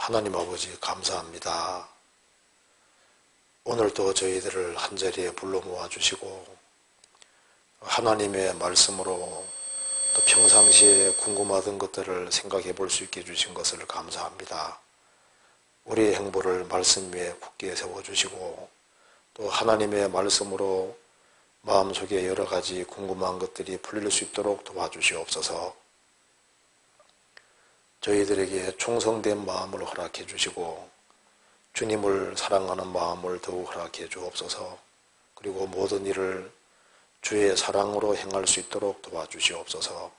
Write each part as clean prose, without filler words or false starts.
하나님 아버지 감사합니다. 오늘도 저희들을 한자리에 불러 모아주시고 하나님의 말씀으로 또 평상시에 궁금하던 것들을 생각해 볼 수 있게 해주신 것을 감사합니다. 우리의 행보를 말씀 위에 굳게 세워주시고 또 하나님의 말씀으로 마음속에 여러 가지 궁금한 것들이 풀릴 수 있도록 도와주시옵소서. 저희들에게 충성된 마음을 허락해 주시고 주님을 사랑하는 마음을 더욱 허락해 주옵소서. 그리고 모든 일을 주의 사랑으로 행할 수 있도록 도와주시옵소서.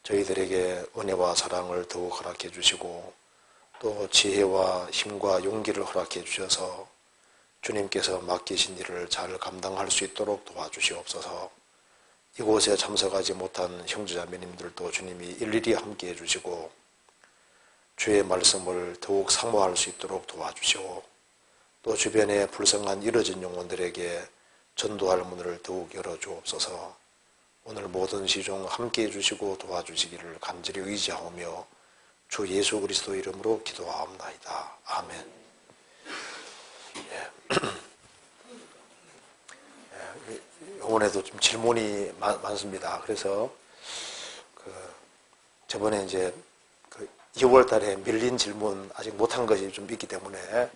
저희들에게 은혜와 사랑을 더욱 허락해 주시고 또 지혜와 힘과 용기를 허락해 주셔서 주님께서 맡기신 일을 잘 감당할 수 있도록 도와주시옵소서. 이곳에 참석하지 못한 형제자매님들도 주님이 일일이 함께해 주시고 주의 말씀을 더욱 사모할 수 있도록 도와주시고 또 주변에 불쌍한 이뤄진 영혼들에게 전도할 문을 더욱 열어주옵소서. 오늘 모든 시종 함께해 주시고 도와주시기를 간절히 의지하오며 주 예수 그리스도 이름으로 기도하옵나이다. 아멘. 이번에도 좀 질문이 많습니다. 그래서 저번에 이제 2월 달에 밀린 질문 아직 못한 것이 좀 있기 때문에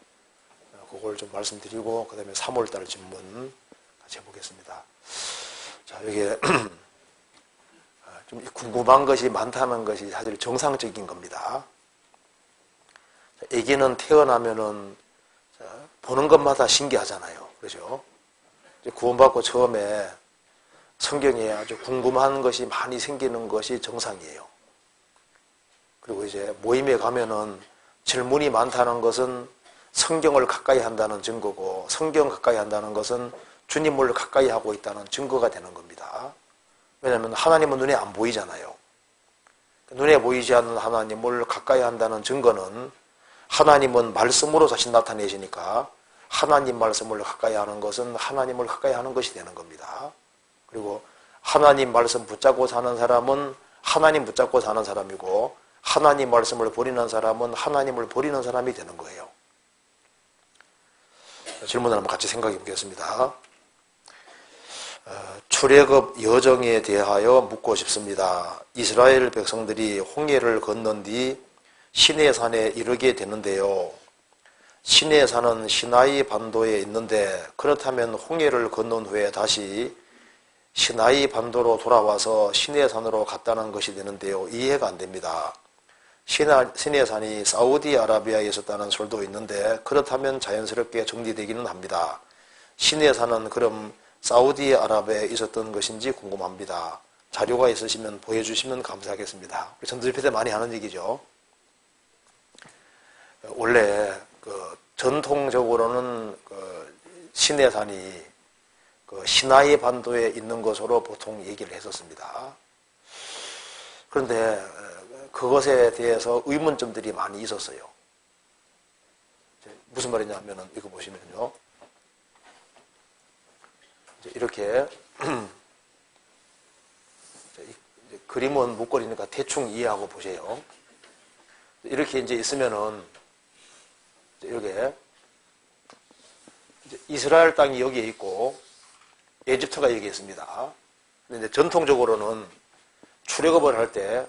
그걸 좀 말씀드리고 그 다음에 3월 달 질문 같이 해보겠습니다. 자, 여기에 좀 궁금한 것이 많다는 것이 사실 정상적인 겁니다. 애기는 태어나면은 보는 것마다 신기하잖아요. 그렇죠? 구원받고 처음에 성경에 아주 궁금한 것이 많이 생기는 것이 정상이에요. 그리고 이제 모임에 가면은 질문이 많다는 것은 성경을 가까이 한다는 증거고 성경 가까이 한다는 것은 주님을 가까이 하고 있다는 증거가 되는 겁니다. 왜냐하면 하나님은 눈에 안 보이잖아요. 눈에 보이지 않는 하나님을 가까이 한다는 증거는 하나님은 말씀으로 자신 나타내시니까 하나님 말씀을 가까이 하는 것은 하나님을 가까이 하는 것이 되는 겁니다. 그리고 하나님 말씀 붙잡고 사는 사람은 하나님 붙잡고 사는 사람이고 하나님 말씀을 버리는 사람은 하나님을 버리는 사람이 되는 거예요. 질문을 한번 같이 생각해 보겠습니다. 출애굽 여정에 대하여 묻고 싶습니다. 이스라엘 백성들이 홍해를 건넌 뒤 시내산에 이르게 되는데요. 시내산은 시나이 반도에 있는데 그렇다면 홍해를 건넌 후에 다시 시나이 반도로 돌아와서 시내산으로 갔다는 것이 되는데요. 이해가 안 됩니다. 시내산이 사우디아라비아에 있었다는 설도 있는데 그렇다면 자연스럽게 정리되기는 합니다. 시내산은 그럼 사우디아라비아에 있었던 것인지 궁금합니다. 자료가 있으시면 보여주시면 감사하겠습니다. 전도집회 때 많이 하는 얘기죠. 원래 전통적으로는 시내산이 시나이 반도에 있는 것으로 보통 얘기를 했었습니다. 그런데 그것에 대해서 의문점들이 많이 있었어요. 무슨 말이냐면 이거 보시면요. 이렇게 그림은 목걸이니까 대충 이해하고 보세요. 이렇게 이제 있으면은 이렇게 이스라엘 땅이 여기에 있고 에집트가 여기에 있습니다. 근데 이제 전통적으로는 출애굽을 할 때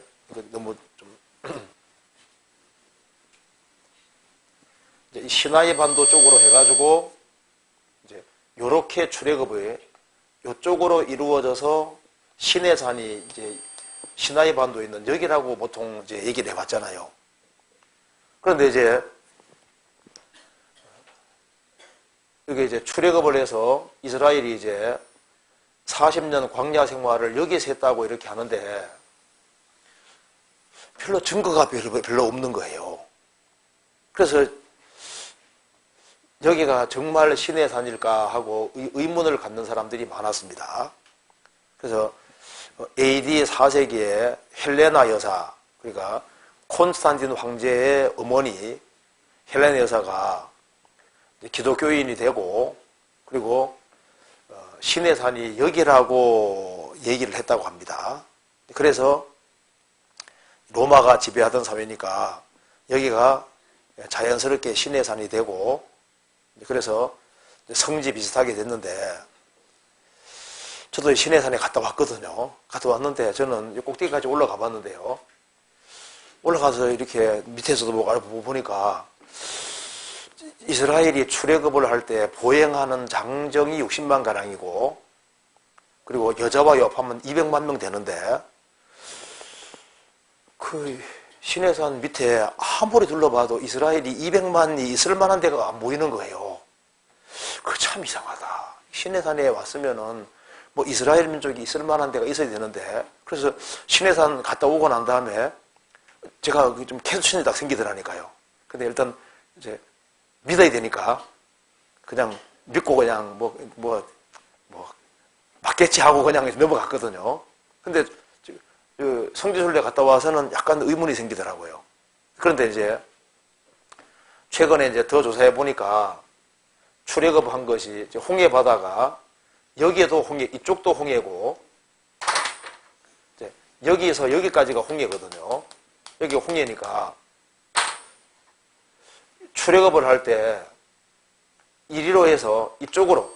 너무 좀 이제 시나이 반도 쪽으로 해가지고 이제 요렇게 출애굽이 요쪽으로 이루어져서 시내산이 이제 시나이 반도에 있는 여기라고 보통 이제 얘기를 해봤잖아요. 그런데 이제 여기 이제 출애굽을 해서 이스라엘이 이제 40년 광야 생활을 여기서 했다고 이렇게 하는데 별로 증거가 별로 없는 거예요. 그래서 여기가 정말 시내산일까 하고 의문을 갖는 사람들이 많았습니다. 그래서 AD 4세기에 헬레나 여사, 그러니까 콘스탄틴 황제의 어머니 헬레나 여사가 기독교인이 되고 그리고 시내산이 여기라고 얘기를 했다고 합니다. 그래서 로마가 지배하던 사회니까 여기가 자연스럽게 시내산이 되고, 그래서 성지 비슷하게 됐는데, 저도 시내산에 갔다 왔거든요. 갔다 왔는데 저는 꼭대기까지 올라가 봤는데요. 올라가서 이렇게 밑에서도 뭐 보니까 이스라엘이 출애굽을 할 때 보행하는 장정이 60만 가량이고, 그리고 여자와 여포하면 200만 명 되는데, 그 시내산 밑에 아무리 둘러봐도 이스라엘이 200만이 있을 만한 데가 안 보이는 거예요. 그 참 이상하다. 시내산에 왔으면은 뭐 이스라엘 민족이 있을 만한 데가 있어야 되는데, 그래서 시내산 갔다 오고 난 다음에 제가 좀 캐수신이 딱 생기더라니까요. 근데 일단 이제 믿어야 되니까 그냥 믿고 그냥 맞겠지 하고 그냥 넘어갔거든요. 근데 성지순례 갔다 와서는 약간 의문이 생기더라고요. 그런데 이제 최근에 이제 더 조사해 보니까 출애굽한 것이 이제 홍해 바다가 여기에도 홍해, 이쪽도 홍해고, 이제 여기에서 여기까지가 홍해거든요. 여기가 홍해니까 출애굽을 할 때 이리로 해서 이쪽으로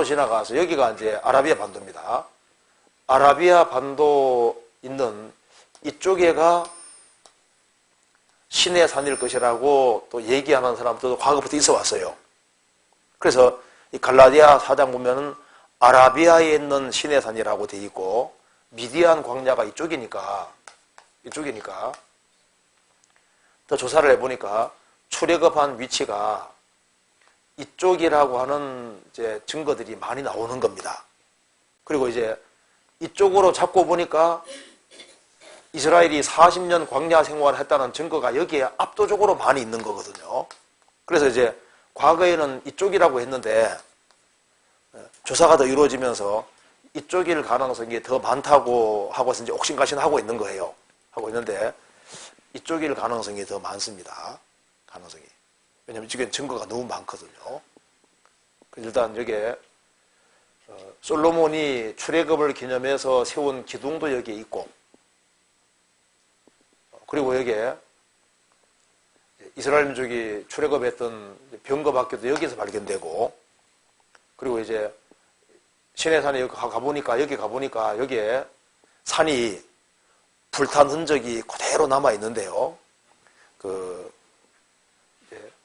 지나가서 여기가 이제 아라비아 반도입니다. 아라비아 반도 있는 이쪽에가 신의 산일 것이라고 또 얘기하는 사람들도 과거부터 있어 왔어요. 그래서 이 갈라디아 4장 보면은 아라비아에 있는 신의 산이라고 돼 있고, 미디안 광야가 이쪽이니까 더 조사를 해보니까 출애굽한 위치가 이쪽이라고 하는 이제 증거들이 많이 나오는 겁니다. 그리고 이제 이쪽으로 잡고 보니까 이스라엘이 40년 광야 생활을 했다는 증거가 여기에 압도적으로 많이 있는 거거든요. 그래서 이제 과거에는 이쪽이라고 했는데 조사가 더 이루어지면서 이쪽일 가능성이 더 많다고 하고서 이제 옥신각신하고 있는 거예요. 하고 있는데 이쪽일 가능성이 더 많습니다. 가능성이. 왜냐하면 지금 증거가 너무 많거든요. 일단 여기에 솔로몬이 출애굽을 기념해서 세운 기둥도 여기에 있고, 그리고 여기에 이스라엘 민족이 출애굽했던 병거박교도 여기서 발견되고, 그리고 이제 시내산에 여기 가보니까 여기에 산이 불탄 흔적이 그대로 남아 있는데요.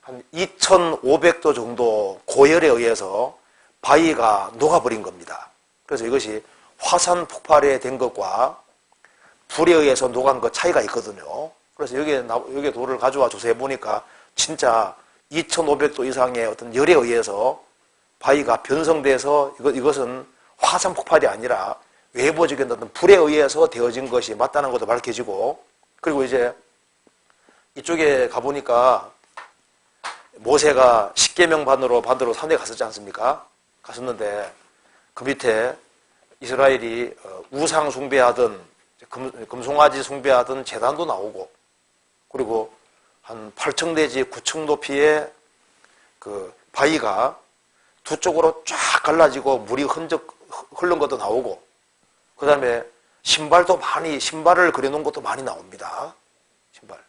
한 2,500도 정도 고열에 의해서 바위가 녹아버린 겁니다. 그래서 이것이 화산 폭발에 된 것과 불에 의해서 녹은 것 차이가 있거든요. 그래서 여기에 돌을 가져와 조사해 보니까 진짜 2,500도 이상의 어떤 열에 의해서 바위가 변성돼서 이것은 화산 폭발이 아니라 외부적인 어떤 불에 의해서 되어진 것이 맞다는 것도 밝혀지고, 그리고 이제 이쪽에 가보니까 모세가 십계명 받으러 산에 갔었지 않습니까? 갔었는데 그 밑에 이스라엘이 우상 숭배하던 금송아지 숭배하던 제단도 나오고, 그리고 한 8층 내지 9층 높이의 그 바위가 두 쪽으로 쫙 갈라지고 물이 흐른 것도 나오고, 그 다음에 신발을 그려놓은 것도 많이 나옵니다. 신발.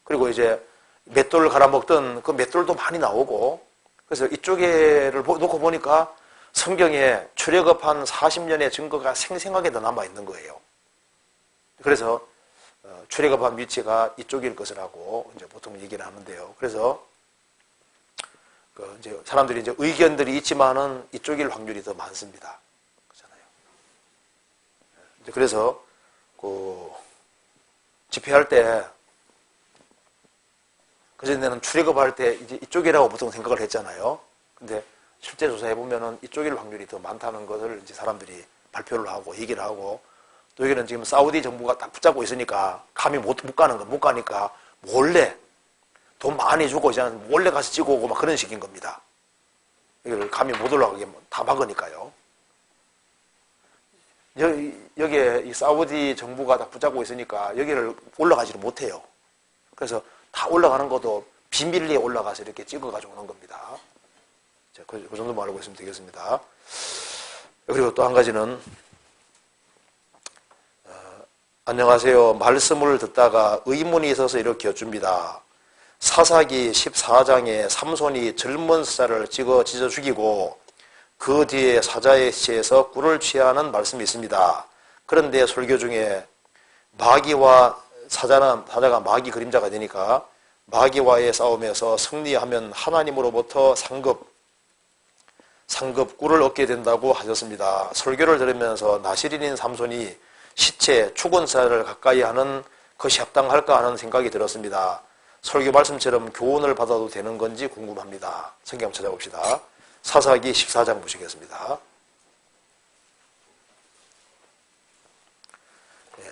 그리고 이제 맷돌을 갈아먹던 그 맷돌도 많이 나오고, 그래서 이쪽에를 놓고 보니까 성경에 출애굽한 40년의 증거가 생생하게 더 남아있는 거예요. 그래서 출애굽한 위치가 이쪽일 것이라고 이제 보통 얘기를 하는데요. 그래서 이제 사람들이 이제 의견들이 있지만은 이쪽일 확률이 더 많습니다. 그렇잖아요. 그래서 집회할 때 그전에는 출애굽할 때 이제 이쪽이라고 보통 생각을 했잖아요. 근데 실제 조사해 보면은 이쪽일 확률이 더 많다는 것을 이제 사람들이 발표를 하고 얘기를 하고, 또 여기는 지금 사우디 정부가 딱 붙잡고 있으니까 감히 못 가니까 몰래 돈 많이 주고 이제 몰래 가서 찍어 오고 막 그런 식인 겁니다. 여기를 감히 못 올라가게 다 막으니까요. 여기에 이 사우디 정부가 다 붙잡고 있으니까 여기를 올라가지를 못해요. 그래서 다 올라가는 것도 비밀리에 올라가서 이렇게 찍어가지고 오는 겁니다. 자, 그 정도만 알고 있으면 되겠습니다. 그리고 또 한 가지는, 안녕하세요. 말씀을 듣다가 의문이 있어서 이렇게 여쭙니다. 사사기 14장에 삼손이 젊은 사자를 찢어 죽이고 그 뒤에 사자의 시체에서 꿀을 취하는 말씀이 있습니다. 그런데 설교 중에 마귀와 사자가 마귀 그림자가 되니까 마귀와의 싸움에서 승리하면 하나님으로부터 상급 꿀을 얻게 된다고 하셨습니다. 설교를 들으면서 나실인인 삼손이 시체, 죽은 사자를 가까이 하는 것이 합당할까 하는 생각이 들었습니다. 설교 말씀처럼 교훈을 받아도 되는 건지 궁금합니다. 성경 찾아봅시다. 사사기 14장 보시겠습니다.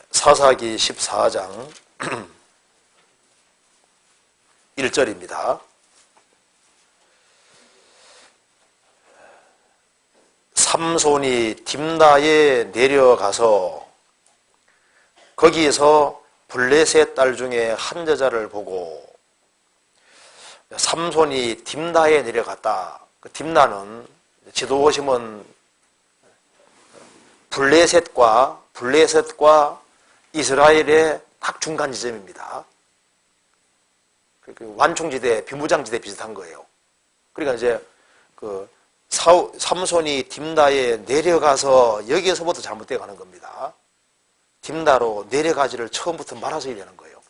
사사기 14장 1절입니다. 삼손이 딥나에 내려가서 거기에서 블레셋 딸 중에 한 여자를 보고, 삼손이 딥나에 내려갔다. 그 딥나는 지도 보시면 블레셋과 이스라엘의 딱 중간 지점입니다. 완충지대, 비무장지대 비슷한 거예요. 그러니까 이제 삼손이 딥나에 내려가서 여기에서부터 잘못되어 가는 겁니다. 딥나로 내려가지를 처음부터 말아서야 되는 거예요.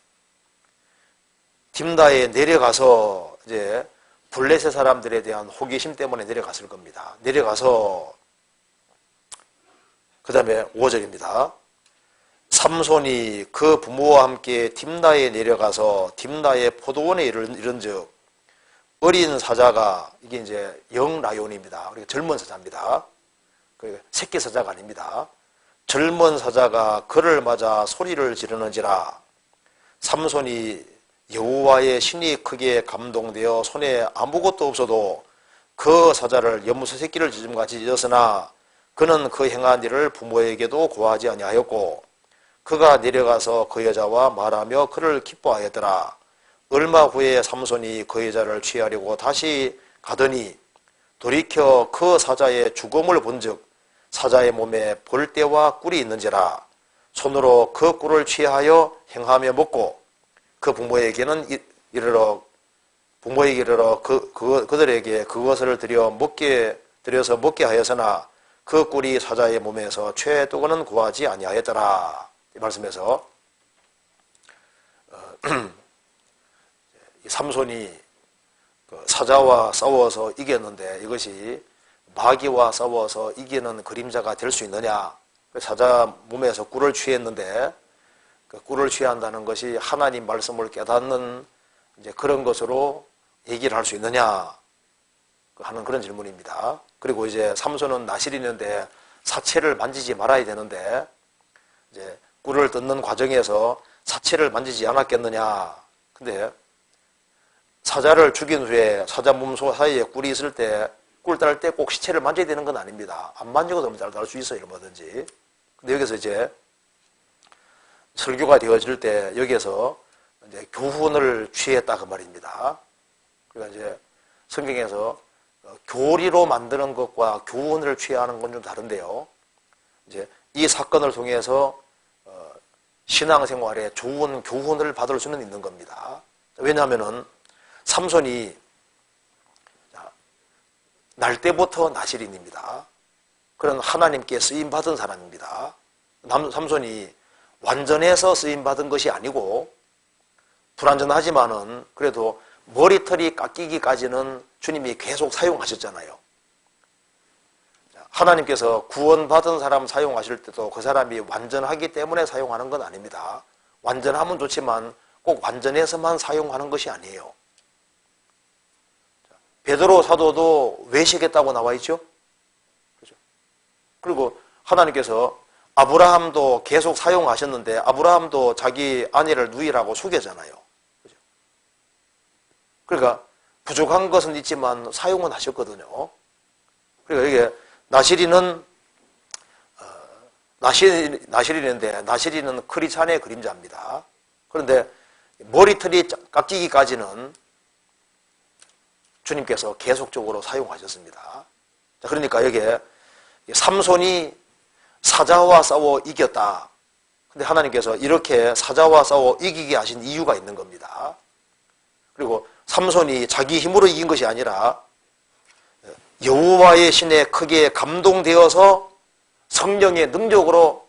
딥나에 내려가서 이제 블레셋 사람들에 대한 호기심 때문에 내려갔을 겁니다. 내려가서 그 다음에 5절입니다. 삼손이 그 부모와 함께 딥나에 내려가서 딥나의 포도원에 이른즉 어린 사자가, 이게 이제 영라ион입니다. 그러니까 젊은 사자입니다. 그러니까 새끼 사자가 아닙니다. 젊은 사자가 그를 맞아 소리를 지르는지라 삼손이 여호와의 신이 크게 감동되어 손에 아무것도 없어도 그 사자를 연무새 새끼를 찢음같이 찢었으나 그는 그 행한 일을 부모에게도 고하지 아니하였고 그가 내려가서 그 여자와 말하며 그를 기뻐하였더라. 얼마 후에 삼손이 그 여자를 취하려고 다시 가더니 돌이켜 그 사자의 죽음을 본즉 사자의 몸에 볼대와 꿀이 있는지라 손으로 그 꿀을 취하여 행하며 먹고 그 부모에게 이르러 그들에게 그것을 들여서 먹게 하였으나 그 꿀이 사자의 몸에서 최도거는 구하지 아니하였더라. 이 말씀에서 삼손이 사자와 싸워서 이겼는데 이것이 마귀와 싸워서 이기는 그림자가 될 수 있느냐? 사자 몸에서 꿀을 취했는데 그 꿀을 취한다는 것이 하나님 말씀을 깨닫는 이제 그런 것으로 얘기를 할 수 있느냐 하는 그런 질문입니다. 그리고 이제 삼손은 나실인인데 사체를 만지지 말아야 되는데 이제 꿀을 뜯는 과정에서 사체를 만지지 않았겠느냐? 근데 사자를 죽인 후에 사자 몸 사이에 꿀이 있을 때 꿀 딸 때 꼭 시체를 만져야 되는 건 아닙니다. 안 만지고도 잘 딸 수 있어요, 뭐든지. 근데 여기서 이제 설교가 되어질 때 여기에서 이제 교훈을 취했다 그 말입니다. 그러니까 이제 성경에서 교리로 만드는 것과 교훈을 취하는 건 좀 다른데요. 이제 이 사건을 통해서 신앙생활에 좋은 교훈을 받을 수는 있는 겁니다. 왜냐하면은 삼손이 날 때부터 나실인입니다. 그런 하나님께 쓰임받은 사람입니다. 삼손이 완전해서 쓰임받은 것이 아니고 불완전하지만은 그래도 머리털이 깎이기까지는 주님이 계속 사용하셨잖아요. 하나님께서 구원받은 사람 사용하실 때도 그 사람이 완전하기 때문에 사용하는 건 아닙니다. 완전하면 좋지만 꼭 완전해서만 사용하는 것이 아니에요. 베드로 사도도 외식했다고 나와 있죠. 그렇죠? 그리고 하나님께서 아브라함도 계속 사용하셨는데 아브라함도 자기 아내를 누이라고 속였잖아요. 그렇죠? 그러니까 부족한 것은 있지만 사용은 하셨거든요. 그러니까 이게 나실인인데 나실인은 크리스찬의 그림자입니다. 그런데 머리털이 깎이기까지는 주님께서 계속적으로 사용하셨습니다. 그러니까 여기에 삼손이 사자와 싸워 이겼다. 근데 하나님께서 이렇게 사자와 싸워 이기게 하신 이유가 있는 겁니다. 그리고 그리고 삼손이 자기 힘으로 이긴 것이 아니라 여호와의 신에 크게 감동되어서 성령의 능력으로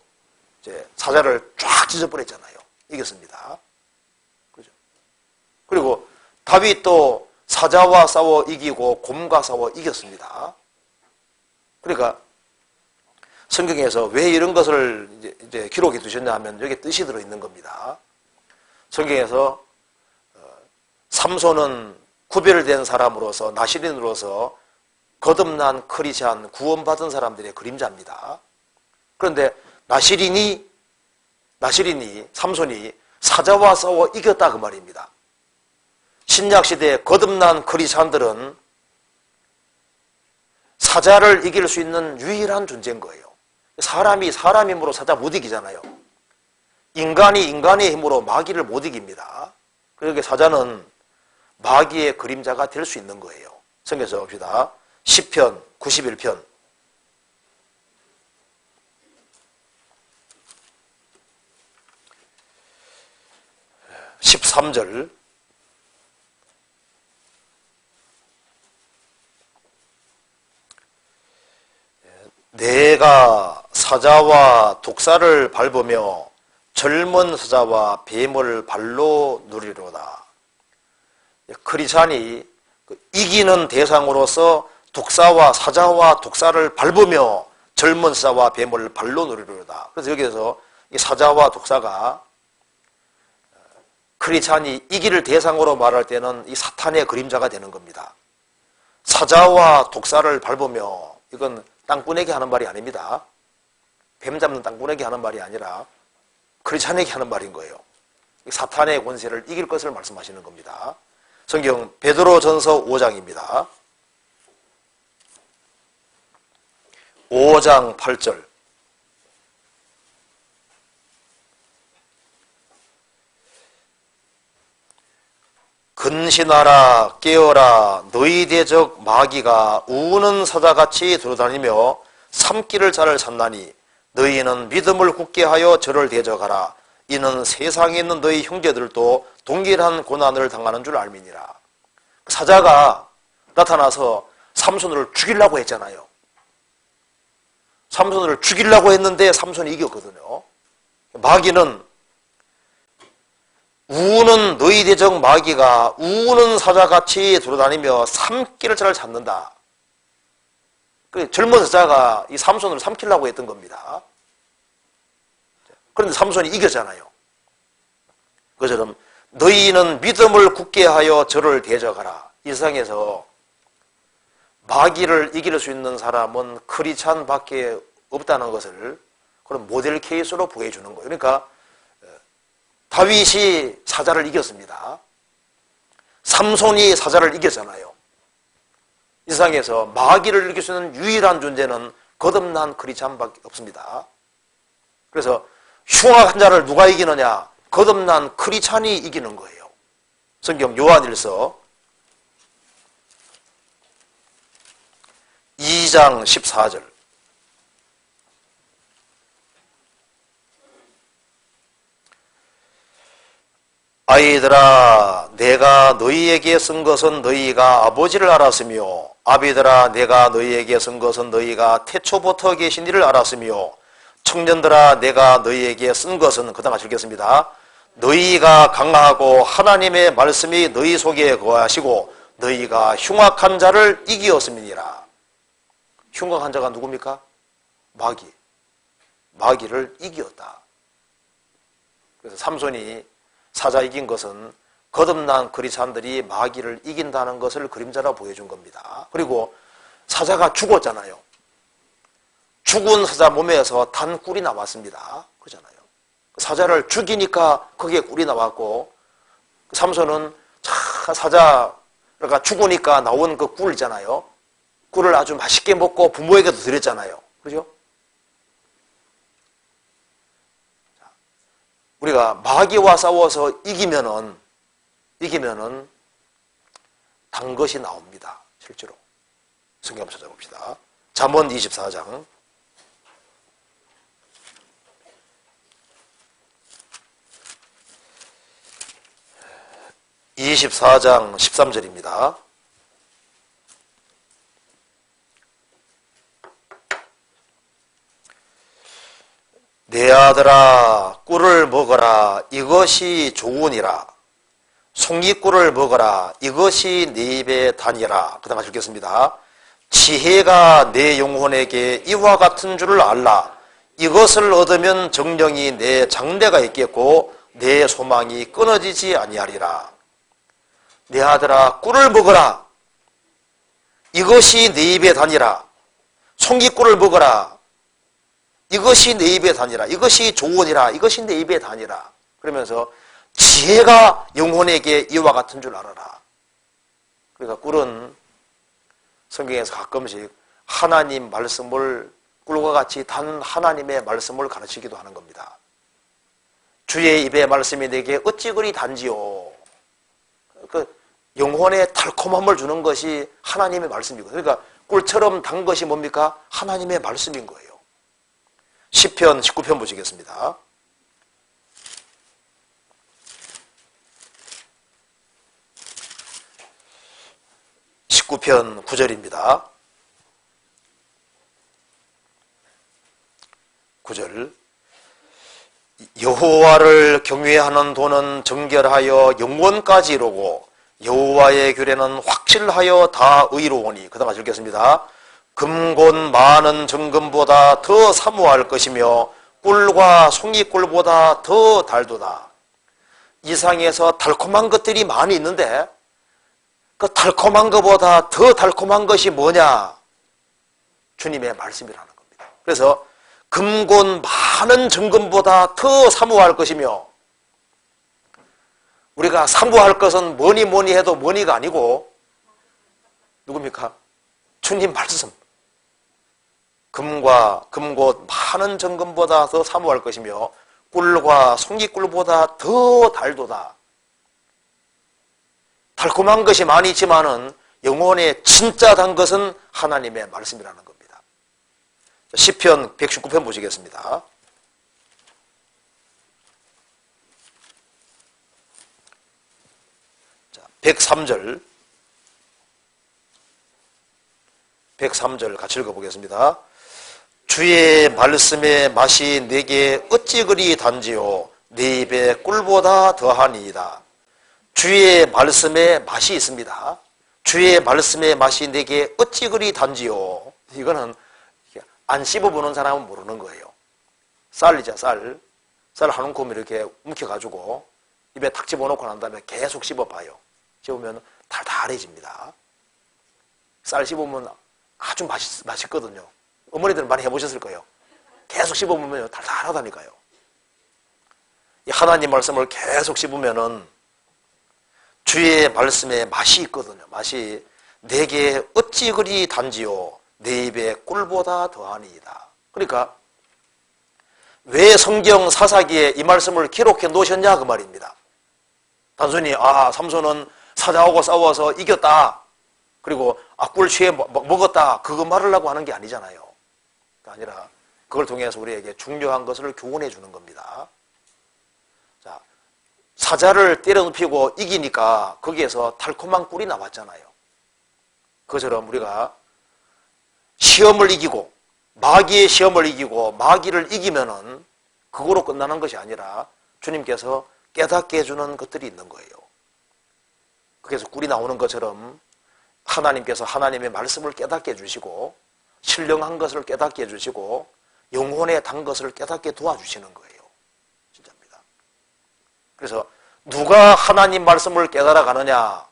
이제 사자를 쫙 찢어버렸잖아요. 이겼습니다. 그죠? 그리고 다윗도 사자와 싸워 이기고 곰과 싸워 이겼습니다. 그러니까 성경에서 왜 이런 것을 이제 기록해 두셨냐 하면 여기 뜻이 들어있는 겁니다. 성경에서 삼손은 구별된 사람으로서 나시린으로서 거듭난 크리스찬 구원받은 사람들의 그림자입니다. 그런데 나시린이 삼손이 사자와 싸워 이겼다 그 말입니다. 신약시대에 거듭난 크리스찬들은 사자를 이길 수 있는 유일한 존재인 거예요. 사람이 사람 힘으로 사자 못 이기잖아요. 인간이 인간의 힘으로 마귀를 못 이깁니다. 그러니까 사자는 마귀의 그림자가 될 수 있는 거예요. 성경에서 봅시다. 시편 91편 13절 내가 사자와 독사를 밟으며 젊은 사자와 뱀을 발로 누리로다. 크리스찬이 이기는 대상으로서 독사와 사자와 독사를 밟으며 젊은 사자와 뱀을 발로 누리로다. 그래서 여기에서 이 사자와 독사가 크리스찬이 이기를 대상으로 말할 때는 이 사탄의 그림자가 되는 겁니다. 사자와 독사를 밟으며 이건 땅꾼에게 하는 말이 아닙니다. 뱀 잡는 땅꾼에게 하는 말이 아니라 크리스찬에게 하는 말인 거예요. 사탄의 권세를 이길 것을 말씀하시는 겁니다. 성경 베드로전서 5장입니다. 5장 8절 근신하라 깨어라 너희 대적 마귀가 우는 사자같이 돌아다니며 삼키를 자를 찾나니 너희는 믿음을 굳게 하여 저를 대적하라. 이는 세상에 있는 너희 형제들도 동일한 고난을 당하는 줄 알미니라. 사자가 나타나서 삼손을 죽이려고 했잖아요. 삼손을 죽이려고 했는데 삼손이 이겼거든요. 마귀는 우는 너희 대적 마귀가 우는 사자같이 돌아다니며 삼키를 잘 찾는다. 그 젊은 사자가 이 삼손을 삼키려고 했던 겁니다. 그런데 삼손이 이겼잖아요. 그처럼 너희는 믿음을 굳게 하여 저를 대적하라. 이 세상에서 마귀를 이길 수 있는 사람은 크리스찬밖에 없다는 것을 그런 모델 케이스로 보여주는 거예요. 그러니까 다윗이 사자를 이겼습니다. 삼손이 사자를 이겼잖아요. 이 세상에서 마귀를 이길 수 있는 유일한 존재는 거듭난 크리스찬밖에 없습니다. 그래서 흉악한 자를 누가 이기느냐? 거듭난 크리스찬이 이기는 거예요. 성경 요한일서 2장 14절 아이들아 내가 너희에게 쓴 것은 너희가 아버지를 알았으며 아비들아 내가 너희에게 쓴 것은 너희가 태초부터 계신 이를 알았으며 청년들아 내가 너희에게 쓴 것은 그 다음 같이 읽겠습니다. 너희가 강하고 하나님의 말씀이 너희 속에 거하시고 너희가 흉악한 자를 이기었음이니라. 흉악한 자가 누굽니까? 마귀를 이기었다. 그래서 삼손이 사자 이긴 것은 거듭난 크리스찬들이 마귀를 이긴다는 것을 그림자로 보여준 겁니다. 그리고 사자가 죽었잖아요. 죽은 사자 몸에서 단 꿀이 나왔습니다. 그렇잖아요. 사자를 죽이니까 거기에 꿀이 나왔고 삼손은 사자가 죽으니까 나온 그 꿀 있잖아요. 꿀을 아주 맛있게 먹고 부모에게도 드렸잖아요. 그죠? 우리가 마귀와 싸워서 이기면은 단 것이 나옵니다. 실제로. 성경 한번 찾아봅시다. 잠언 24장 24장 13절입니다. 내 아들아 꿀을 먹어라 이것이 좋으니라. 송이꿀을 먹어라 이것이 네 입에 다니라. 그 다음 같이 읽겠습니다. 지혜가 내 영혼에게 이와 같은 줄을 알라. 이것을 얻으면 정령이 내 장래가 있겠고 내 소망이 끊어지지 아니하리라. 내 아들아 꿀을 먹어라 이것이 네 입에 다니라. 송이꿀을 먹어라 이것이 내 입에 다니라. 이것이 조언이라. 이것이 내 입에 다니라. 그러면서 지혜가 영혼에게 이와 같은 줄 알아라. 그러니까 꿀은 성경에서 가끔씩 하나님 말씀을 꿀과 같이 단 하나님의 말씀을 가르치기도 하는 겁니다. 주의 입의 말씀이 내게 어찌 그리 단지요. 그 영혼의 달콤함을 주는 것이 하나님의 말씀이거든요. 그러니까 꿀처럼 단 것이 뭡니까? 하나님의 말씀인 거예요. 시편 19편 보시겠습니다. 편 9절입니다. 9절 여호와를 경외하는 도는 정결하여 영원까지 이루고 여호와의 규례는 확실하여 다 의로우니. 그 다음 읽겠습니다. 금곧 많은 정금보다 더 사모할 것이며 꿀과 송이꿀보다 더 달도다. 이 상에서 달콤한 것들이 많이 있는데 그 달콤한 것보다 더 달콤한 것이 뭐냐? 주님의 말씀이라는 겁니다. 그래서 금곧 많은 정금보다 더 사모할 것이며, 우리가 사모할 것은 뭐니 뭐니 해도 뭐니가 아니고 누굽니까? 주님 말씀. 금곧 많은 정금보다 더 사모할 것이며 꿀과 송이꿀보다 더 달도다. 달콤한 것이 많이 있지만은 영혼에 진짜 단 것은 하나님의 말씀이라는 겁니다. 시편 119편 보시겠습니다. 자, 103절 같이 읽어보겠습니다. 주의 말씀의 맛이 내게 어찌 그리 단지요 내 입에 꿀보다 더하니이다. 주의 말씀에 맛이 있습니다. 주의 말씀의 맛이 내게 어찌 그리 단지요. 이거는 안 씹어보는 사람은 모르는 거예요. 쌀이죠, 쌀. 쌀 한 움큼 이렇게 움켜가지고 입에 탁 집어넣고 난 다음에 계속 씹어봐요. 씹으면 달달해집니다. 쌀 씹으면 아주 맛있거든요. 어머니들은 많이 해보셨을 거예요. 계속 씹어보면 달달하다니까요. 이 하나님 말씀을 계속 씹으면은 주의 말씀에 맛이 있거든요. 맛이 내게 어찌 그리 단지요 내 입에 꿀보다 더하니이다. 그러니까 왜 성경 사사기에 이 말씀을 기록해 놓으셨냐 그 말입니다. 단순히 삼손은 사자하고 싸워서 이겼다. 그리고 꿀 취해 먹었다. 그거 말하려고 하는 게 아니잖아요. 아니라 그걸 통해서 우리에게 중요한 것을 교훈해 주는 겁니다. 자, 사자를 때려눕히고 이기니까 거기에서 달콤한 꿀이 나왔잖아요. 그처럼 우리가 시험을 이기고 마귀의 시험을 이기고 마귀를 이기면은 그거로 끝나는 것이 아니라 주님께서 깨닫게 해주는 것들이 있는 거예요. 그래서 꿀이 나오는 것처럼 하나님께서 하나님의 말씀을 깨닫게 해주시고 신령한 것을 깨닫게 해주시고 영혼에 단 것을 깨닫게 도와주시는 거예요. 진짜입니다. 그래서 누가 하나님 말씀을 깨달아 가느냐?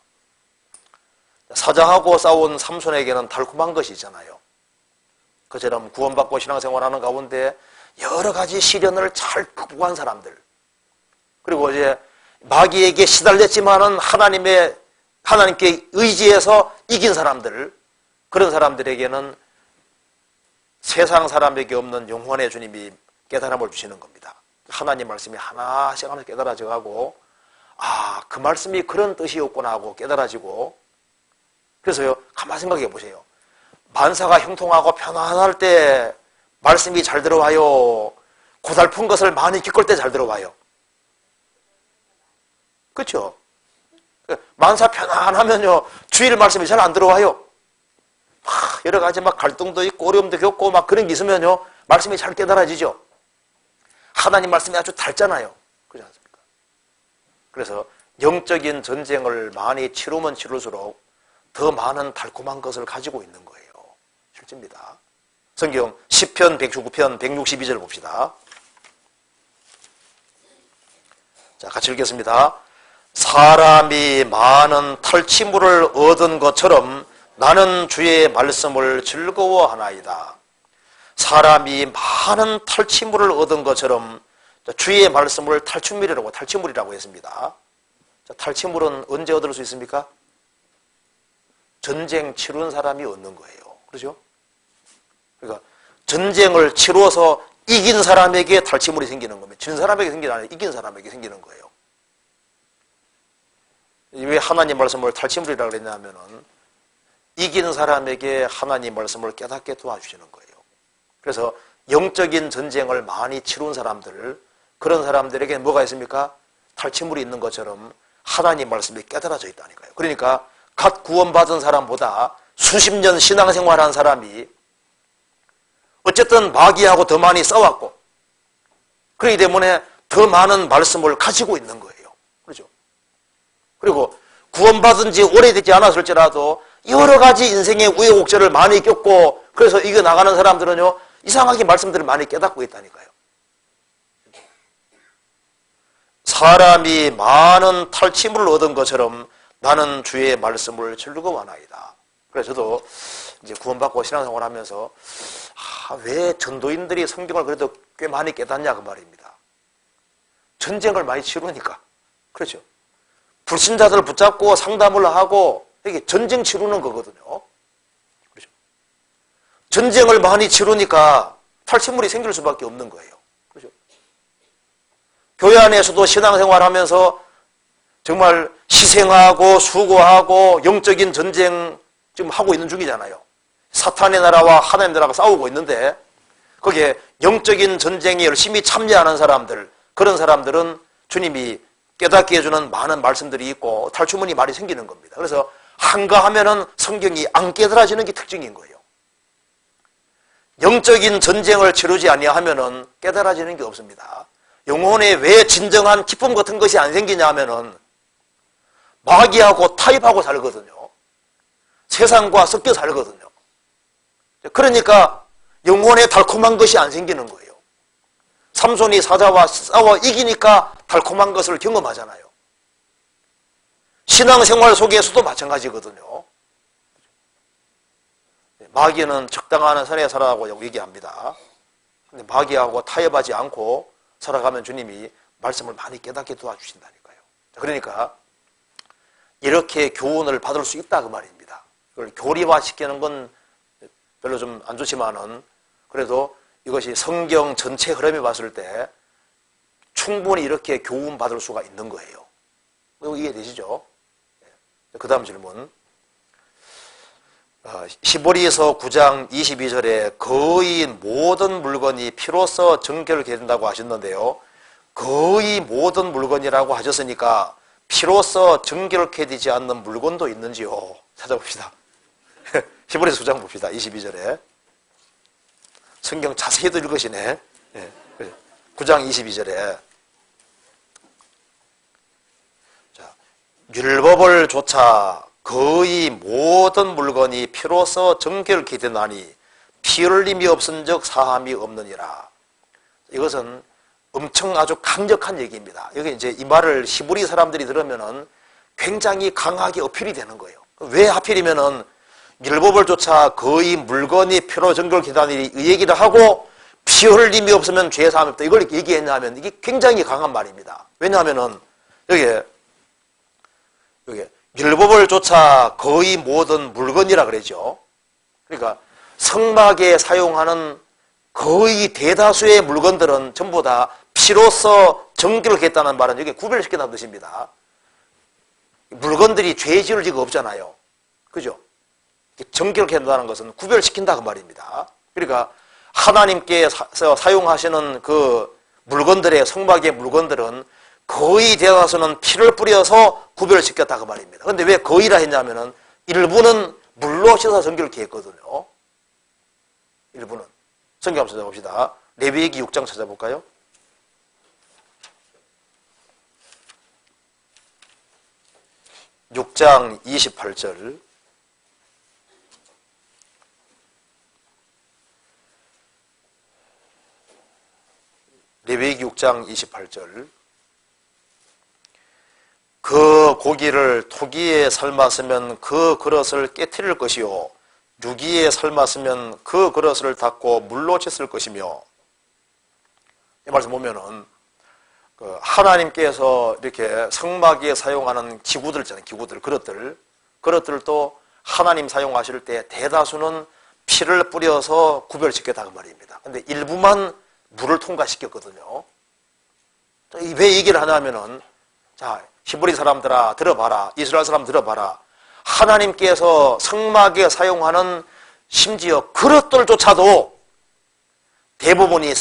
사자하고 싸운 삼손에게는 달콤한 것이 있잖아요. 그처럼 구원받고 신앙생활하는 가운데 여러 가지 시련을 잘 극복한 사람들, 그리고 이제 마귀에게 시달렸지만은 하나님께 의지해서 이긴 사람들, 그런 사람들에게는 세상 사람에게 없는 영혼의 주님이 깨달음을 주시는 겁니다. 하나님 말씀이 하나씩 하나씩 깨달아져 가고, 그 말씀이 그런 뜻이었구나 하고 깨달아지고. 그래서요, 가만히 생각해 보세요. 만사가 형통하고 편안할 때 말씀이 잘 들어와요? 고달픈 것을 많이 겪을 때 잘 들어와요? 그렇죠? 만사 편안하면요, 주일 말씀이 잘 안 들어와요. 막 여러 가지 막 갈등도 있고 어려움도 겪고 막 그런 게 있으면요, 말씀이 잘 깨달아지죠. 하나님 말씀이 아주 달잖아요. 그렇지 않습니까? 그래서 영적인 전쟁을 많이 치르면 치를수록 더 많은 달콤한 것을 가지고 있는 거예요. 실제입니다. 성경 10편 119편 162절 봅시다. 자, 같이 읽겠습니다. 사람이 많은 탈취물을 얻은 것처럼 나는 주의 말씀을 즐거워하나이다. 사람이 많은 탈취물을 얻은 것처럼 주의 말씀을 탈취물이라고 했습니다. 자, 탈취물은 언제 얻을 수 있습니까? 전쟁 치른 사람이 얻는 거예요. 그렇죠? 그러니까 전쟁을 치러서 이긴 사람에게 탈취물이 생기는 겁니다. 진 사람에게 생기는 게 아니라 이긴 사람에게 생기는 거예요. 왜 하나님 말씀을 탈취물이라고 그랬냐면은 이긴 사람에게 하나님 말씀을 깨닫게 도와주시는 거예요. 그래서 영적인 전쟁을 많이 치룬 사람들, 그런 사람들에게 뭐가 있습니까? 탈취물이 있는 것처럼 하나님 말씀이 깨달아져 있다니까요. 그러니까 갓 구원받은 사람보다 수십 년 신앙생활한 사람이 어쨌든 마귀하고 더 많이 싸웠고, 그렇기 때문에 더 많은 말씀을 가지고 있는 거예요. 그렇죠? 그리고 구원받은 지 오래되지 않았을지라도 여러 가지 인생의 우여곡절을 많이 겪고 그래서 이겨나가는 사람들은요, 이상하게 말씀들을 많이 깨닫고 있다니까요. 사람이 많은 탈취물을 얻은 것처럼 나는 주의 말씀을 즐거워하나이다. 그래서 저도 이제 구원받고 신앙생활 하면서 왜 전도인들이 성경을 그래도 꽤 많이 깨닫냐 그 말입니다. 전쟁을 많이 치르니까. 그렇죠. 불신자들을 붙잡고 상담을 하고 이게 전쟁 치르는 거거든요. 그렇죠. 전쟁을 많이 치르니까 탈취물이 생길 수밖에 없는 거예요. 그렇죠. 교회 안에서도 신앙생활 하면서 정말 희생하고 수고하고 영적인 전쟁 지금 하고 있는 중이잖아요. 사탄의 나라와 하나님의 나라가 싸우고 있는데 거기에 영적인 전쟁에 열심히 참여하는 사람들, 그런 사람들은 주님이 깨닫게 해주는 많은 말씀들이 있고 탈취물이 많이 생기는 겁니다. 그래서 한가하면은 성경이 안 깨달아지는 게 특징인 거예요. 영적인 전쟁을 치르지 아니하면은 깨달아지는 게 없습니다. 영혼에 왜 진정한 기쁨 같은 것이 안 생기냐 하면은 마귀하고 타협하고 살거든요. 세상과 섞여 살거든요. 그러니까 영혼에 달콤한 것이 안 생기는 거예요. 삼손이 사자와 싸워 이기니까 달콤한 것을 경험하잖아요. 신앙생활 속에서도 마찬가지거든요. 마귀는 적당한 선에 살아가고 얘기합니다. 근데 마귀하고 타협하지 않고 살아가면 주님이 말씀을 많이 깨닫게 도와주신다니까요. 그러니까 이렇게 교훈을 받을 수 있다 그 말입니다. 이걸 교리화시키는 건 별로 좀 안 좋지만은 그래도 이것이 성경 전체 흐름에 봤을 때 충분히 이렇게 교훈 받을 수가 있는 거예요. 이해되시죠? 그 다음 질문. 히브리서 9장 22절에 거의 모든 물건이 피로써 정결케 된다고 하셨는데요. 거의 모든 물건이라고 하셨으니까 피로써 정결케 되지 않는 물건도 있는지요? 찾아봅시다. 히브리서 9장 봅시다. 22절에. 성경 자세히도 읽으시네. 9장 22절에. 자, 율법을 조차 거의 모든 물건이 피로써 정결케 되나니 피 흘림이 없은즉 사함이 없느니라. 이것은 엄청 아주 강력한 얘기입니다. 여기 이제 이 말을 히브리 사람들이 들으면은 굉장히 강하게 어필이 되는 거예요. 왜 하필이면은 율법을 조차 거의 물건이 피로 정결케 되나니 이 얘기를 하고 피 흘림이 없으면 죄 사함이 없다. 이걸 얘기했냐 하면 이게 굉장히 강한 말입니다. 왜냐하면은 여기에 율법을 조차 거의 모든 물건이라 그러죠. 그러니까 성막에 사용하는 거의 대다수의 물건들은 전부 다 피로써 정결케 했다는 말은 여기 구별시킨다는 뜻입니다. 물건들이 죄 지을 리가 없잖아요. 그죠? 정결케 한다는 것은 구별시킨다 그 말입니다. 그러니까 하나님께서 사용하시는 그 물건들의 성막의 물건들은 거의 대다수는 피를 뿌려서 구별시켰다 그 말입니다. 그런데 왜 거의라 했냐면은 일부는 물로 씻어서 정결케 했거든요. 일부는. 성경 한번 찾아봅시다. 레위기 6장 찾아볼까요? (6장 28절) 레위기 6장 28절 그 고기를 토기에 삶았으면 그 그릇을 깨트릴 것이요 유기에 삶았으면 그 그릇을 닦고 물로 씻을 것이며 이 말씀 보면은 하나님께서 이렇게 성막에 사용하는 기구들 있잖아요. 기구들, 그릇들도 하나님 사용하실 때 대다수는 피를 뿌려서 구별시켰다 그 말입니다. 근데 일부만 물을 통과시켰거든요. 왜 얘기를 하냐면은 자, 히브리 사람들아 들어봐라. 이스라엘 사람 들어봐라. 하나님께서 성막에 사용하는 심지어 그릇들조차도 대부분이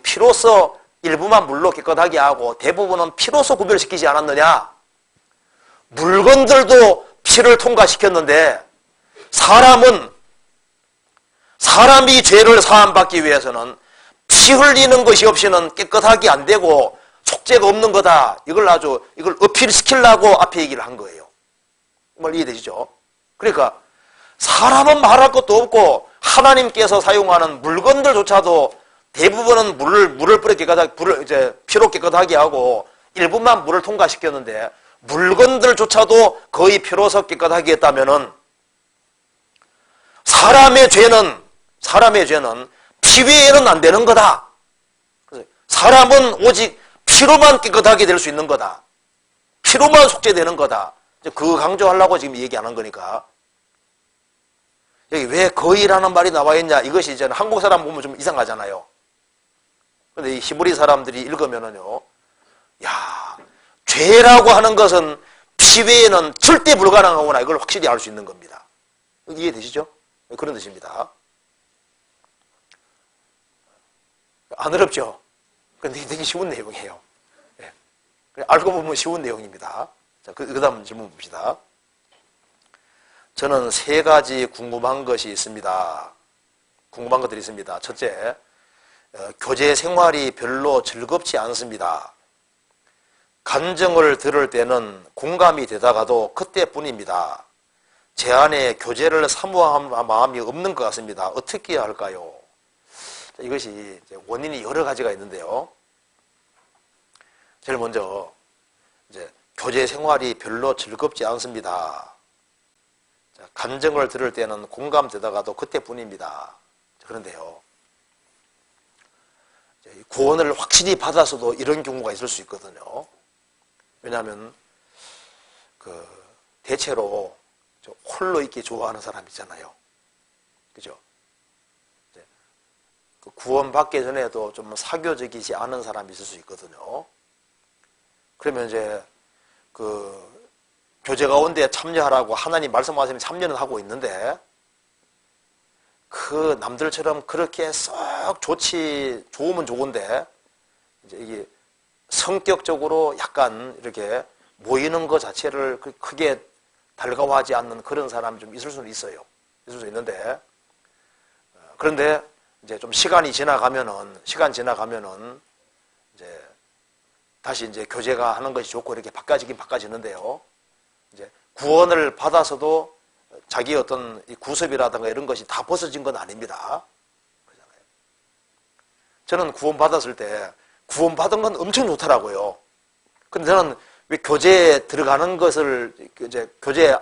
피로써 일부만 물로 깨끗하게 하고 대부분은 피로써 구별시키지 않았느냐? 물건들도 피를 통과시켰는데 사람이 죄를 사함받기 위해서는 피 흘리는 것이 없이는 깨끗하게 안 되고 속죄가 없는 거다. 이걸 어필시키려고 앞에 얘기를 한 거예요. 말 이해되시죠? 그러니까 사람은 말할 것도 없고 하나님께서 사용하는 물건들조차도 대부분은 물을 뿌려 깨끗하게, 피로 깨끗하게 하고 일부만 물을 통과시켰는데 물건들조차도 거의 피로서 깨끗하게 했다면은 사람의 죄는 피 외에는 안 되는 거다. 사람은 오직 피로만 깨끗하게 될 수 있는 거다. 피로만 속죄되는 거다. 그 강조하려고 지금 얘기 안 한 거니까. 여기 왜 거의라는 말이 나와 있냐? 이것이 이제 한국 사람 보면 좀 이상하잖아요. 근데 이 히브리 사람들이 읽으면은요, 야, 죄라고 하는 것은 피 외에는 절대 불가능하구나. 이걸 확실히 알 수 있는 겁니다. 이해되시죠? 그런 뜻입니다. 안 어렵죠? 근데 되게 쉬운 내용이에요. 네. 알고 보면 쉬운 내용입니다. 자, 그 다음 질문 봅시다. 저는 3가지 궁금한 것이 있습니다. 궁금한 것들이 있습니다. 첫째, 교제 생활이 별로 즐겁지 않습니다. 간증을 들을 때는 공감이 되다가도 그때뿐입니다. 제 안에 교제를 사모한 마음이 없는 것 같습니다. 어떻게 해야 할까요? 이것이 원인이 여러 가지가 있는데요. 제일 먼저 교제 생활이 별로 즐겁지 않습니다. 간증을 들을 때는 공감되다가도 그때뿐입니다. 그런데요, 구원을 확실히 받아서도 이런 경우가 있을 수 있거든요. 왜냐하면 대체로 홀로 있기 좋아하는 사람 있잖아요. 그죠? 구원 받기 전에도 좀 사교적이지 않은 사람이 있을 수 있거든요. 그러면 이제 교제 가운데 참여하라고 하나님 말씀하시면 참여는 하고 있는데 그 남들처럼 그렇게 썩 좋으면 좋은데 이제 이게 성격적으로 약간 이렇게 모이는 것 자체를 크게 달가워하지 않는 그런 사람이 좀 있을 수는 있어요. 있을 수 있는데 그런데 이제 좀 시간이 지나가면은 이제 다시 이제 교제가 하는 것이 좋고 이렇게 바꿔지는데요. 이제 구원을 받아서도 자기 어떤 구습이라든가 이런 것이 다 벗어진 건 아닙니다. 그렇잖아요. 저는 구원받았을 때 구원받은 건 엄청 좋더라고요. 근데 저는 왜 교제에 들어가는 것을 이제 교제에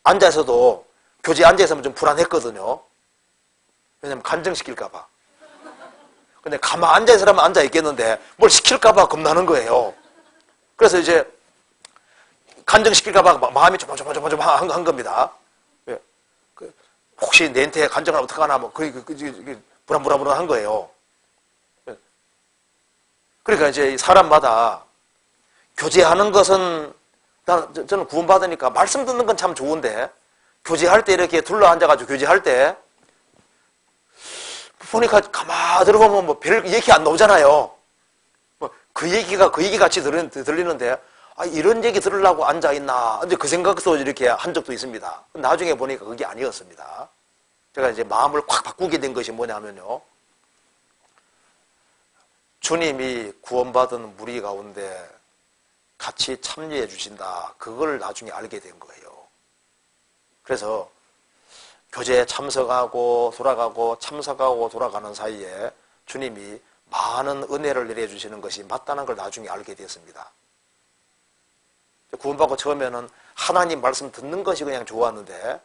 앉아서도 교제에 앉아있으면 좀 불안했거든요. 왜냐면 간증시킬까봐. 근데 가만 앉아있으라면 앉아있겠는데 뭘 시킬까봐 겁나는 거예요. 그래서 이제 간증시킬까봐 마음이 조마조마한 겁니다. 혹시 내한테 간증하면 어떡하나, 뭐, 불안한 거예요. 그러니까 이제 사람마다 교제하는 것은, 저는 구원받으니까 말씀 듣는 건 참 좋은데, 교제할 때 이렇게 둘러앉아가지고 교제할 때, 보니까 가만 들어보면 뭐 별 얘기 안 나오잖아요. 뭐 그 얘기가 그 얘기 같이 들리는데, 아, 이런 얘기 들으려고 앉아있나. 이제 그 생각도 이렇게 한 적도 있습니다. 나중에 보니까 그게 아니었습니다. 제가 이제 마음을 확 바꾸게 된 것이 뭐냐면요. 주님이 구원받은 무리 가운데 같이 참여해 주신다. 그걸 나중에 알게 된 거예요. 그래서 교제에 참석하고 돌아가고 참석하고 돌아가는 사이에 주님이 많은 은혜를 내려주시는 것이 맞다는 걸 나중에 알게 됐습니다. 구원받고 처음에는 하나님 말씀 듣는 것이 그냥 좋았는데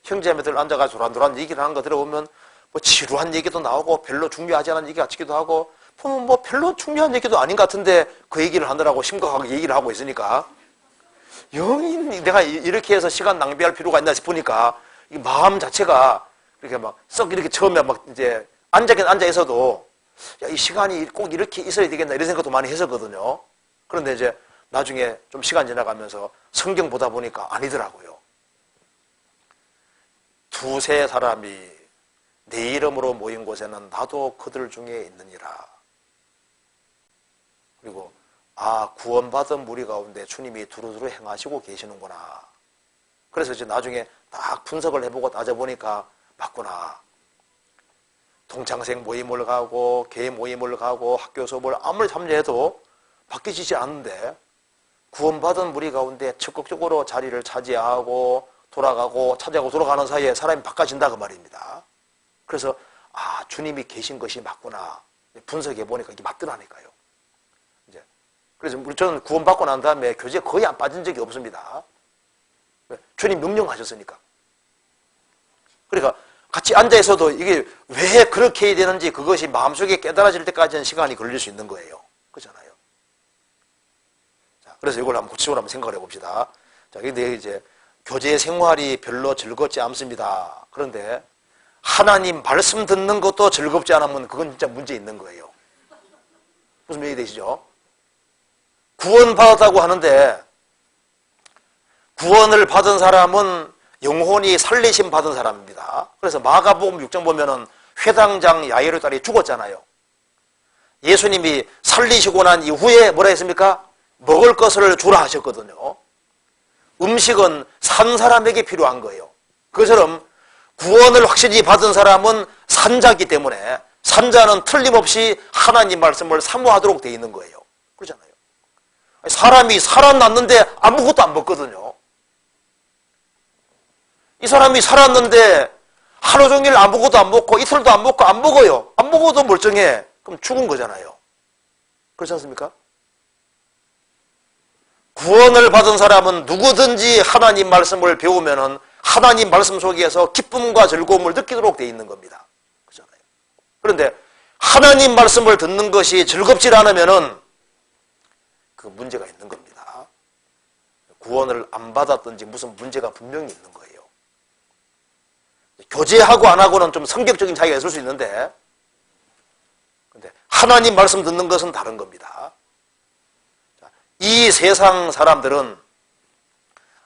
형제자매들 앉아가지고 도란도란 얘기를 하는 거 들어보면 뭐 지루한 얘기도 나오고 별로 중요하지 않은 얘기 같기도 하고 보면 뭐 별로 중요한 얘기도 아닌 것 같은데 그 얘기를 하느라고 심각하게 얘기를 하고 있으니까 영이 내가 이렇게 해서 시간 낭비할 필요가 있나 싶으니까 이 마음 자체가 이렇게 막 썩 이렇게 처음에 막 이제 앉아긴 앉아 있어도 야, 이 시간이 꼭 이렇게 있어야 되겠나 이런 생각도 많이 했었거든요. 그런데 이제 나중에 좀 시간 지나가면서 성경 보다 보니까 아니더라고요. 두세 사람이 내 이름으로 모인 곳에는 나도 그들 중에 있느니라. 그리고 아, 구원받은 무리 가운데 주님이 두루두루 행하시고 계시는구나. 그래서 이제 나중에 딱 분석을 해보고 따져보니까 맞구나. 동창생 모임을 가고 교회 모임을 가고 학교 수업을 아무리 참여해도 바뀌지 않는데 구원받은 무리 가운데 적극적으로 자리를 차지하고 돌아가고 찾아가고 돌아가는 사이에 사람이 바꿔진다 그 말입니다. 그래서 아, 주님이 계신 것이 맞구나. 분석해 보니까 이게 맞더라니까요. 이제 그래서 저는 구원받고 난 다음에 교제에 거의 안 빠진 적이 없습니다. 주님 명령하셨으니까. 그러니까 같이 앉아 있어도 이게 왜 그렇게 해야 되는지 그것이 마음속에 깨달아질 때까지는 시간이 걸릴 수 있는 거예요. 그렇잖아요. 자, 그래서 이걸 한번 구체적으로 한번 생각을 해봅시다. 자, 근데 이제 교제 생활이 별로 즐겁지 않습니다. 그런데 하나님 말씀 듣는 것도 즐겁지 않으면 그건 진짜 문제 있는 거예요. 무슨 얘기 되시죠? 구원받았다고 하는데 구원을 받은 사람은 영혼이 살리심 받은 사람입니다. 그래서 마가복음 6장 보면은 회당장 야이로 딸이 죽었잖아요. 예수님이 살리시고 난 이후에 뭐라 했습니까? 먹을 것을 주라 하셨거든요. 음식은 산 사람에게 필요한 거예요. 그처럼 구원을 확실히 받은 사람은 산자이기 때문에 산자는 틀림없이 하나님 말씀을 사모하도록 되어 있는 거예요. 그렇잖아요. 사람이 살아났는데 아무것도 안 먹거든요. 이 사람이 살았는데 하루 종일 아무것도 안 먹고 이틀도 안 먹고 안 먹어요. 안 먹어도 멀쩡해. 그럼 죽은 거잖아요. 그렇지 않습니까? 구원을 받은 사람은 누구든지 하나님 말씀을 배우면은 하나님 말씀 속에서 기쁨과 즐거움을 느끼도록 되어 있는 겁니다. 그렇잖아요. 그런데 하나님 말씀을 듣는 것이 즐겁지 않으면은 그 문제가 있는 겁니다. 구원을 안 받았든지 무슨 문제가 분명히 있는 거예요. 교제하고 안 하고는 좀 성격적인 차이가 있을 수 있는데 근데 하나님 말씀 듣는 것은 다른 겁니다. 이 세상 사람들은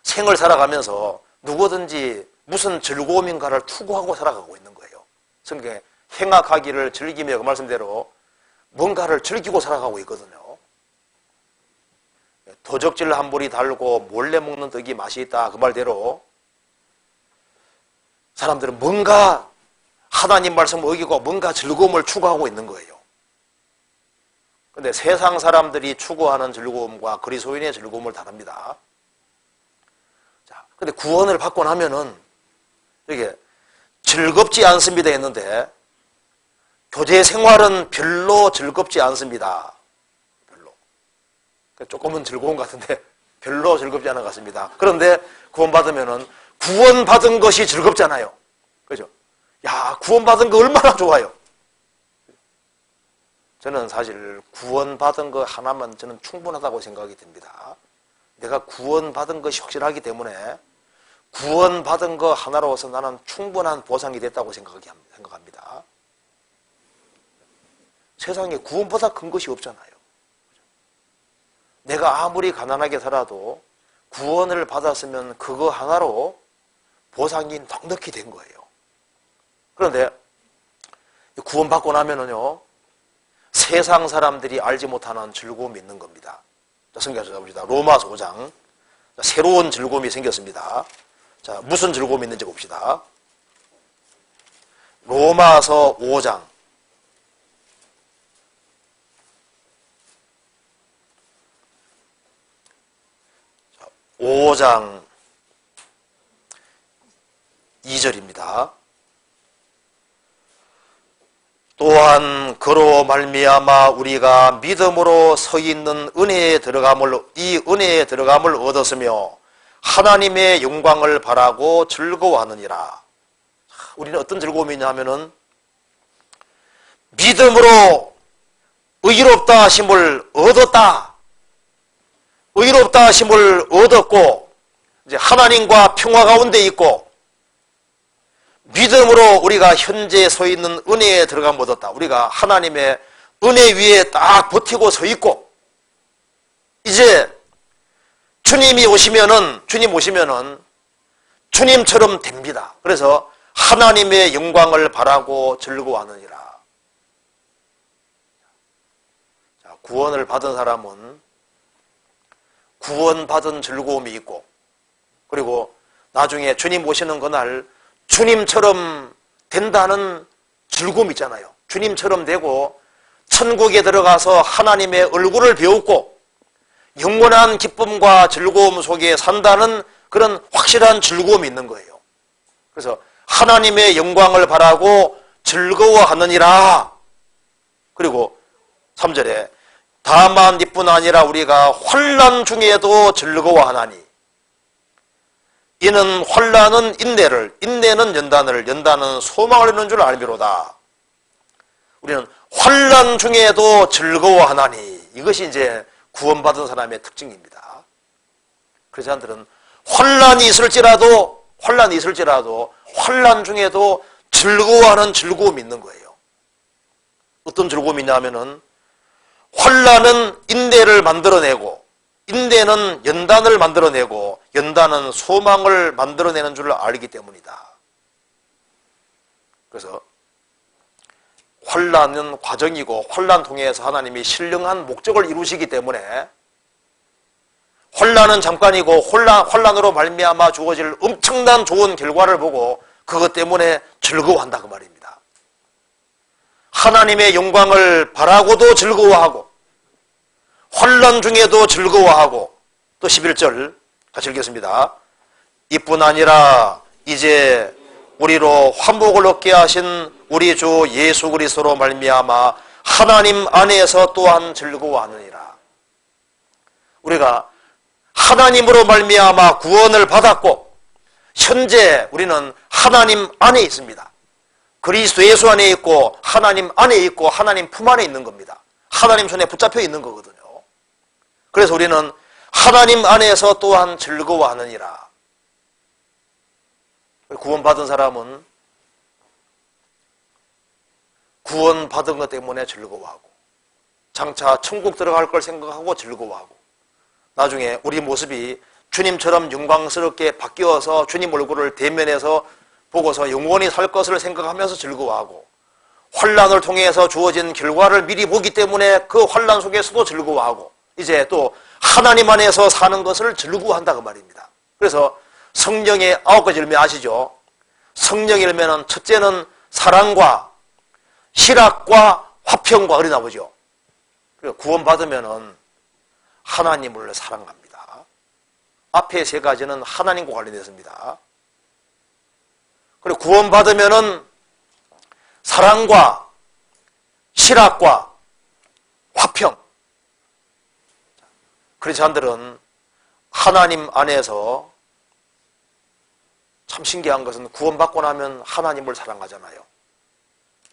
생을 살아가면서 누구든지 무슨 즐거움인가를 추구하고 살아가고 있는 거예요. 성경에 행악하기를 즐기며 그 말씀대로 뭔가를 즐기고 살아가고 있거든요. 도적질 한 볼이 달고 몰래 먹는 떡이 맛이 있다 그 말대로 사람들은 뭔가 하나님 말씀을 어기고 뭔가 즐거움을 추구하고 있는 거예요. 그런데 세상 사람들이 추구하는 즐거움과 그리스도인의 즐거움을 다릅니다. 자, 근데 구원을 받고 나면은 이게 즐겁지 않습니다 했는데 교제 생활은 별로 즐겁지 않습니다. 별로. 조금은 즐거운 것 같은데 별로 즐겁지 않은 것 같습니다. 그런데 구원받으면은 구원받은 것이 즐겁잖아요. 그죠? 야, 구원받은 거 얼마나 좋아요. 저는 사실 구원받은 거 하나만 저는 충분하다고 생각이 듭니다. 내가 구원받은 것이 확실하기 때문에 구원받은 거 하나로서 나는 충분한 보상이 됐다고 생각합니다. 세상에 구원보다 큰 것이 없잖아요. 내가 아무리 가난하게 살아도 구원을 받았으면 그거 하나로 보상이 넉넉히 된 거예요. 그런데 구원받고 나면은요, 세상 사람들이 알지 못하는 즐거움이 있는 겁니다. 자, 성경 찾아봅시다. 로마서 5장. 자, 새로운 즐거움이 생겼습니다. 자, 무슨 즐거움이 있는지 봅시다. 로마서 5장. 5장 2절입니다. 또한 그로 말미암아 우리가 믿음으로 서 있는 은혜에 들어감을 얻었으며 하나님의 영광을 바라고 즐거워하느니라. 우리는 어떤 즐거움이 있냐면은 믿음으로 의롭다 하심을 얻었다. 의롭다 하심을 얻었고 이제 하나님과 평화 가운데 있고 믿음으로 우리가 현재 서 있는 은혜에 들어감 얻었다. 우리가 하나님의 은혜 위에 딱 버티고 서 있고 이제 주님 오시면은 주님처럼 됩니다. 그래서 하나님의 영광을 바라고 즐거워하느니라. 자, 구원을 받은 사람은 구원받은 즐거움이 있고 그리고 나중에 주님 오시는 그날 주님처럼 된다는 즐거움이 있잖아요. 주님처럼 되고 천국에 들어가서 하나님의 얼굴을 배우고 영원한 기쁨과 즐거움 속에 산다는 그런 확실한 즐거움이 있는 거예요. 그래서 하나님의 영광을 바라고 즐거워하느니라. 그리고 3절에 다만 이뿐 아니라 우리가 환난 중에도 즐거워하나니 이는 환난은 인내는 연단은 소망을 이루는 줄 알미로다. 우리는 환난 중에도 즐거워하나니 이것이 이제 구원받은 사람의 특징입니다. 그래서 사람들은 환난이 있을지라도 환난 중에도 즐거워하는 즐거움이 있는 거예요. 어떤 즐거움이 있냐면은 환난은 인내를 만들어내고 인내는 연단을 만들어내고 연단은 소망을 만들어내는 줄 알기 때문이다. 그래서 환난은 과정이고 환난 통해서 하나님이 신령한 목적을 이루시기 때문에 환난은 잠깐이고 환난으로 말미암아 주어질 엄청난 좋은 결과를 보고 그것 때문에 즐거워한다 그 말입니다. 하나님의 영광을 바라고도 즐거워하고 환난 중에도 즐거워하고 또 11절 같이 읽겠습니다. 이뿐 아니라 이제 우리로 화목을 얻게 하신 우리 주 예수 그리스도로 말미암아 하나님 안에서 또한 즐거워하느니라. 우리가 하나님으로 말미암아 구원을 받았고 현재 우리는 하나님 안에 있습니다. 그리스도 예수 안에 있고 하나님 안에 있고 하나님 품 안에 있는 겁니다. 하나님 손에 붙잡혀 있는 거거든요. 그래서 우리는 하나님 안에서 또한 즐거워하느니라. 구원받은 사람은 구원받은 것 때문에 즐거워하고 장차 천국 들어갈 걸 생각하고 즐거워하고 나중에 우리 모습이 주님처럼 영광스럽게 바뀌어서 주님 얼굴을 대면해서 보고서 영원히 살 것을 생각하면서 즐거워하고 환난을 통해서 주어진 결과를 미리 보기 때문에 그 환난 속에서도 즐거워하고 이제 또 하나님 안에서 사는 것을 즐거워한다 그 말입니다. 그래서 성령의 9가지 열매 아시죠? 성령 열매는 첫째는 사랑과 희락과 화평과 어리 나오죠. 그리고 구원받으면은 하나님을 사랑합니다. 앞에 3가지는 하나님과 관련됐습니다. 그리고 구원받으면은 사랑과 희락과 화평. 크리스찬들은 하나님 안에서 참 신기한 것은 구원받고 나면 하나님을 사랑하잖아요.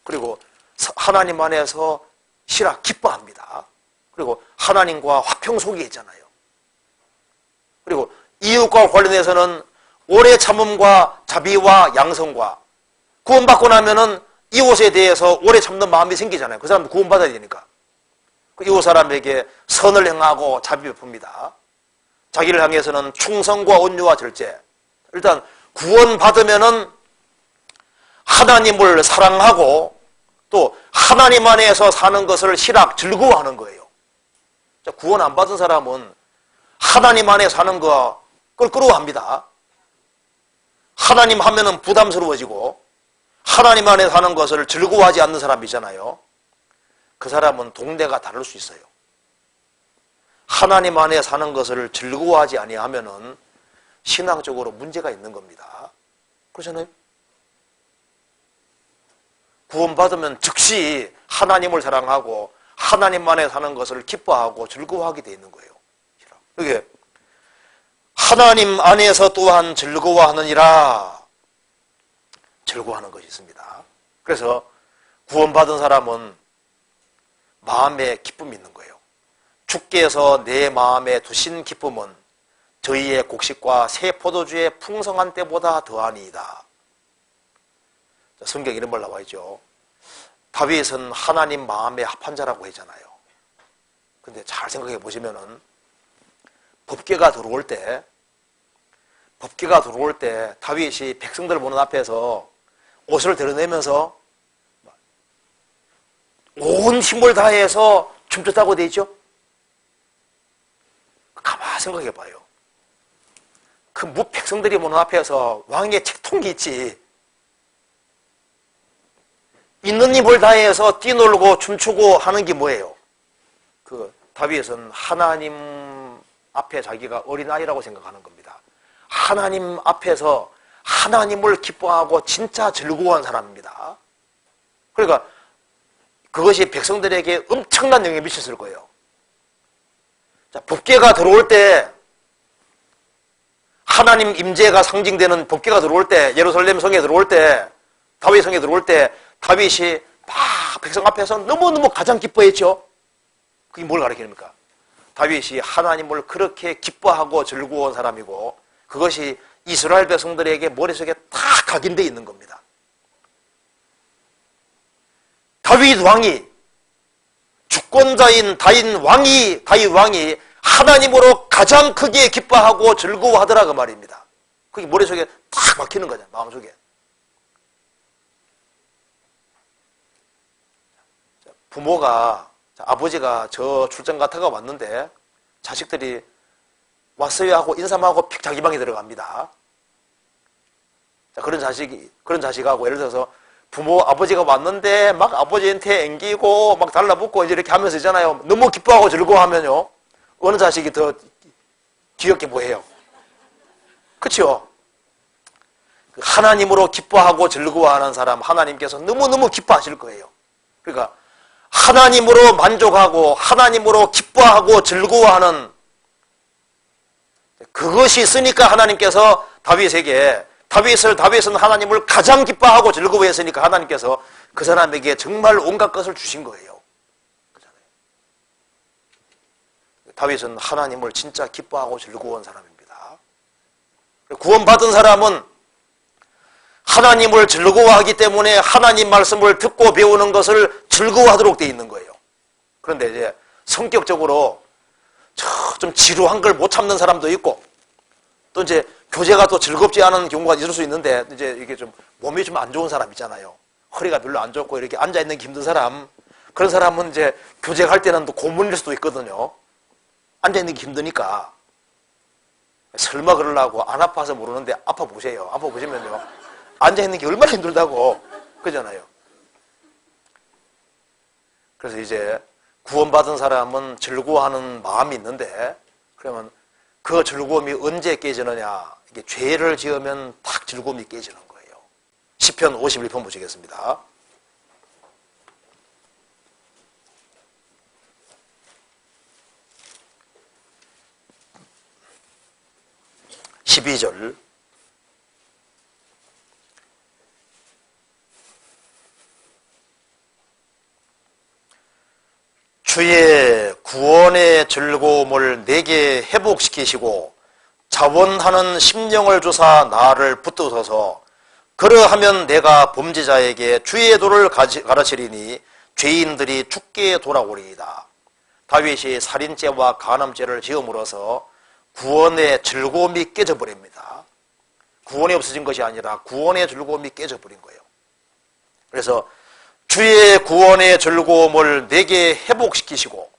그리고 하나님 안에서 희락, 기뻐합니다. 그리고 하나님과 화평 속에 있잖아요. 그리고 이웃과 관련해서는 오래 참음과 자비와 양성과 구원받고 나면은 이웃에 대해서 오래 참는 마음이 생기잖아요. 그 사람도 구원받아야 되니까. 이웃 사람에게 선을 행하고 자비 베풉니다. 자기를 향해서는 충성과 온유와 절제. 일단 구원받으면은 하나님을 사랑하고 또 하나님 안에서 사는 것을 희락, 즐거워하는 거예요. 구원 안 받은 사람은 하나님 안에 사는 거 껄끄러워합니다. 하나님 하면은 부담스러워지고 하나님 안에 사는 것을 즐거워하지 않는 사람이잖아요. 그 사람은 동네가 다를 수 있어요. 하나님 안에 사는 것을 즐거워하지 아니하면은 신앙적으로 문제가 있는 겁니다. 그렇잖아요? 구원받으면 즉시 하나님을 사랑하고 하나님 안에 사는 것을 기뻐하고 즐거워하게 돼 있는 거예요. 이게 하나님 안에서 또한 즐거워하느니라, 즐거워하는 것이 있습니다. 그래서 구원받은 사람은 마음에 기쁨이 있는 거예요. 주께서 내 마음에 두신 기쁨은 저희의 곡식과 새 포도주의 풍성한 때보다 더하니이다. 성경 이런 말 나와 있죠. 다윗은 하나님 마음에 합한 자라고 했잖아요. 근데 잘 생각해 보시면은 법궤가 들어올 때 다윗이 백성들 보는 앞에서 옷을 드러내면서 온 힘을 다해서 춤췄다고 돼 있죠. 가만히 생각해 봐요. 그 백성들이 보는 앞에서 왕의 책통기 있지. 있는 힘을 다해서 뛰놀고 춤추고 하는 게 뭐예요? 그 다윗은 하나님 앞에 자기가 어린아이라고 생각하는 겁니다. 하나님 앞에서 하나님을 기뻐하고 진짜 즐거워한 사람입니다. 그러니까 그것이 백성들에게 엄청난 영향을 미쳤을 거예요. 자, 법궤가 들어올 때, 하나님 임재가 상징되는 법궤가 들어올 때, 예루살렘 성에 들어올 때, 다윗 성에 들어올 때 다윗이 막 백성 앞에서 너무너무 가장 기뻐했죠. 그게 뭘 가리킵니까? 다윗이 하나님을 그렇게 기뻐하고 즐거운 사람이고 그것이 이스라엘 백성들에게 머릿속에 다 각인되어 있는 겁니다. 다윗 왕이, 주권자인 다윗 왕이 하나님으로 가장 크게 기뻐하고 즐거워하더라 그 말입니다. 그게 머릿속에 딱 박히는 거잖아요. 마음속에. 부모가, 아버지가 저 출장 갔다가 왔는데 자식들이 왔어요 하고 인사만 하고 픽 자기 방에 들어갑니다. 자, 그런 자식하고 예를 들어서 아버지가 왔는데 막 아버지한테 앵기고 막 달라붙고 이렇게 하면서 있잖아요. 너무 기뻐하고 즐거워하면요. 어느 자식이 더 귀엽게 보여요? 그렇죠? 하나님으로 기뻐하고 즐거워하는 사람 하나님께서 너무너무 기뻐하실 거예요. 그러니까 하나님으로 만족하고 하나님으로 기뻐하고 즐거워하는 그것이 있으니까 하나님께서 다윗은 하나님을 가장 기뻐하고 즐거워했으니까 하나님께서 그 사람에게 정말 온갖 것을 주신 거예요. 다윗은 하나님을 진짜 기뻐하고 즐거워한 사람입니다. 구원받은 사람은 하나님을 즐거워하기 때문에 하나님 말씀을 듣고 배우는 것을 즐거워하도록 되어 있는 거예요. 그런데 이제 성격적으로 좀 지루한 걸 못 참는 사람도 있고 또 이제 교제가 또 즐겁지 않은 경우가 있을 수 있는데 이제 이게 좀 몸이 좀 안 좋은 사람 있잖아요. 허리가 별로 안 좋고 이렇게 앉아있는 게 힘든 사람, 그런 사람은 이제 교제할 때는 또 고문일 수도 있거든요. 앉아있는 게 힘드니까. 설마 그러려고 안 아파서 모르는데 아파보세요. 아파보시면요. 앉아있는 게 얼마나 힘들다고. 그러잖아요. 그래서 이제 구원받은 사람은 즐거워하는 마음이 있는데 그러면 그 즐거움이 언제 깨지느냐. 이게 죄를 지으면 딱 즐거움이 깨지는 거예요. 시편 51편 보시겠습니다. 12절 주의 구원의 즐거움을 내게 회복시키시고 자원하는 심령을 주사 나를 붙드소서. 그러하면 내가 범죄자에게 주의 도를 가르치리니 죄인들이 주께 돌아오리이다. 다윗이 살인죄와 간음죄를 지음으로써 구원의 즐거움이 깨져버립니다. 구원이 없어진 것이 아니라 구원의 즐거움이 깨져버린 거예요. 그래서 주의 구원의 즐거움을 내게 회복시키시고,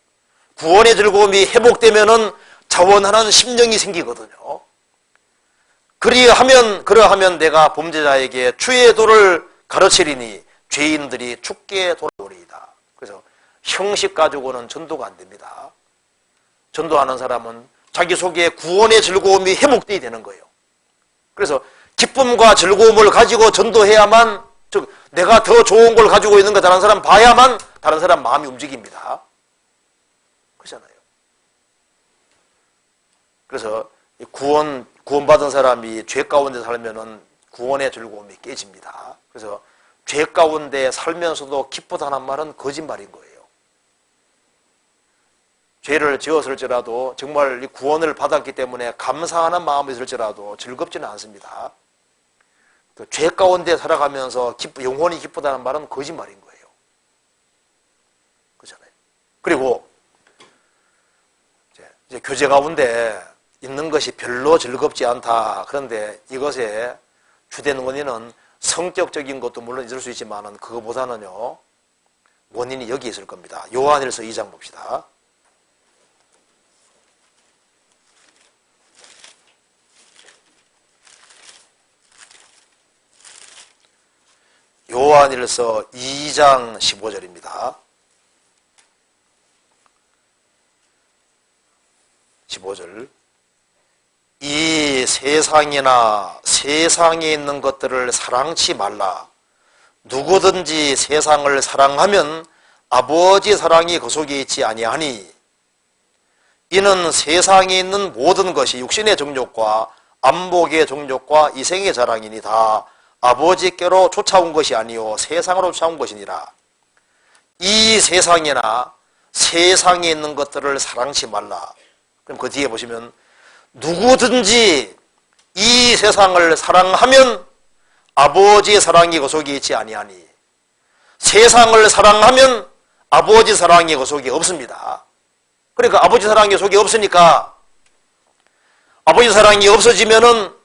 구원의 즐거움이 회복되면은 자원하는 심령이 생기거든요. 그러하면 내가 범죄자에게 주의 도를 가르치리니 죄인들이 죽게 돌아오리이다. 그래서 형식 가지고는 전도가 안 됩니다. 전도하는 사람은 자기 속에 구원의 즐거움이 회복돼야 되는 거예요. 그래서 기쁨과 즐거움을 가지고 전도해야만, 즉 내가 더 좋은 걸 가지고 있는 거 다른 사람 봐야만 다른 사람 마음이 움직입니다. 그렇잖아요. 그래서 구원받은 사람이 죄 가운데 살면은 구원의 즐거움이 깨집니다. 그래서 죄 가운데 살면서도 기쁘다는 말은 거짓말인 거예요. 죄를 지었을지라도 정말 이 구원을 받았기 때문에 감사하는 마음이 있을지라도 즐겁지는 않습니다. 죄 가운데 살아가면서 영혼이 기쁘다는 말은 거짓말인 거예요. 그렇잖아요. 그리고 이제 교제 가운데 있는 것이 별로 즐겁지 않다. 그런데 이것의 주된 원인은 성격적인 것도 물론 있을 수 있지만 그거보다는요, 원인이 여기 있을 겁니다. 요한일서 2장 봅시다. 요한일서 2장 15절입니다. 15절. 이 세상이나 세상에 있는 것들을 사랑치 말라. 누구든지 세상을 사랑하면 아버지 사랑이 그 속에 있지 아니하니, 이는 세상에 있는 모든 것이 육신의 정욕과 안목의 정욕과 이생의 자랑이니 다 아버지께로 쫓아온 것이 아니요 세상으로 쫓아온 것이니라. 이 세상이나 세상에 있는 것들을 사랑치 말라. 그럼 그 뒤에 보시면 누구든지 이 세상을 사랑하면 아버지의 사랑이 그 속에 있지 아니하니, 세상을 사랑하면 아버지 사랑이 그 속에 없습니다. 그러니까 아버지 사랑이 그 속에 없으니까, 아버지 사랑이 없어지면은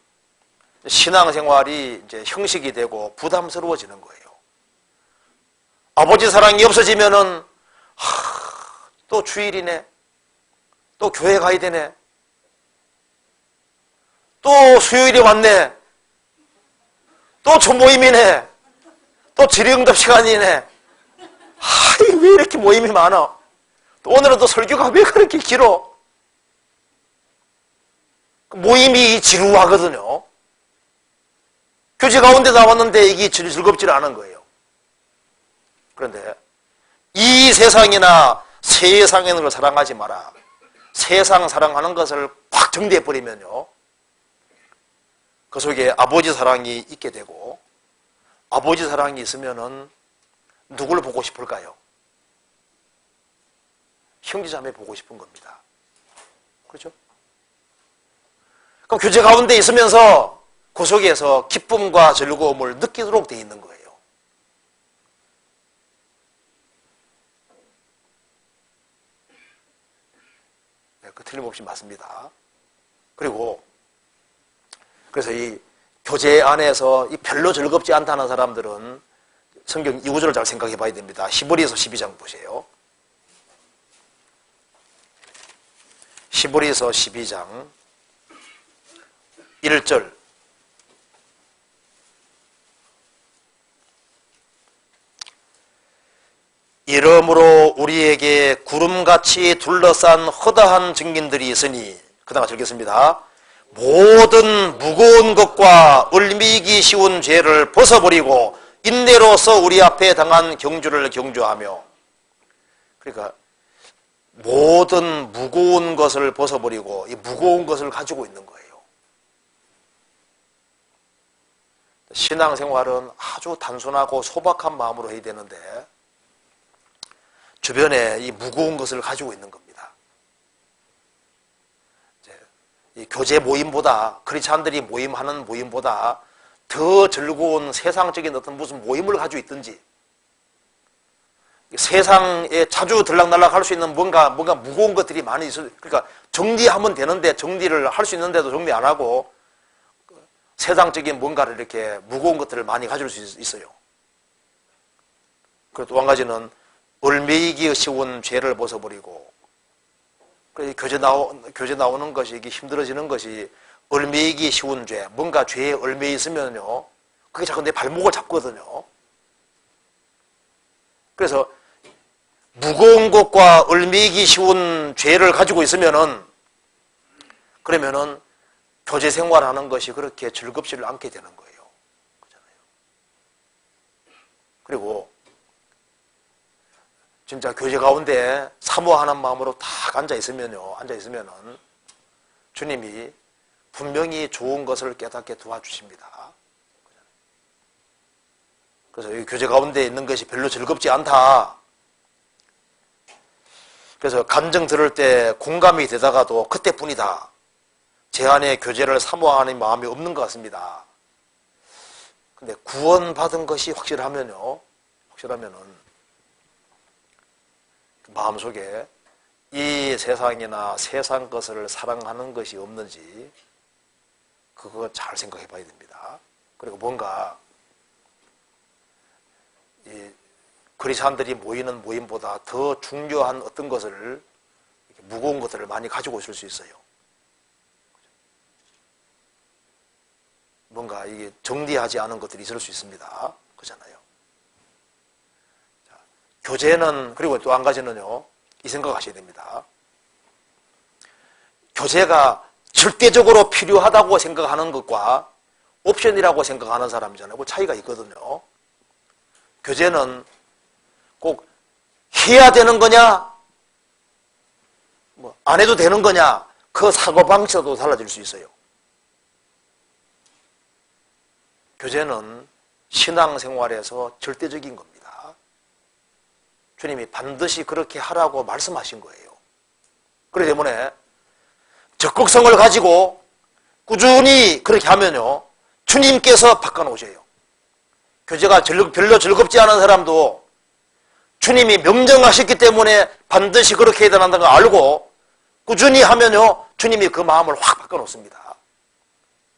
신앙생활이 이제 형식이 되고 부담스러워지는 거예요. 아버지 사랑이 없어지면은 또 주일이네, 또 교회 가야 되네, 또 수요일이 왔네, 또 초모임이네, 또 질의응답 시간이네. 왜 이렇게 모임이 많아? 또 오늘은 또 설교가 왜 그렇게 길어? 모임이 지루하거든요. 교제 가운데 나왔는데 이게 즐겁지 않은 거예요. 그런데 이 세상이나 세상에 있는 걸 사랑하지 마라. 세상 사랑하는 것을 확 정리해버리면요, 그 속에 아버지 사랑이 있게 되고, 아버지 사랑이 있으면은 누구를 보고 싶을까요? 형제자매 보고 싶은 겁니다. 그렇죠? 그럼 교제 가운데 있으면서 그 속에서 기쁨과 즐거움을 느끼도록 되어 있는 거예요. 네, 그 틀림없이 맞습니다. 그리고 그래서 이 교제 안에서 이 별로 즐겁지 않다는 사람들은 성경 이 구절을 잘 생각해 봐야 됩니다. 히브리서 12장 보세요. 히브리서 12장 1절. 이러므로 우리에게 구름같이 둘러싼 허다한 증인들이 있으니, 그 다음에 읽겠습니다. 모든 무거운 것과 을미기 쉬운 죄를 벗어버리고 인내로서 우리 앞에 당한 경주를 경주하며, 그러니까 모든 무거운 것을 벗어버리고 이 무거운 것을 가지고 있는 거예요. 신앙생활은 아주 단순하고 소박한 마음으로 해야 되는데 주변에 이 무거운 것을 가지고 있는 겁니다. 이 교제 모임보다, 크리스찬들이 모임하는 모임보다 더 즐거운 세상적인 어떤 무슨 모임을 가지고 있든지, 세상에 자주 들락날락 할 수 있는 뭔가 무거운 것들이 많이 있어요. 그러니까 정리하면 되는데 정리를 할 수 있는데도 정리 안 하고 세상적인 뭔가를 이렇게 무거운 것들을 많이 가질 수 있어요. 그리고 또 한 가지는 얼매이기 쉬운 죄를 벗어버리고, 교제 나오는 것이 이게 힘들어지는 것이 얼매이기 쉬운 죄, 뭔가 죄에 얼매여 있으면요, 그게 자꾸 내 발목을 잡거든요. 그래서 무거운 것과 얼매이기 쉬운 죄를 가지고 있으면은, 그러면은 교제 생활하는 것이 그렇게 즐겁지를 않게 되는 거예요. 그렇잖아요. 그리고 진짜 교제 가운데 사모하는 마음으로 딱 앉아 있으면은 주님이 분명히 좋은 것을 깨닫게 도와주십니다. 그래서 이 교제 가운데 있는 것이 별로 즐겁지 않다. 그래서 감정 들을 때 공감이 되다가도 그때뿐이다. 제 안에 교제를 사모하는 마음이 없는 것 같습니다. 근데 구원받은 것이 확실하면은 마음속에 이 세상이나 세상 것을 사랑하는 것이 없는지 그거 잘 생각해 봐야 됩니다. 그리고 뭔가 이 그리스도인들이 모이는 모임보다 더 중요한 어떤 것을, 무거운 것들을 많이 가지고 있을 수 있어요. 뭔가 이게 정리하지 않은 것들이 있을 수 있습니다. 그렇잖아요. 자, 교제는, 그리고 또 한 가지는요, 이 생각하셔야 됩니다. 교제가 절대적으로 필요하다고 생각하는 것과 옵션이라고 생각하는 사람이잖아요. 그 차이가 있거든요. 교제는 꼭 해야 되는 거냐, 뭐 안 해도 되는 거냐, 그 사고방식도 달라질 수 있어요. 교제는 신앙생활에서 절대적인 겁니다. 주님이 반드시 그렇게 하라고 말씀하신 거예요. 그렇기 때문에 적극성을 가지고 꾸준히 그렇게 하면요, 주님께서 바꿔놓으셔요. 교제가 별로 즐겁지 않은 사람도 주님이 명령하셨기 때문에 반드시 그렇게 해야 된다는 걸 알고 꾸준히 하면요, 주님이 그 마음을 확 바꿔놓습니다.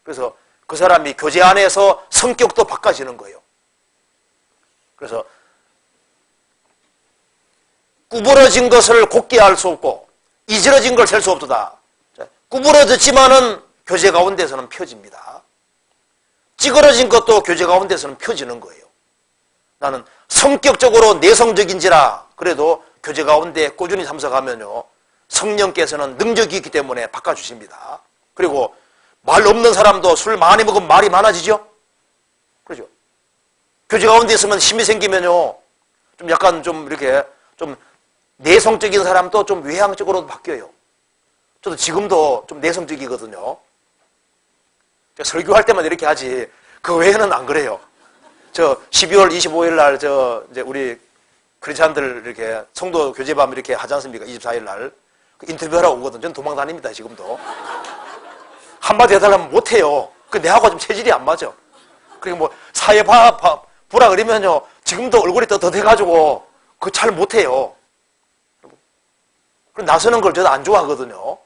그래서 그 사람이 교제 안에서 성격도 바꿔지는 거예요. 그래서 구부러진 것을 곧게 할 수 없고 이지러진 걸 셀 수 없도다. 구부러졌지만은 교제 가운데서는 펴집니다. 찌그러진 것도 교제 가운데서는 펴지는 거예요. 나는 성격적으로 내성적인지라 그래도 교제 가운데 꾸준히 참석하면요, 성령께서는 능력이 있기 때문에 바꿔주십니다. 그리고 말 없는 사람도 술 많이 먹으면 말이 많아지죠? 그렇죠? 교제 가운데 있으면 힘이 생기면요, 좀 약간 좀 이렇게 좀 내성적인 사람도 좀 외향적으로 바뀌어요. 저도 지금도 좀 내성적이거든요. 설교할 때만 이렇게 하지, 그 외에는 안 그래요. 저 12월 25일 날 이제 우리 크리스찬들 이렇게 성도 교제밤 이렇게 하지 않습니까? 24일 날. 그 인터뷰하러 오거든. 저는 도망 다닙니다, 지금도. 한마디 해달라면 못해요. 그 내하고 좀 체질이 안 맞아. 그리고 뭐 사회 보라 그러면요, 지금도 얼굴이 떳떳해가지고 그거 잘 못해요. 그리고 나서는 걸 저도 안 좋아하거든요.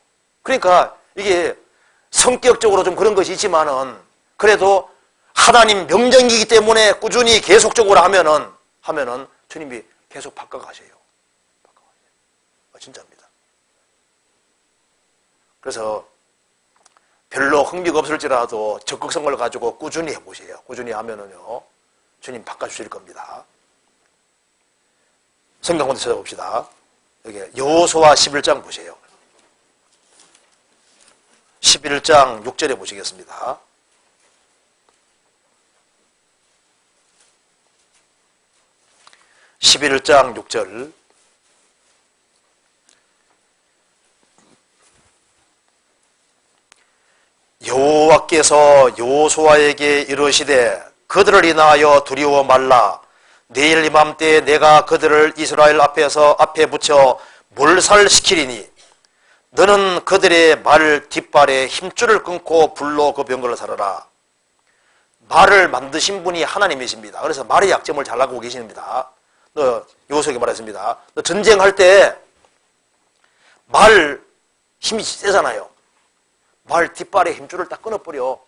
그러니까 이게 성격적으로 좀 그런 것이 있지만은 그래도 하나님 명령이기 때문에 꾸준히 계속적으로 하면은 주님이 계속 바꿔가셔요. 진짜입니다. 그래서 별로 흥미가 없을지라도 적극성을 가지고 꾸준히 해보세요. 꾸준히 하면은요, 주님 바꿔주실 겁니다. 성경 한번 찾아봅시다. 여기 여호수아 11장 보세요. 11장 6절에 보시겠습니다. (11장 6절) 여호와께서 여호수아에게 이르시되 그들을 인하여 두려워 말라. 내일 이맘때에 내가 그들을 이스라엘 앞에 붙여 몰살시키리니 너는 그들의 말 뒷발에 힘줄을 끊고 불로 그 병거를 살아라. 말을 만드신 분이 하나님이십니다. 그래서 말의 약점을 잘 알고 계십니다. 여호수아에게 말했습니다. 너 전쟁할 때 말 힘이 세잖아요. 말 뒷발에 힘줄을 딱 끊어버려.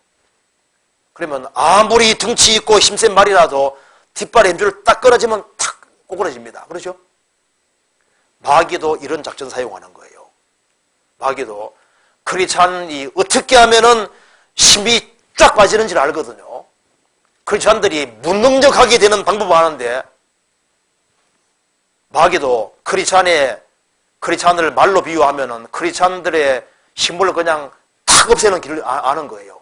그러면 아무리 등치 있고 힘센 말이라도 뒷발에 힘줄을 딱 끊어지면 탁 꼬꾸라집니다. 그렇죠? 마귀도 이런 작전 사용하는 거예요. 마귀도 크리스찬이 어떻게 하면은 힘이 쫙 빠지는지 알거든요. 크리스찬들이 무능력하게 되는 방법을 아는데, 마귀도 크리스찬을 말로 비유하면은 크리스찬들의 힘을 그냥 탁 없애는 길을 아는 거예요.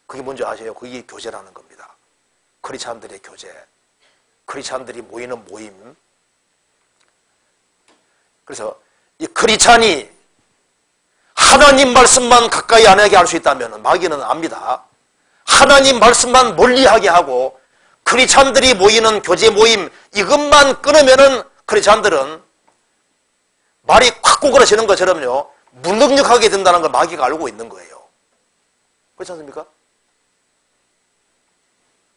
그게 뭔지 아세요? 그게 교제라는 겁니다. 크리스찬들의 교제. 크리스찬들이 모이는 모임. 그래서 이 크리스찬이 하나님 말씀만 가까이 안 하게 할 수 있다면 마귀는 압니다. 하나님 말씀만 멀리하게 하고 크리스찬들이 모이는 교제 모임 이것만 끊으면은 크리스찬들은 말이 콱 꼬그라지는 것처럼요 무능력하게 된다는 걸 마귀가 알고 있는 거예요. 그렇지 않습니까?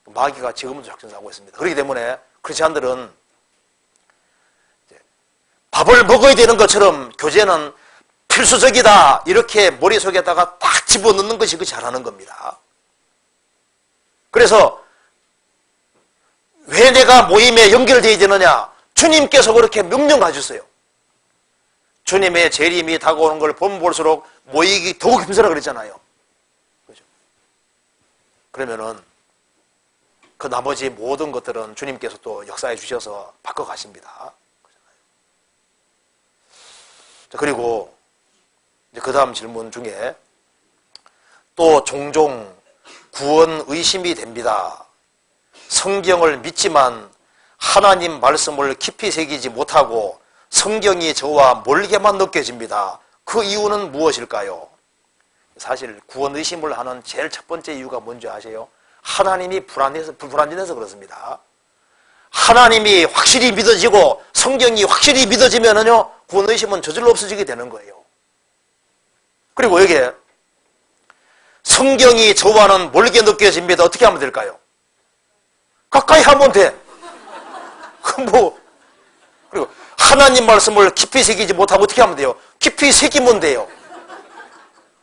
마귀가 지금도 작전하고 있습니다. 그렇기 때문에 크리스찬들은 밥을 먹어야 되는 것처럼 교제는 필수적이다 이렇게 머릿속에다가 딱 집어넣는 것이 그 잘하는 겁니다. 그래서 왜 내가 모임에 연결되어야 되느냐? 주님께서 그렇게 명령하셨어요. 주님의 재림이 다가오는 걸 보면 볼수록 모이기 더욱 힘들어 그랬잖아요. 그렇죠? 그러면은 그 나머지 모든 것들은 주님께서 또 역사해 주셔서 바꿔가십니다. 그리고 그 다음 질문 중에 또 종종 구원 의심이 됩니다. 성경을 믿지만 하나님 말씀을 깊이 새기지 못하고 성경이 저와 멀게만 느껴집니다. 그 이유는 무엇일까요? 사실 구원 의심을 하는 제일 첫 번째 이유가 뭔지 아세요? 하나님이 불안해서 그렇습니다. 하나님이 확실히 믿어지고 성경이 확실히 믿어지면은요 구원 의심은 저절로 없어지게 되는 거예요. 그리고 여기에 성경이 저와는 멀게 느껴집니다. 어떻게 하면 될까요? 가까이 하면 돼. 그리고 하나님 말씀을 깊이 새기지 못하고 어떻게 하면 돼요? 깊이 새기면 돼요.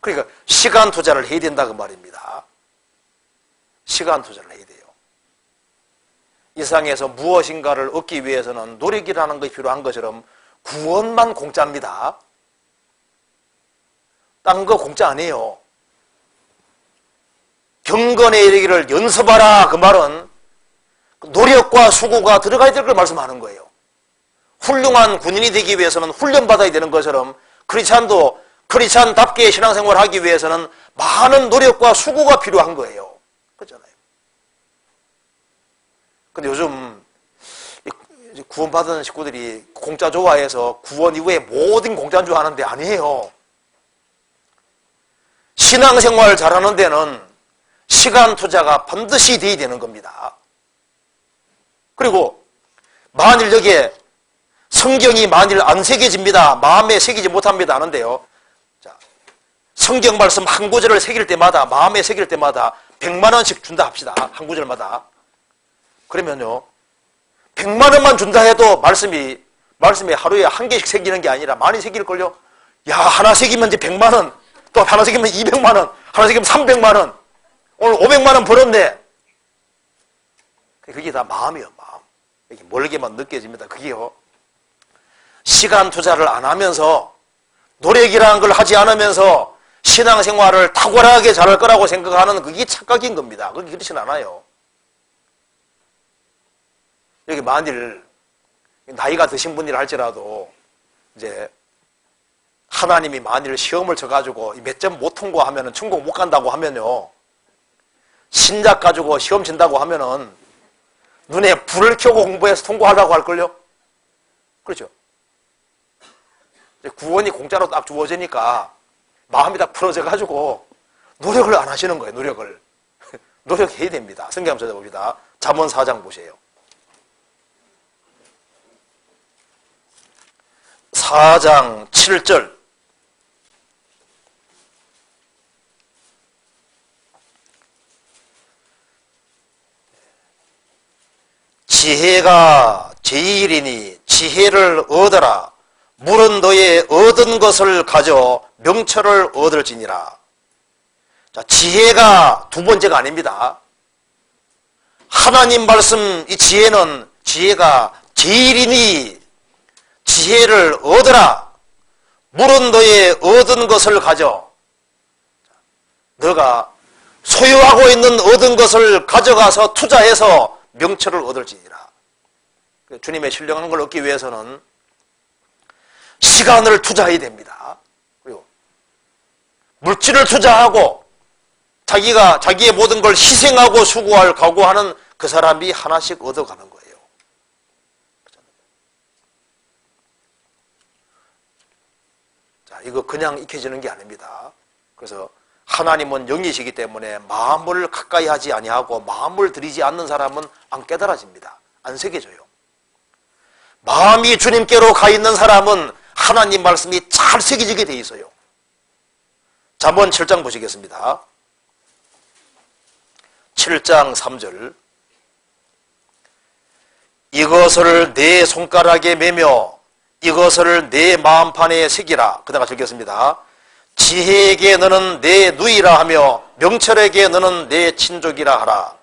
그러니까 시간 투자를 해야 된다 그 말입니다. 시간 투자를 해야 돼요. 이 세상에서 무엇인가를 얻기 위해서는 노력이라는 것이 필요한 것처럼 구원만 공짜입니다. 딴 거 공짜 아니에요. 경건에 이르기를 연습하라 그 말은 노력과 수고가 들어가야 될 걸 말씀하는 거예요. 훌륭한 군인이 되기 위해서는 훈련받아야 되는 것처럼 크리스찬도 크리스찬답게 신앙생활을 하기 위해서는 많은 노력과 수고가 필요한 거예요. 그렇잖아요. 근데 요즘 구원받은 식구들이 공짜 좋아해서 구원 이후에 모든 공짜인 줄 아는데 아니에요. 신앙생활 잘하는 데는 시간 투자가 반드시 돼야 되는 겁니다. 그리고 만일 여기에 성경이 만일 안 새겨집니다. 마음에 새기지 못합니다 하는데요. 자, 성경 말씀 한 구절을 새길 때마다 마음에 새길 때마다 100만 원씩 준다 합시다. 한 구절마다. 그러면요. 100만 원만 준다 해도 말씀이 하루에 한 개씩 새기는 게 아니라 많이 새길걸요. 야, 하나 새기면 이제 100만 원, 또 하나 새기면 200만 원, 하나 새기면 300만 원. 오늘 500만 원 벌었네. 그게 다 마음이에요, 마음. 이렇게 멀게만 느껴집니다. 그게요. 시간 투자를 안 하면서 노력이라는 걸 하지 않으면서 신앙생활을 탁월하게 잘할 거라고 생각하는 그게 착각인 겁니다. 그게 그렇진 않아요. 여기 만일 나이가 드신 분이라 할지라도 이제 하나님이 만일 시험을 쳐가지고 몇 점 못 통과하면은 천국 못 간다고 하면요. 신작 가지고 시험 친다고 하면은 눈에 불을 켜고 공부해서 통과하려고 할걸요? 그렇죠? 구원이 공짜로 딱 주어지니까 마음이 딱 풀어져가지고 노력을 안 하시는 거예요, 노력을. 노력해야 됩니다. 성경 한번 찾아봅시다. 잠언 4장 보세요. 4장 7절. 지혜가 제일이니 지혜를 얻어라. 물은 너의 얻은 것을 가져 명철을 얻을지니라. 자, 지혜가 두 번째가 아닙니다. 하나님 말씀 이 지혜가 지일이니 지혜를 얻어라. 물은 너의 얻은 것을 가져. 너가 소유하고 있는 얻은 것을 가져가서 투자해서 명철을 얻을지니라. 주님의 신령한 걸 얻기 위해서는 시간을 투자해야 됩니다. 그리고 물질을 투자하고 자기의 모든 걸 희생하고 수고할 각오하는 그 사람이 하나씩 얻어가는 거예요. 자, 이거 그냥 익혀지는 게 아닙니다. 그래서 하나님은 영이시기 때문에 마음을 가까이 하지 아니하고 마음을 들이지 않는 사람은 안 깨달아집니다. 안 새겨져요. 마음이 주님께로 가 있는 사람은 하나님 말씀이 잘 새겨지게 돼 있어요. 잠언 7장 보시겠습니다. 7장 3절. 이것을 내 손가락에 매며 이것을 내 마음판에 새기라. 그다가 적겠습니다. 지혜에게 너는 내 누이라 하며 명철에게 너는 내 친족이라 하라.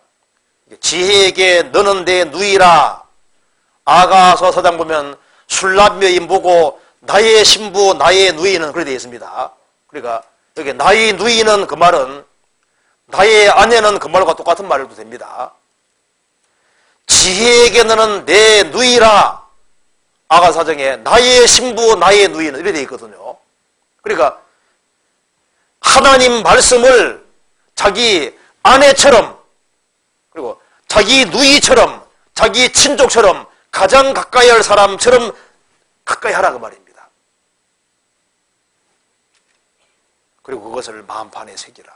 지혜에게 너는 내 누이라. 아가서 서장 보면 술랍여인 보고 나의 신부 나의 누이는 그렇게 되어 있습니다. 그러니까 여기 나의 누이는 그 말은 나의 아내는 그 말과 똑같은 말도 됩니다. 지혜에게 너는 내 누이라. 아가사정에 나의 신부 나의 누이는 이렇게 되어 있거든요. 그러니까 하나님 말씀을 자기 아내처럼 그리고 자기 누이처럼 자기 친족처럼 가장 가까이 할 사람처럼 가까이 하라 그 말입니다. 그리고 그것을 마음판에 새기라.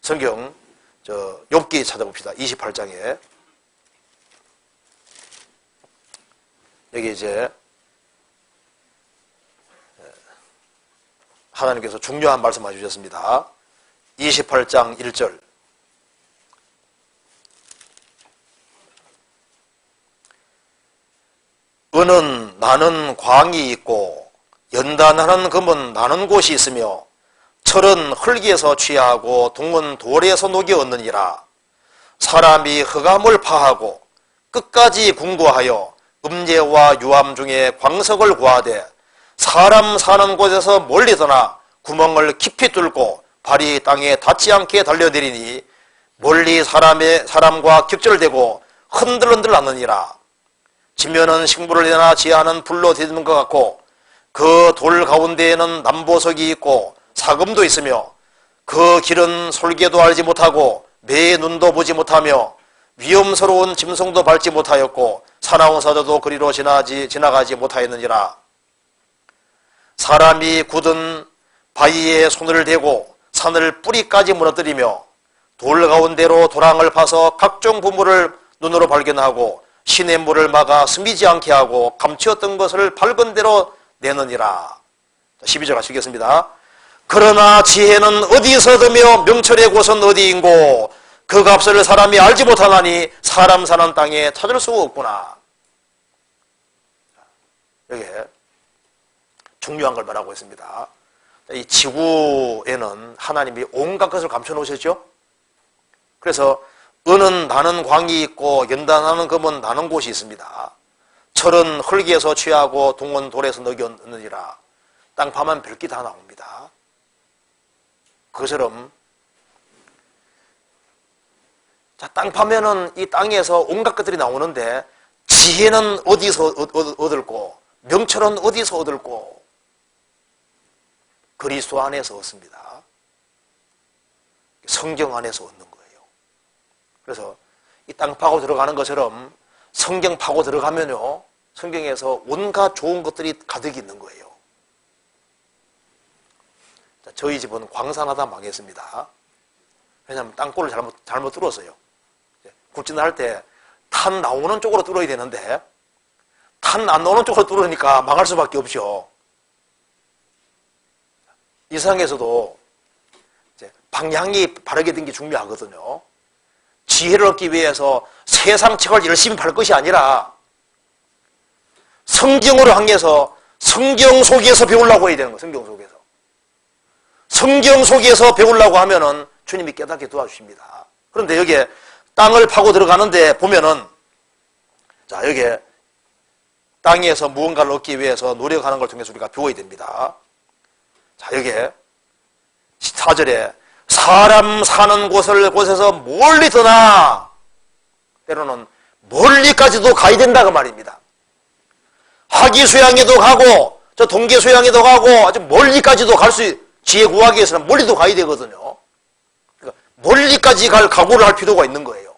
성경 욥기 찾아봅시다. 28장에 여기 이제 하나님께서 중요한 말씀 해주셨습니다. 28장 1절. 은은 나는 광이 있고 연단하는 금은 나는 곳이 있으며 철은 흙에서 취하고 동은 돌에서 녹여 얻느니라. 사람이 흑암을 파하고 끝까지 궁고하여 음예와 유암 중에 광석을 구하되 사람 사는 곳에서 멀리 떠나 구멍을 깊이 뚫고 발이 땅에 닿지 않게 달려내리니 멀리 사람과 격절되고 흔들흔들 나느니라. 지면은 식물을 내나 지하는 불로 뒤덮는 것 같고 그 돌 가운데에는 남보석이 있고 사금도 있으며 그 길은 솔개도 알지 못하고 매의 눈도 보지 못하며 위험스러운 짐승도 밟지 못하였고 사나운 사자도 그리로 지나가지 못하였느니라. 사람이 굳은 바위에 손을 대고 산을 뿌리까지 무너뜨리며 돌 가운데로 도랑을 파서 각종 부물을 눈으로 발견하고 시냇 물을 막아 스미지 않게 하고 감추었던 것을 밝은 대로 내느니라. 12절 하시겠습니다. 그러나 지혜는 어디서 얻으며 명철의 곳은 어디인고 그 값을 사람이 알지 못하나니 사람 사는 땅에 찾을 수 없구나. 여기에 중요한 걸 말하고 있습니다. 이 지구에는 하나님이 온갖 것을 감춰 놓으셨죠. 그래서 은은 나는 광이 있고 연단하는 금은 나는 곳이 있습니다. 철은 흙에서 취하고 동은 돌에서 녹였느니라. 땅 파면 별게 다 나옵니다. 그것처럼 땅 파면은 이 땅에서 온갖 것들이 나오는데 지혜는 어디서 얻을고 명철은 어디서 얻을고 그리스도 안에서 얻습니다. 성경 안에서 얻는 거예요. 그래서 이 땅 파고 들어가는 것처럼 성경 파고 들어가면요 성경에서 온갖 좋은 것들이 가득 있는 거예요. 저희 집은 광산하다 망했습니다. 왜냐하면 땅굴을 잘못 뚫었어요. 굴진할 때 탄 나오는 쪽으로 뚫어야 되는데 탄 안 나오는 쪽으로 뚫으니까 망할 수밖에 없죠. 이 세상에서도 이제 방향이 바르게 된 게 중요하거든요. 지혜를 얻기 위해서 세상 책을 열심히 볼 것이 아니라 성경으로 향해서 성경 속에서 배우려고 해야 되는 거예요. 성경 속에서. 성경 속에서 배우려고 하면은 주님이 깨닫게 도와주십니다. 그런데 여기에 땅을 파고 들어가는데 보면은 자 여기에 땅에서 무언가를 얻기 위해서 노력하는 걸 통해서 우리가 배워야 됩니다. 자, 여기에 4절에 사람 사는 곳에서 멀리 떠나, 때로는 멀리까지도 가야 된다고 말입니다. 하기수양에도 가고 저 동계수양에도 가고 아주 멀리까지도 갈 수, 지혜 구하기 위해서는 멀리도 가야 되거든요. 그러니까 멀리까지 갈 각오를 할 필요가 있는 거예요.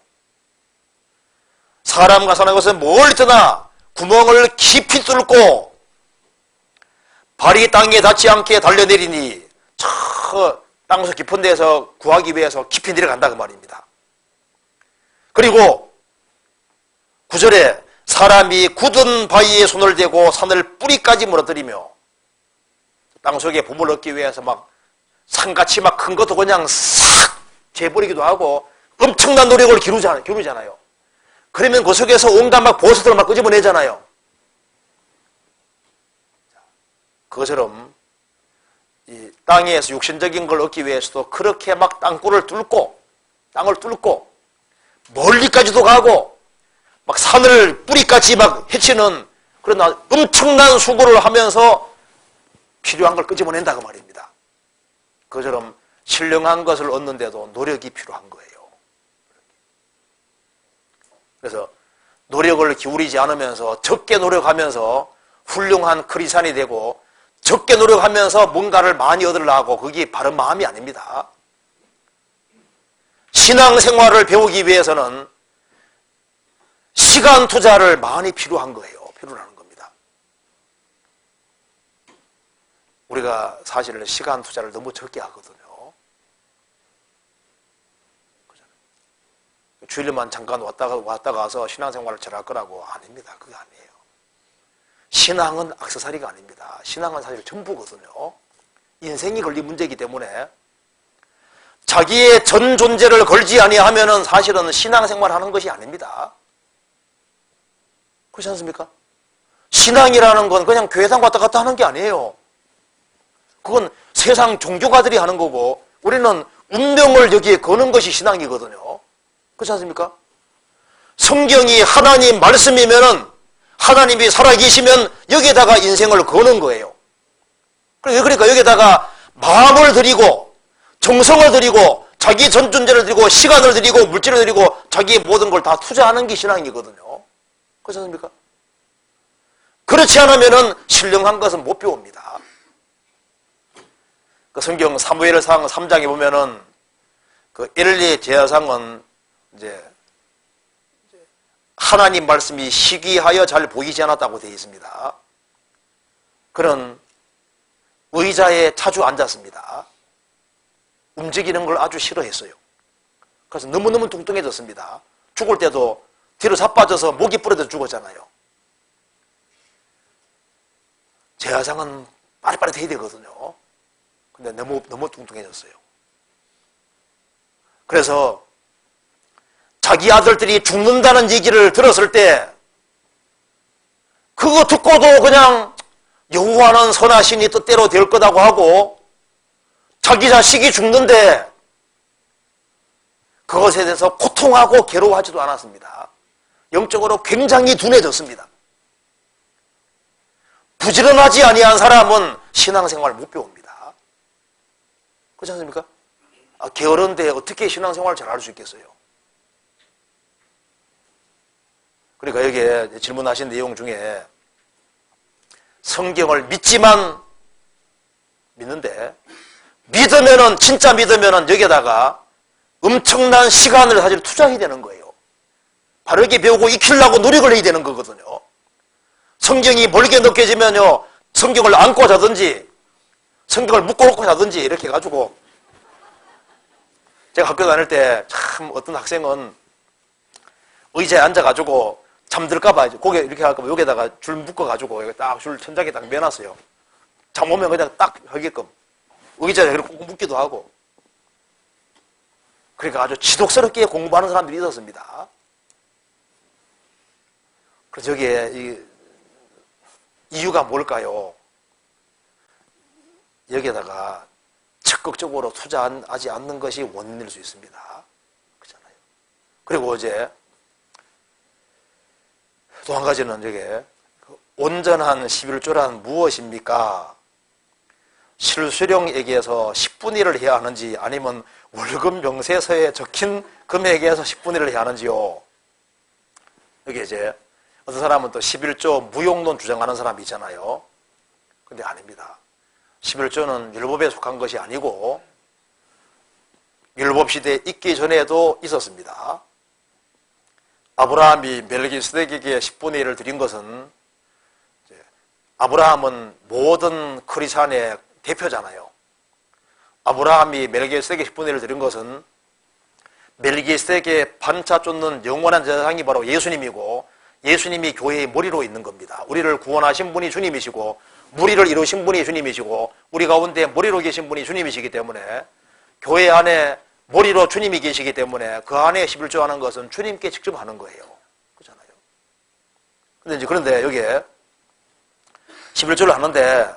사람과 사는 곳에 멀리 떠나 구멍을 깊이 뚫고 발이 땅에 닿지 않게 달려내리니, 저 땅속 깊은 데에서 구하기 위해서 깊이 내려간다 그 말입니다. 그리고 9절에 사람이 굳은 바위에 손을 대고 산을 뿌리까지 무너뜨리며, 땅속에 보물 얻기 위해서 막 산같이 막 큰 것도 그냥 싹 재버리기도 하고 엄청난 노력을 기울이잖아요. 그러면 그 속에서 온갖 막 보석들을 막 끄집어내잖아요. 그것처럼 이 땅에서 육신적인 걸 얻기 위해서도 그렇게 막 땅을 뚫고 멀리까지도 가고 막 산을 뿌리까지 막 헤치는 그런 엄청난 수고를 하면서 필요한 걸 끄집어낸다고 말입니다. 그처럼 신령한 것을 얻는데도 노력이 필요한 거예요. 그래서 노력을 기울이지 않으면서 적게 노력하면서 훌륭한 크리스찬이 되고 적게 노력하면서 뭔가를 많이 얻으려고 하고, 그게 바른 마음이 아닙니다. 신앙생활을 배우기 위해서는 시간 투자를 많이 필요한 거예요. 필요하는 겁니다. 우리가 사실 시간 투자를 너무 적게 하거든요. 주일만 잠깐 왔다 가서 신앙생활을 잘할 거라고. 아닙니다. 그게 아니에요. 신앙은 액세서리가 아닙니다. 신앙은 사실 전부거든요. 인생이 걸린 문제이기 때문에 자기의 전 존재를 걸지 아니하면은 사실은 신앙생활 하는 것이 아닙니다. 그렇지 않습니까? 신앙이라는 건 그냥 교회당 왔다 갔다 하는 게 아니에요. 그건 세상 종교가들이 하는 거고, 우리는 운명을 여기에 거는 것이 신앙이거든요. 그렇지 않습니까? 성경이 하나님 말씀이면은, 하나님이 살아계시면 여기에다가 인생을 거는 거예요. 그러니까 여기에다가 마음을 들이고 정성을 들이고 자기 전 존재를 들이고 시간을 들이고 물질을 들이고 자기의 모든 걸 다 투자하는 게 신앙이거든요. 그렇지 않습니까? 그렇지 않으면은 신령한 것은 못 배웁니다. 그 성경 사무엘상 3장에 보면은 그 엘리 제사장은 이제 하나님 말씀이 시기하여 잘 보이지 않았다고 되어 있습니다. 그는 의자에 자주 앉았습니다. 움직이는 걸 아주 싫어했어요. 그래서 너무너무 뚱뚱해졌습니다. 죽을 때도 뒤로 자빠져서 목이 부러져 죽었잖아요. 제사장은 빠릿빠릿 해야 되거든요. 근데 너무 뚱뚱해졌어요. 그래서 자기 아들들이 죽는다는 얘기를 들었을 때 그거 듣고도 그냥 여호와는 선하시니 뜻대로 될 거다고 하고 자기 자식이 죽는데 그것에 대해서 고통하고 괴로워하지도 않았습니다. 영적으로 굉장히 둔해졌습니다. 부지런하지 아니한 사람은 신앙생활을 못 배웁니다. 그렇지 않습니까? 게으른데 어떻게 신앙생활을 잘 할 수 있겠어요? 그러니까 여기에 질문하신 내용 중에 성경을 믿지만 믿는데 믿으면은 진짜 믿으면은 여기에다가 엄청난 시간을 사실 투자해야 되는 거예요. 바르게 배우고 익히려고 노력을 해야 되는 거거든요. 성경이 멀게 느껴지면요, 성경을 안고 자든지 성경을 묶고 자든지 이렇게 해가지고, 제가 학교 다닐 때 참 어떤 학생은 의자에 앉아가지고 잠들까봐 고개 이렇게 할까봐 여기다가 줄 묶어가지고 딱 줄 천장에 딱 매놨어요. 잠 오면 그냥 딱 하게끔 의자에 이렇게 꼭 묶기도 하고. 그러니까 아주 지독스럽게 공부하는 사람들이 있었습니다. 그래서 여기에 이 이유가 뭘까요? 여기에다가 적극적으로 투자하지 않는 것이 원인일 수 있습니다. 그렇잖아요. 그리고 어제 또 한 가지는 이게 온전한 11조란 무엇입니까? 실수령에게서 10분의 1을 해야 하는지 아니면 월급 명세서에 적힌 금액에서 10분의 1을 해야 하는지요. 여기 이제 어떤 사람은 또 11조 무용론 주장하는 사람이 있잖아요. 근데 아닙니다. 11조는 율법에 속한 것이 아니고 율법 시대에 있기 전에도 있었습니다. 아브라함이 멜기스덱에게 10분의 1을 드린 것은 아브라함은 모든 크리스찬의 대표잖아요. 아브라함이 멜기스덱에게 10분의 1을 드린 것은 멜기스덱에 반차 쫓는 영원한 제사장이 바로 예수님이고 예수님이 교회의 머리로 있는 겁니다. 우리를 구원하신 분이 주님이시고 무리를 이루신 분이 주님이시고 우리 가운데 머리로 계신 분이 주님이시기 때문에 교회 안에 머리로 주님이 계시기 때문에 그 안에 11조 하는 것은 주님께 직접 하는 거예요. 그렇잖아요. 그런데 여기에 11조를 하는데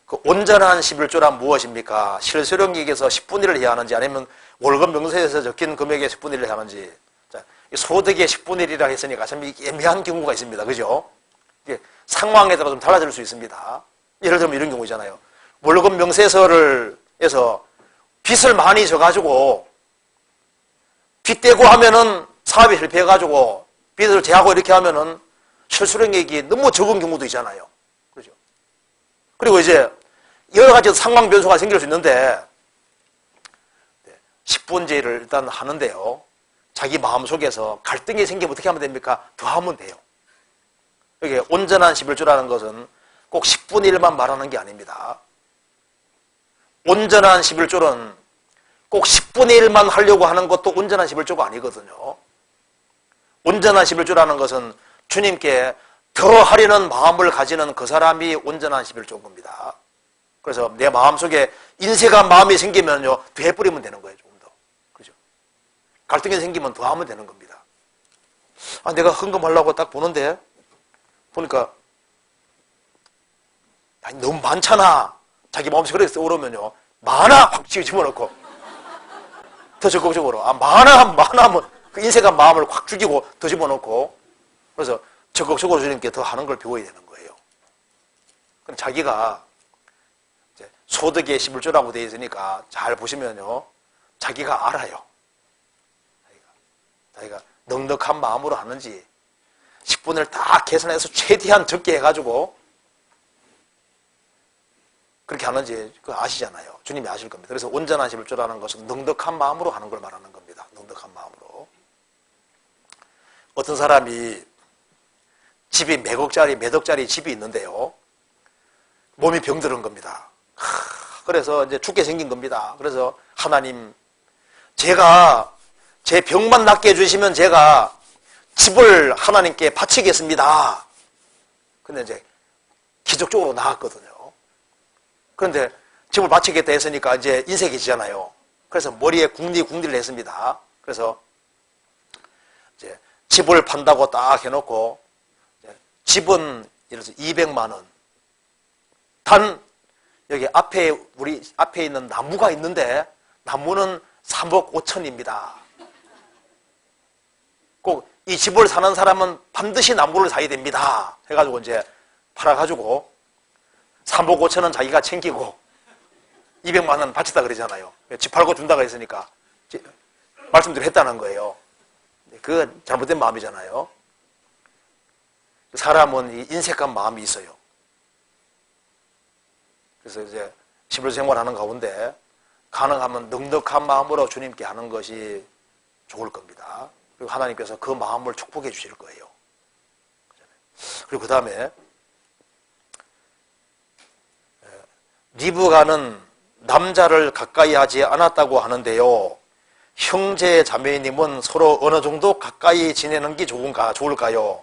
그 온전한 11조란 무엇입니까? 실수령에게서 10분의 1을 해야 하는지 아니면 월급 명세에서 적힌 금액의 10분의 1을 해야 하는지. 소득의 10분의 1이라 했으니까 참 애매한 경우가 있습니다. 그죠? 이게 상황에 따라 좀 달라질 수 있습니다. 예를 들면 이런 경우 있잖아요. 월급 명세서를 해서 빚을 많이 져가지고 빚 떼고 하면은 사업이 실패해가지고 빚을 제하고 이렇게 하면은 실수령액이 너무 적은 경우도 있잖아요. 그죠? 그리고 이제 여러 가지 상황 변수가 생길 수 있는데 10분제를 일단 하는데요. 자기 마음속에서 갈등이 생기면 어떻게 하면 됩니까? 더 하면 돼요. 여기 온전한 11조라는 것은 꼭 10분의 1만 말하는 게 아닙니다. 온전한 11조는 꼭 10분의 1만 하려고 하는 것도 온전한 11조가 아니거든요. 온전한 11조라는 것은 주님께 더 하려는 마음을 가지는 그 사람이 온전한 11조인 겁니다. 그래서 내 마음속에 인색한 마음이 생기면요, 더 해버리면 되는 거예요, 조금 더. 그죠? 갈등이 생기면 더 하면 되는 겁니다. 아, 내가 헌금하려고 딱 보는데, 보니까, 아니, 너무 많잖아. 자기 마음속에 그렇게 떠오르면요, 많아! 확 집어넣고, 더 적극적으로, 많아! 하면 그 인색한 마음을 확 죽이고, 더 집어넣고, 그래서 적극적으로 주님께 더 하는 걸 배워야 되는 거예요. 그럼 자기가 이제 소득의 11조라고 되어 있으니까 잘 보시면요. 자기가 알아요. 자기가 넉넉한 마음으로 하는지 10분을 다 계산해서 최대한 적게 해가지고 그렇게 하는지 그거 아시잖아요. 주님이 아실 겁니다. 그래서 온전한 11조라는 것은 넉넉한 마음으로 하는 걸 말하는 겁니다. 넉넉한 마음으로. 어떤 사람이 집이 몇 억짜리 집이 있는데요. 몸이 병들은 겁니다. 그래서 이제 죽게 생긴 겁니다. 그래서 하나님, 제가 제 병만 낫게 해주시면 제가 집을 하나님께 바치겠습니다. 근데 이제 기적적으로 나았거든요. 그런데 집을 바치겠다 했으니까 이제 인색이지잖아요. 그래서 머리에 궁리를 했습니다. 그래서 이제 집을 판다고 딱 해놓고 집은 예를 들어서 200만 원. 단 여기 우리 앞에 있는 나무가 있는데 나무는 3억 5천입니다. 꼭 이 집을 사는 사람은 반드시 나무를 사야 됩니다. 해가지고 이제 팔아가지고 3억 5천은 자기가 챙기고 200만 원 바쳤다 그러잖아요. 집 팔고 준다고 했으니까 말씀대로 했다는 거예요. 그건 잘못된 마음이잖아요. 사람은 이 인색한 마음이 있어요. 그래서 이제 11조 생활하는 가운데 가능하면 넉넉한 마음으로 주님께 하는 것이 좋을 겁니다. 그리고 하나님께서 그 마음을 축복해 주실 거예요. 그리고 그 다음에 리브가는 남자를 가까이 하지 않았다고 하는데요. 형제 자매님은 서로 어느 정도 가까이 지내는 게 좋을까요?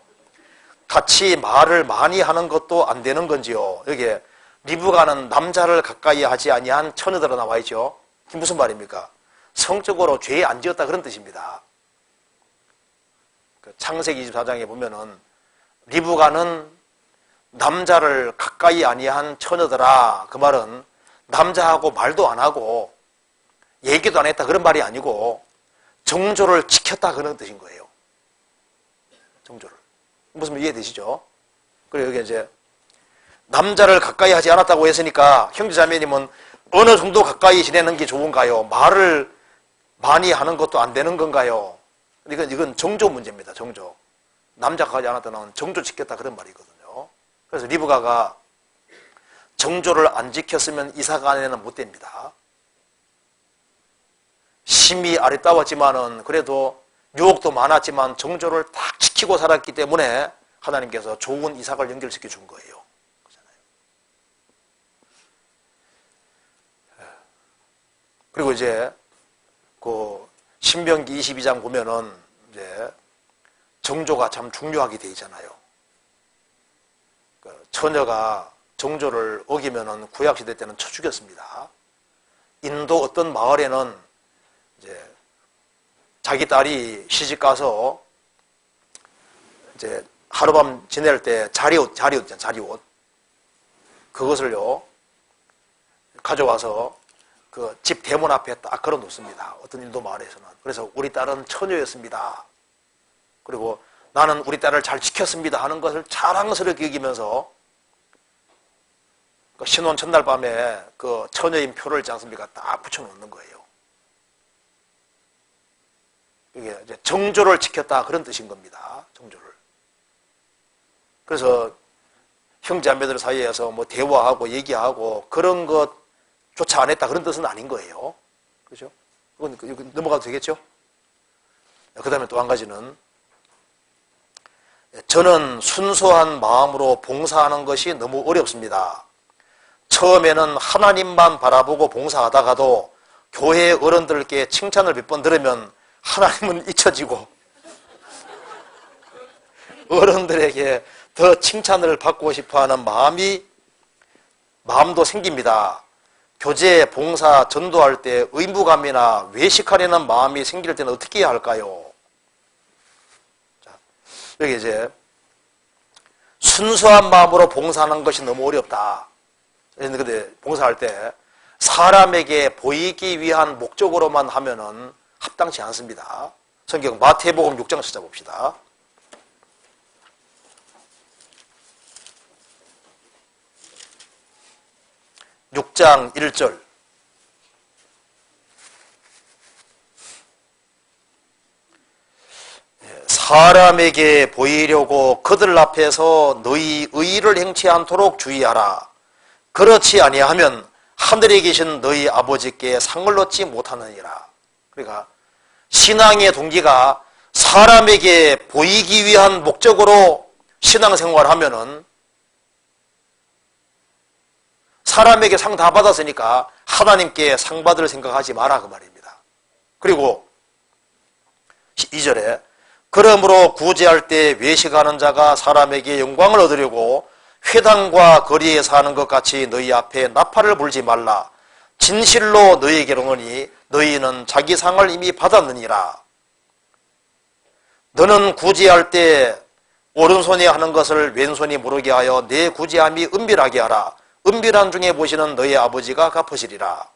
같이 말을 많이 하는 것도 안 되는 건지요. 여기에 리브가는 남자를 가까이 하지 아니한 처녀들아 나와 있죠. 이게 무슨 말입니까? 성적으로 죄 안 지었다 그런 뜻입니다. 창세기 24장에 보면은 리브가는 남자를 가까이 아니한 처녀들아, 그 말은 남자하고 말도 안 하고 얘기도 안 했다 그런 말이 아니고 정조를 지켰다 그런 뜻인 거예요. 정조를. 무슨 말 이해되시죠? 그리고 여기 이제 남자를 가까이 하지 않았다고 했으니까 형제자매님은 어느 정도 가까이 지내는 게 좋은가요? 말을 많이 하는 것도 안 되는 건가요? 이건 정조 문제입니다. 정조. 남자 가까이 않았다는 정조 지켰다 그런 말이거든요. 그래서 리브가가 정조를 안 지켰으면 이사가 안에는 못 됩니다. 심히 아리따웠지만은 그래도 유혹도 많았지만 정조를 딱 지키고 살았기 때문에 하나님께서 좋은 이삭을 연결시켜 준 거예요. 그리고 이제 그 신명기 22장 보면은 이제 정조가 참 중요하게 돼 있잖아요. 처녀가 정조를 어기면은 구약 시대 때는 쳐 죽였습니다. 인도 어떤 마을에는 이제 자기 딸이 시집 가서 이제 하룻밤 지낼 때 자리옷 있잖아요. 자리옷. 그것을요 가져와서 그 집 대문 앞에 딱 걸어 놓습니다. 어떤 인도 마을에서는. 그래서 우리 딸은 처녀였습니다. 그리고 나는 우리 딸을 잘 지켰습니다 하는 것을 자랑스럽게 여기면서 그 신혼 첫날 밤에 그 처녀인 표를 있지 않습니까? 딱 붙여놓는 거예요. 이게 이제 정조를 지켰다 그런 뜻인 겁니다. 정조를. 그래서 형제자매들 사이에서 뭐 대화하고 얘기하고 그런 것조차 안 했다 그런 뜻은 아닌 거예요. 그렇죠? 이건 넘어가도 되겠죠? 그 다음에 또 한 가지는 저는 순수한 마음으로 봉사하는 것이 너무 어렵습니다. 처음에는 하나님만 바라보고 봉사하다가도 교회 어른들께 칭찬을 몇 번 들으면 하나님은 잊혀지고 어른들에게 더 칭찬을 받고 싶어하는 마음도 생깁니다. 교제, 봉사, 전도할 때 의무감이나 외식하려는 마음이 생길 때는 어떻게 해야 할까요? 자, 여기 이제 순수한 마음으로 봉사하는 것이 너무 어렵다. 그런데 봉사할 때 사람에게 보이기 위한 목적으로만 하면은 합당치 않습니다. 성경 마태복음 6장 찾아봅시다. 6장 1절. 사람에게 보이려고 그들 앞에서 너희 의를 행치 않도록 주의하라. 그렇지 아니하면 하늘에 계신 너희 아버지께 상을 얻지 못하느니라. 그러니까 신앙의 동기가 사람에게 보이기 위한 목적으로 신앙생활을 하면은 사람에게 상 다 받았으니까 하나님께 상 받을 생각하지 마라 그 말입니다. 그리고 2절에 그러므로 구제할 때 외식하는 자가 사람에게 영광을 얻으려고 회당과 거리에서 하는 것 같이 너희 앞에 나팔을 불지 말라. 진실로 너희에게로노니 너희는 자기 상을 이미 받았느니라. 너는 구제할 때 오른손이 하는 것을 왼손이 모르게 하여 내 구제함이 은밀하게 하라. 은밀한 중에 보시는 너희 아버지가 갚으시리라.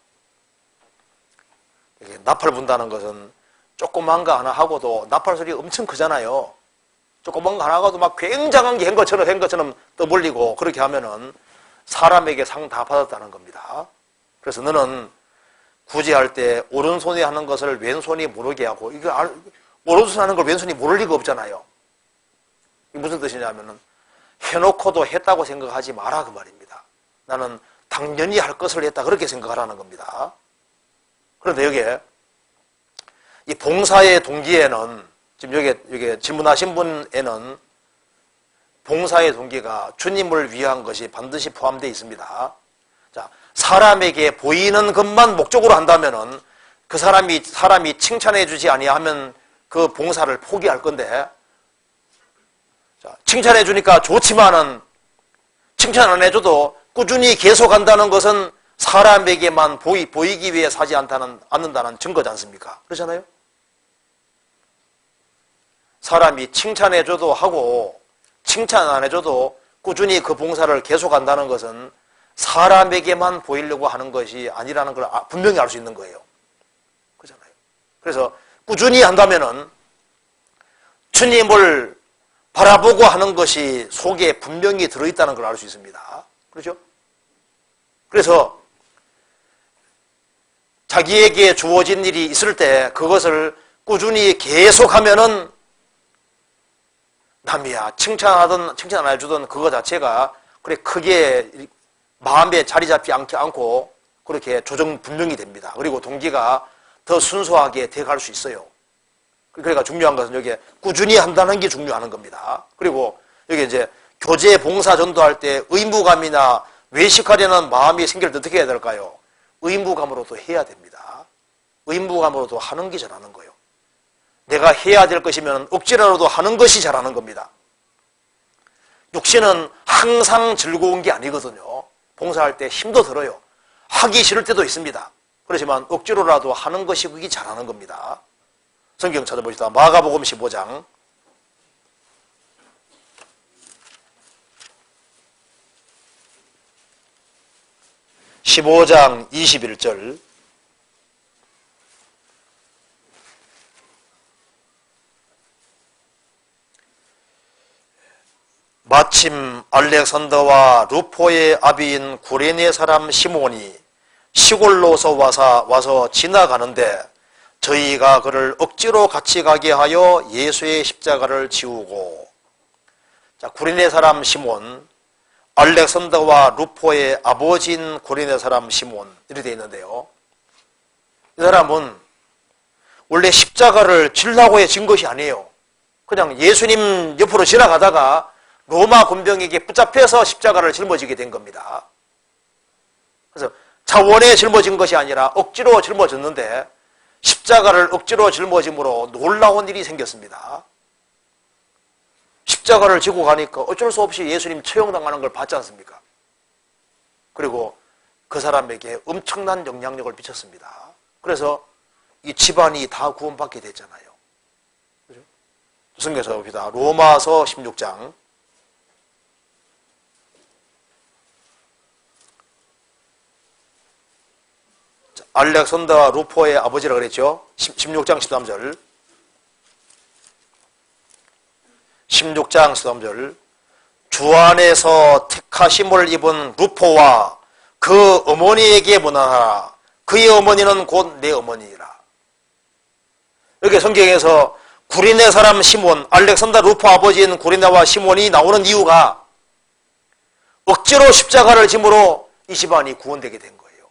나팔 분다는 것은 조그만 거 하나 하고도 나팔 소리 엄청 크잖아요. 조그만 거 하나 하고도 막 굉장한 게 한 것처럼 떠벌리고 그렇게 하면은 사람에게 상 다 받았다는 겁니다. 그래서 너는 구제할 때 오른손이 하는 것을 왼손이 모르게 하고, 이거 오른손 하는 걸 왼손이 모를 리가 없잖아요. 이게 무슨 뜻이냐면은 해놓고도 했다고 생각하지 마라 그 말입니다. 나는 당연히 할 것을 했다 그렇게 생각하라는 겁니다. 그런데 여기에 이 봉사의 동기에는 지금 여기 질문하신 분에는 봉사의 동기가 주님을 위한 것이 반드시 포함되어 있습니다. 자, 사람에게 보이는 것만 목적으로 한다면은 그 사람이 칭찬해 주지 아니하면 그 봉사를 포기할 건데, 자, 칭찬해 주니까 좋지만은 칭찬 안 해줘도 꾸준히 계속한다는 것은 사람에게만 보이기 위해 사지 않는다는 증거지 않습니까? 그렇잖아요? 사람이 칭찬해줘도 하고 칭찬 안 해줘도 꾸준히 그 봉사를 계속한다는 것은 사람에게만 보이려고 하는 것이 아니라는 걸 분명히 알 수 있는 거예요. 그렇잖아요. 그래서 꾸준히 한다면은 주님을 바라보고 하는 것이 속에 분명히 들어있다는 걸 알 수 있습니다. 그렇죠? 그래서 자기에게 주어진 일이 있을 때 그것을 꾸준히 계속하면은 남이야 칭찬하든 칭찬 안 해주든 그거 자체가 그래 크게 마음에 자리 잡지 않고 그렇게 조정 분명히 됩니다. 그리고 동기가 더 순수하게 돼갈 수 있어요. 그러니까 중요한 것은 여기에 꾸준히 한다는 게 중요한 겁니다. 그리고 여기 이제 교제 봉사 전도할 때 의무감이나 외식하려는 마음이 생길 때 어떻게 해야 될까요? 의무감으로도 해야 됩니다. 의무감으로도 하는 게 잘하는 거예요. 내가 해야 될 것이면 억지로라도 하는 것이 잘하는 겁니다. 육신은 항상 즐거운 게 아니거든요. 봉사할 때 힘도 들어요. 하기 싫을 때도 있습니다. 그렇지만 억지로라도 하는 것이 그게 잘하는 겁니다. 성경 찾아보시다 마가복음 15장 21절 마침 알렉산더와 루포의 아비인 구레네 사람 시몬이 시골로서 와서 지나가는데 저희가 그를 억지로 같이 가게 하여 예수의 십자가를 지우고. 자, 구레네 사람 시몬, 알렉산더와 루포의 아버지인 구레네 사람 시몬 이렇게 되어 있는데요. 이 사람은 원래 십자가를 지려고 해 진 것이 아니에요. 그냥 예수님 옆으로 지나가다가 로마 군병에게 붙잡혀서 십자가를 짊어지게 된 겁니다. 그래서 자원에 짊어진 것이 아니라 억지로 짊어졌는데 십자가를 억지로 짊어짐으로 놀라운 일이 생겼습니다. 십자가를 지고 가니까 어쩔 수 없이 예수님 처형당하는 걸 봤지 않습니까? 그리고 그 사람에게 엄청난 영향력을 미쳤습니다. 그래서 이 집안이 다 구원받게 됐잖아요. 그죠? 성경에서 봅시다. 로마서 16장 알렉산더와 루포의 아버지라고 그랬죠. 16장 13절 16장 13절 주 안에서 택하심을 입은 루포와 그 어머니에게 문안하라. 그의 어머니는 곧 내 어머니이라. 여기 성경에서 구레네 사람 시몬, 알렉산더 루포 아버지인 구레네와 시몬이 나오는 이유가 억지로 십자가를 짐으로 이 집안이 구원되게 된 거예요.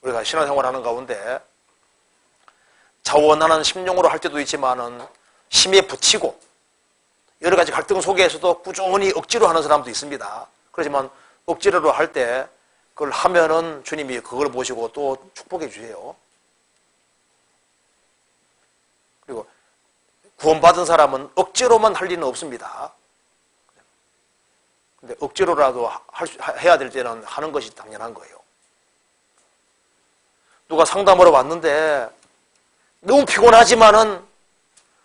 우리가 신앙생활하는 가운데 자원하는 심령으로 할 때도 있지만은 힘에 부치고 여러 가지 갈등 속에서도 꾸준히 억지로 하는 사람도 있습니다. 그렇지만 억지로 할 때 그걸 하면은 주님이 그걸 보시고 또 축복해 주세요. 그리고 구원받은 사람은 억지로만 할 리는 없습니다. 근데 억지로라도 해야 될 때는 하는 것이 당연한 거예요. 누가 상담하러 왔는데 너무 피곤하지만은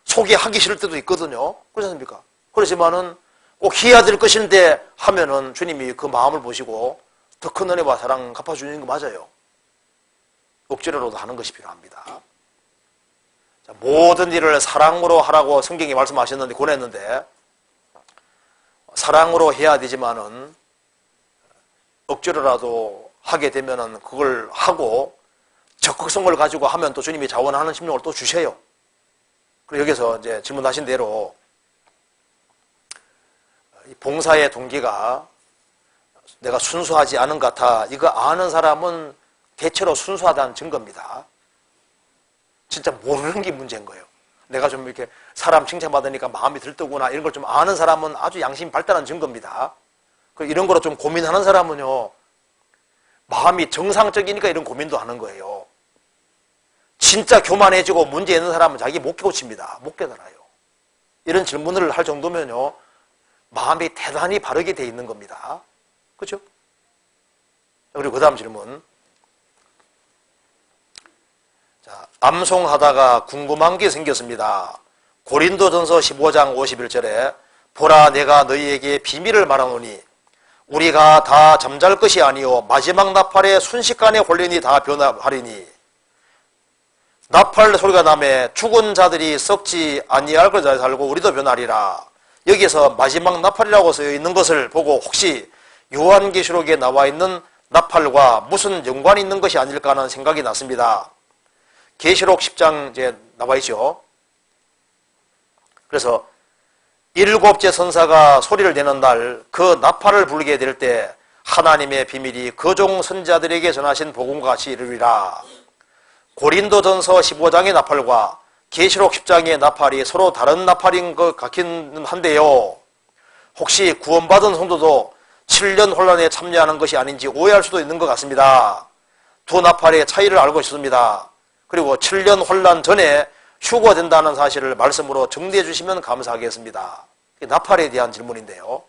속이 하기 싫을 때도 있거든요. 그렇지 않습니까? 그렇지만은 꼭 해야 될 것인데 하면은 주님이 그 마음을 보시고 더 큰 은혜와 사랑 갚아주는 거 맞아요. 억지로라도 하는 것이 필요합니다. 자, 모든 일을 사랑으로 하라고 성경이 말씀하셨는데 권했는데 사랑으로 해야 되지만은 억지로라도 하게 되면은 그걸 하고 적극성을 가지고 하면 또 주님이 자원하는 심령을 또 주셔요. 그리고 여기서 이제 질문하신 대로 봉사의 동기가 내가 순수하지 않은 것 같아. 이거 아는 사람은 대체로 순수하다는 증거입니다. 진짜 모르는 게 문제인 거예요. 내가 좀 이렇게 사람 칭찬받으니까 마음이 들뜨구나 이런 걸 좀 아는 사람은 아주 양심이 발달한 증거입니다. 이런 거로 좀 고민하는 사람은요. 마음이 정상적이니까 이런 고민도 하는 거예요. 진짜 교만해지고 문제 있는 사람은 자기 못 고칩니다. 못 깨달아요. 이런 질문을 할 정도면요. 마음이 대단히 바르게 돼 있는 겁니다. 그렇죠? 그리고 그 다음 질문. 자, 암송하다가 궁금한 게 생겼습니다. 고린도전서 15장 51절에 보라 내가 너희에게 비밀을 말하노니 우리가 다 잠잘 것이 아니요 마지막 나팔에 순식간에 홀리니 다 변화하리니 나팔 소리가 나매 죽은 자들이 썩지 아니할 것에 살고 우리도 변하리라. 여기에서 마지막 나팔이라고 쓰여 있는 것을 보고 혹시 요한계시록에 나와 있는 나팔과 무슨 연관이 있는 것이 아닐까 하는 생각이 났습니다. 계시록 10장 이제 나와 있죠. 그래서 일곱째 선사가 소리를 내는 날 그 나팔을 불게 될 때 하나님의 비밀이 그 종 선자들에게 전하신 복음과 같이 이르리라. 고린도전서 15장의 나팔과 계시록 10장의 나팔이 서로 다른 나팔인 것 같기는 한데요. 혹시 구원받은 성도도 7년 혼란에 참여하는 것이 아닌지 오해할 수도 있는 것 같습니다. 두 나팔의 차이를 알고 싶습니다. 그리고 7년 혼란 전에 휴거된다는 사실을 말씀으로 정리해 주시면 감사하겠습니다. 나팔에 대한 질문인데요.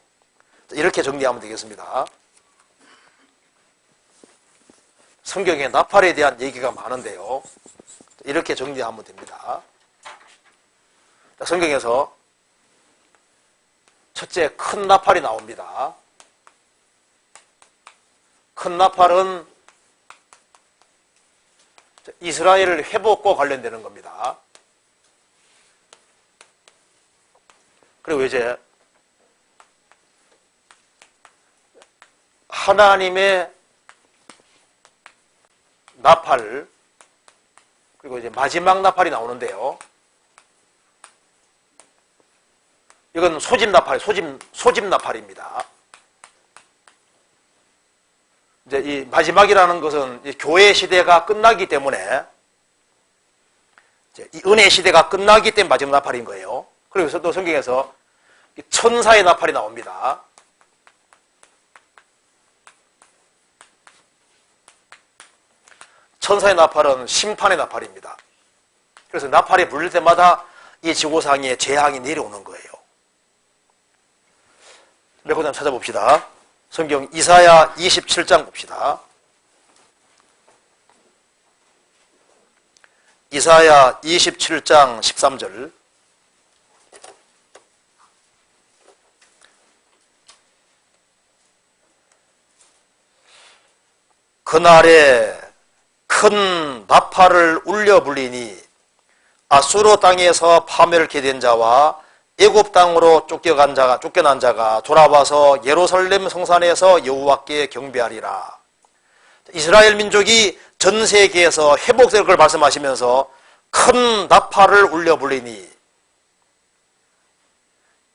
이렇게 정리하면 되겠습니다. 성경에 나팔에 대한 얘기가 많은데요. 이렇게 정리하면 됩니다. 성경에서 첫째 큰 나팔이 나옵니다. 큰 나팔은 이스라엘 회복과 관련되는 겁니다. 그리고 이제 하나님의 나팔, 그리고 이제 마지막 나팔이 나오는데요. 이건 소집 나팔, 소집 나팔입니다. 이제 이 마지막이라는 것은 교회 시대가 끝나기 때문에, 이제 이 은혜 시대가 끝나기 때문에 마지막 나팔인 거예요. 그래서 또 성경에서 천사의 나팔이 나옵니다. 천사의 나팔은 심판의 나팔입니다. 그래서 나팔이 불릴 때마다 이 지구상에 재앙이 내려오는 거예요. 몇 번 찾아봅시다. 성경 이사야 27장 봅시다. 이사야 27장 13절. 그날에 큰 나팔을 울려 불리니 아수르 땅에서 파멸케 된 자와 애굽 땅으로 쫓겨난 자가 돌아와서 예루살렘 성산에서 여호와께 경배하리라. 이스라엘 민족이 전 세계에서 회복될 걸 말씀하시면서 큰 나팔을 울려 불리니,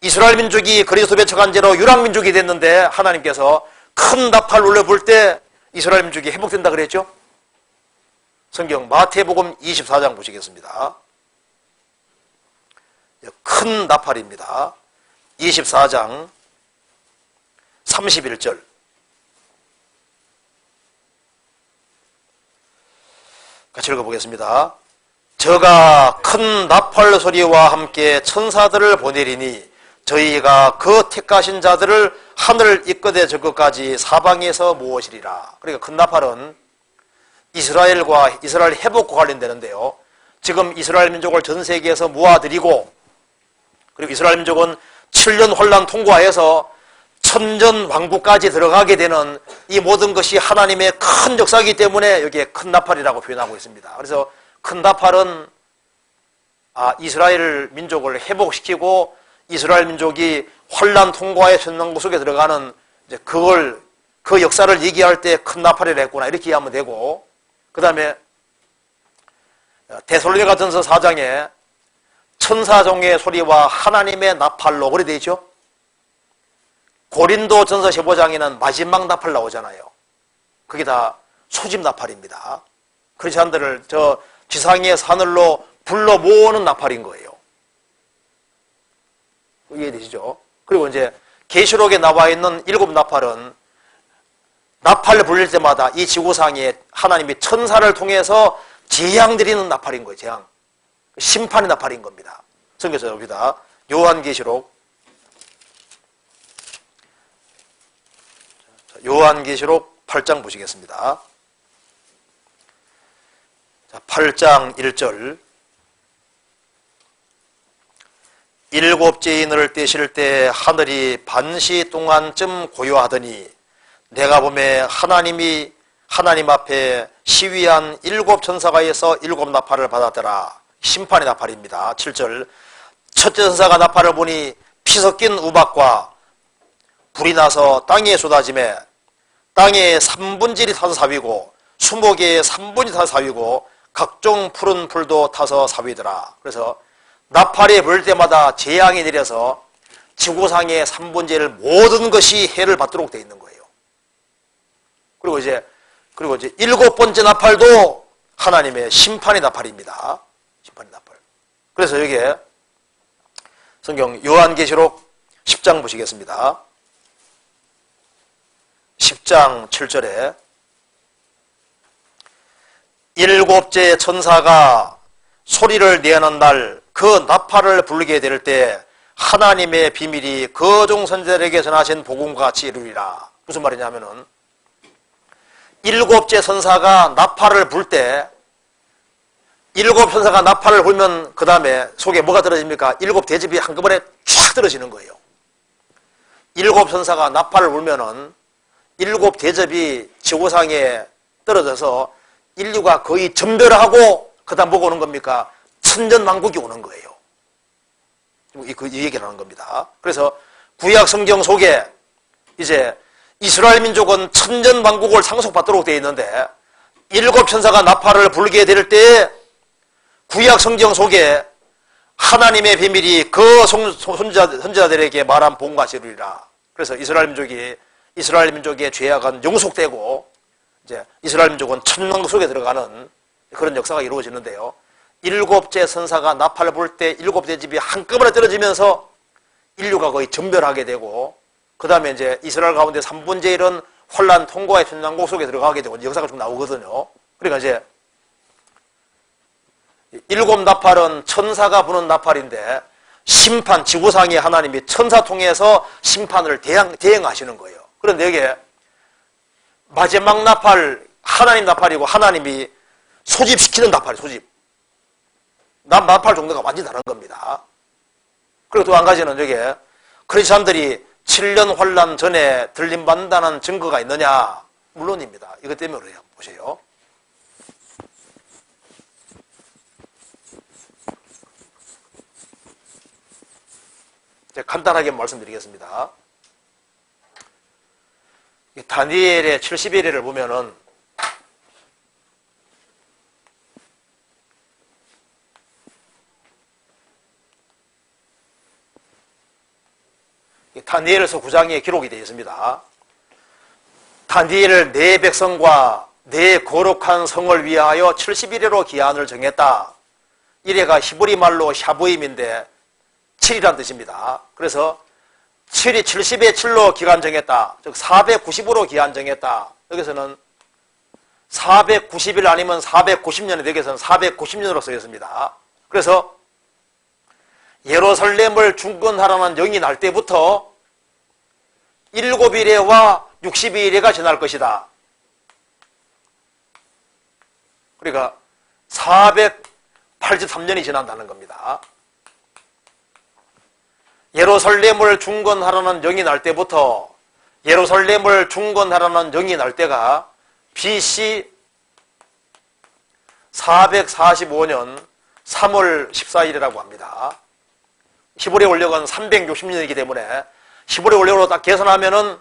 이스라엘 민족이 그리스도 배척한 죄로 유랑 민족이 됐는데 하나님께서 큰 나팔 울려 불 때 이스라엘 민족이 회복된다 그랬죠? 성경 마태복음 24장 보시겠습니다. 큰 나팔입니다. 24장 31절. 같이 읽어보겠습니다. 저가 큰 나팔 소리와 함께 천사들을 보내리니 저희가 그 택하신 자들을 하늘 이끌어 줄 것까지 사방에서 모으시리라. 그러니까 큰 나팔은 이스라엘 회복과 관련되는데요. 지금 이스라엘 민족을 전 세계에서 모아들이고, 그리고 이스라엘 민족은 7년 혼란 통과해서 천년 왕국까지 들어가게 되는 이 모든 것이 하나님의 큰 역사이기 때문에 여기에 큰 나팔이라고 표현하고 있습니다. 그래서 큰 나팔은 이스라엘 민족을 회복시키고 이스라엘 민족이 혼란 통과의 천년왕국 속에 들어가는 이제 그 역사를 얘기할 때 큰 나팔이라 했구나 이렇게 이해하면 되고, 그 다음에 데살로니가전서 4장에 천사종의 소리와 하나님의 나팔로 그래 되어 있죠. 고린도전서 15장에는 마지막 나팔 나오잖아요. 그게 다 소집 나팔입니다. 크리스찬들을 저 지상의 하늘로 불러 모으는 나팔인 거예요. 이해되시죠? 그리고 이제 계시록에 나와 있는 7 나팔은 나팔을 불릴 때마다 이 지구상에 하나님이 천사를 통해서 재앙 드리는 나팔인 거예요. 재앙. 심판의 나팔인 겁니다. 성경에서 봅니다. 요한계시록 8장 보시겠습니다. 8장 1절. 일곱째 인을 떼실 때 하늘이 반시 동안쯤 고요하더니 내가 보매 하나님 앞에 시위한 7 천사가 있어 7 나팔을 받았더라. 심판의 나팔입니다. 7절. 첫째 천사가 나팔을 보니 피 섞인 우박과 불이 나서 땅에 쏟아짐에 땅에 3분질이 타서 사위고 수목에 3분이 타서 사위고 각종 푸른 풀도 타서 사위더라. 그래서 나팔이 불 때마다 재앙이 내려서 지구상의 3분질 모든 것이 해를 받도록 되어 있는 거예요. 그리고 이제 일곱 번째 나팔도 하나님의 심판의 나팔입니다. 심판의 나팔. 그래서 여기에 성경 요한계시록 10장 보시겠습니다. 10장 7절에 일곱째 천사가 소리를 내는 날 그 나팔을 불게 될 때 하나님의 비밀이 거종 선지자들에게 전하신 복음과 같이 이루리라. 무슨 말이냐면은 일곱째 천사가 나팔을 불 때 일곱 천사가 나팔을 불면 그 다음에 속에 뭐가 떨어집니까? 일곱 대접이 한꺼번에 쫙 떨어지는 거예요. 일곱 천사가 나팔을 불면은 일곱 대접이 지구상에 떨어져서 인류가 거의 전멸하고 그 다음 뭐가 오는 겁니까? 천전만국이 오는 거예요. 이 얘기를 하는 겁니다. 그래서 구약 성경 속에 이제 이스라엘 민족은 천전만국을 상속받도록 되어 있는데 일곱 천사가 나팔을 불게 될 때 구약 성경 속에 하나님의 비밀이 그 선지자들에게 말한 복음과 같이 이루리라. 그래서 이스라엘 민족의 죄악은 용속되고 이제 이스라엘 민족은 천만국 속에 들어가는 그런 역사가 이루어지는데요. 일곱째 천사가 나팔을 불 때 일곱 대집이 한꺼번에 떨어지면서 인류가 거의 전멸하게 되고 그 다음에 이제 이스라엘 가운데 3분의 1은 혼란 통과의 천만국 속에 들어가게 되고 역사가 좀 나오거든요. 그러니까 이제 일곱 나팔은 천사가 부는 나팔인데 심판, 지구상의 하나님이 천사 통해서 심판을 대행하시는 거예요. 그런데 여기에 마지막 나팔, 하나님 나팔이고 하나님이 소집시키는 나팔이 소집. 나팔 정도가 완전히 다른 겁니다. 그리고 또 한 가지는 여기에 크리스찬들이 7년 환란 전에 들림받는다는 증거가 있느냐? 물론입니다. 이것 때문에 그래요. 보세요. 간단하게 말씀드리겠습니다. 다니엘의 71회를 보면은 다니엘서 9장에 기록이 되어 있습니다. 다니엘을 내 백성과 내 거룩한 성을 위하여 71회로 기한을 정했다. 이래가 히브리 말로 샤부임인데 7이란 뜻입니다. 그래서 7이 70에 7로 기간 정했다. 즉 490으로 기한 정했다. 여기서는 490일 아니면 490년에 여기서는 490년으로 쓰였습니다. 그래서 예루살렘을 중건하라는 영이 날 때부터 7일에와 62일에가 지날 것이다. 그러니까 483년이 지난다는 겁니다. 예루살렘을 중건하라는 영이 날 때부터 예루살렘을 중건하라는 영이 날 때가 BC 445년 3월 14일이라고 합니다. 히브리 원력은 360년이기 때문에 히브리 원력으로 딱 계산하면은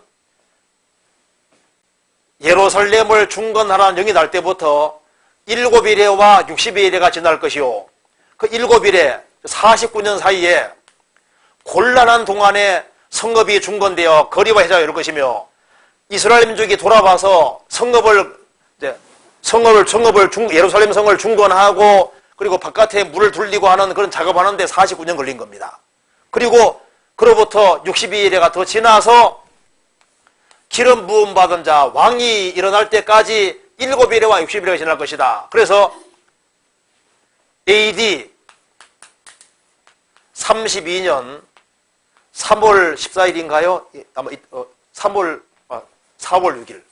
예루살렘을 중건하라는 영이 날 때부터 7일에와 62일에가 지날 것이요. 그 7일에 49년 사이에 곤란한 동안에 성읍이 중건되어 거리와 해자가 이룰 것이며 이스라엘 민족이 돌아와서 예루살렘 성을 중건하고 그리고 바깥에 물을 돌리고 하는 그런 작업하는데 49년 걸린 겁니다. 그리고 그로부터 62일에가 더 지나서 기름 부음 받은 자 왕이 일어날 때까지 7일에와 60일에가 지날 것이다. 그래서 AD 32년 3월 14일인가요? 아마 4월 6일.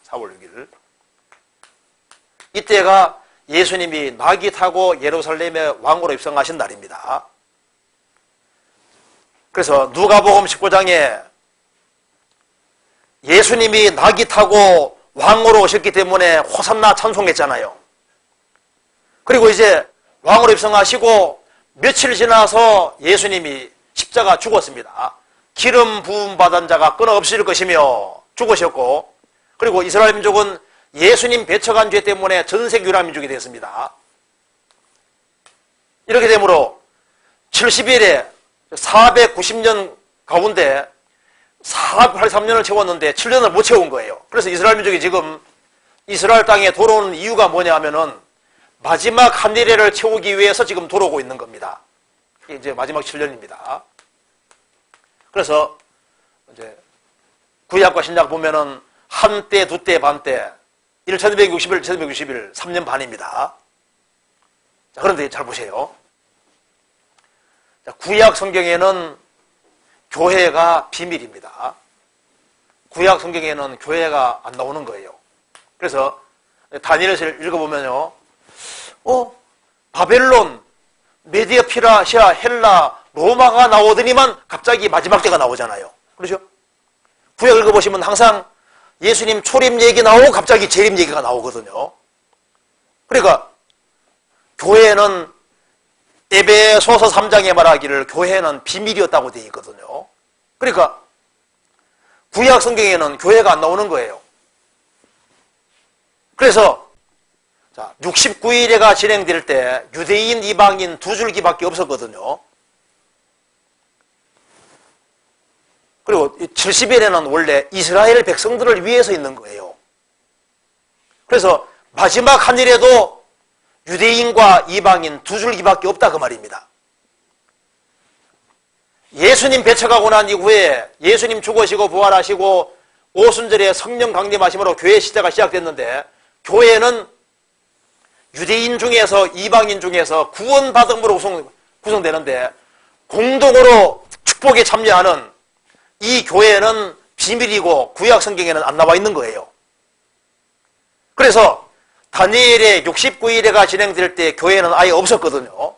이때가 예수님이 낙이 타고 예루살렘의 왕으로 입성하신 날입니다. 그래서 누가복음 19장에 예수님이 낙이 타고 왕으로 오셨기 때문에 호산나 찬송했잖아요. 그리고 이제 왕으로 입성하시고 며칠 지나서 예수님이 십자가 죽었습니다. 기름 부음 받은 자가 끊어없을 것이며 죽으셨고, 그리고 이스라엘 민족은 예수님 배척한 죄 때문에 전색 유라 민족이 됐습니다. 이렇게 되므로 70일에 490년 가운데 483년을 채웠는데 7년을 못 채운 거예요. 그래서 이스라엘 민족이 지금 이스라엘 땅에 돌아오는 이유가 뭐냐 하면은 마지막 한 일회를 채우기 위해서 지금 돌아오고 있는 겁니다. 이게 이제 마지막 7년입니다. 그래서 이제 구약과 신약 보면은 한 때, 두 때, 반 때, 1260일, 1260일, 3년 반입니다. 자, 그런데 잘 보세요. 자, 구약 성경에는 교회가 비밀입니다. 구약 성경에는 교회가 안 나오는 거예요. 그래서 다니엘서를 읽어보면요. 바벨론, 메디아, 피라시아, 헬라, 로마가 나오더니만 갑자기 마지막 때가 나오잖아요. 그렇죠? 구약 읽어보시면 항상 예수님 초림 얘기 나오고 갑자기 재림 얘기가 나오거든요. 그러니까 교회는 에베소서 3장에 말하기를 교회는 비밀이었다고 되어 있거든요. 그러니까 구약 성경에는 교회가 안 나오는 거예요. 그래서 69일회가 진행될 때 유대인, 이방인 두 줄기밖에 없었거든요. 그리고 70일에는 원래 이스라엘 백성들을 위해서 있는 거예요. 그래서 마지막 한 일에도 유대인과 이방인 두 줄기밖에 없다 그 말입니다. 예수님 배척하고 난 이후에 예수님 죽으시고 부활하시고 오순절에 성령 강림하심으로 교회 시대가 시작됐는데, 교회는 유대인 중에서 이방인 중에서 구원받음으로 구성되는데 공동으로 축복에 참여하는 이 교회는 비밀이고 구약 성경에는 안 나와 있는 거예요. 그래서 다니엘의 69일회가 진행될 때 교회는 아예 없었거든요.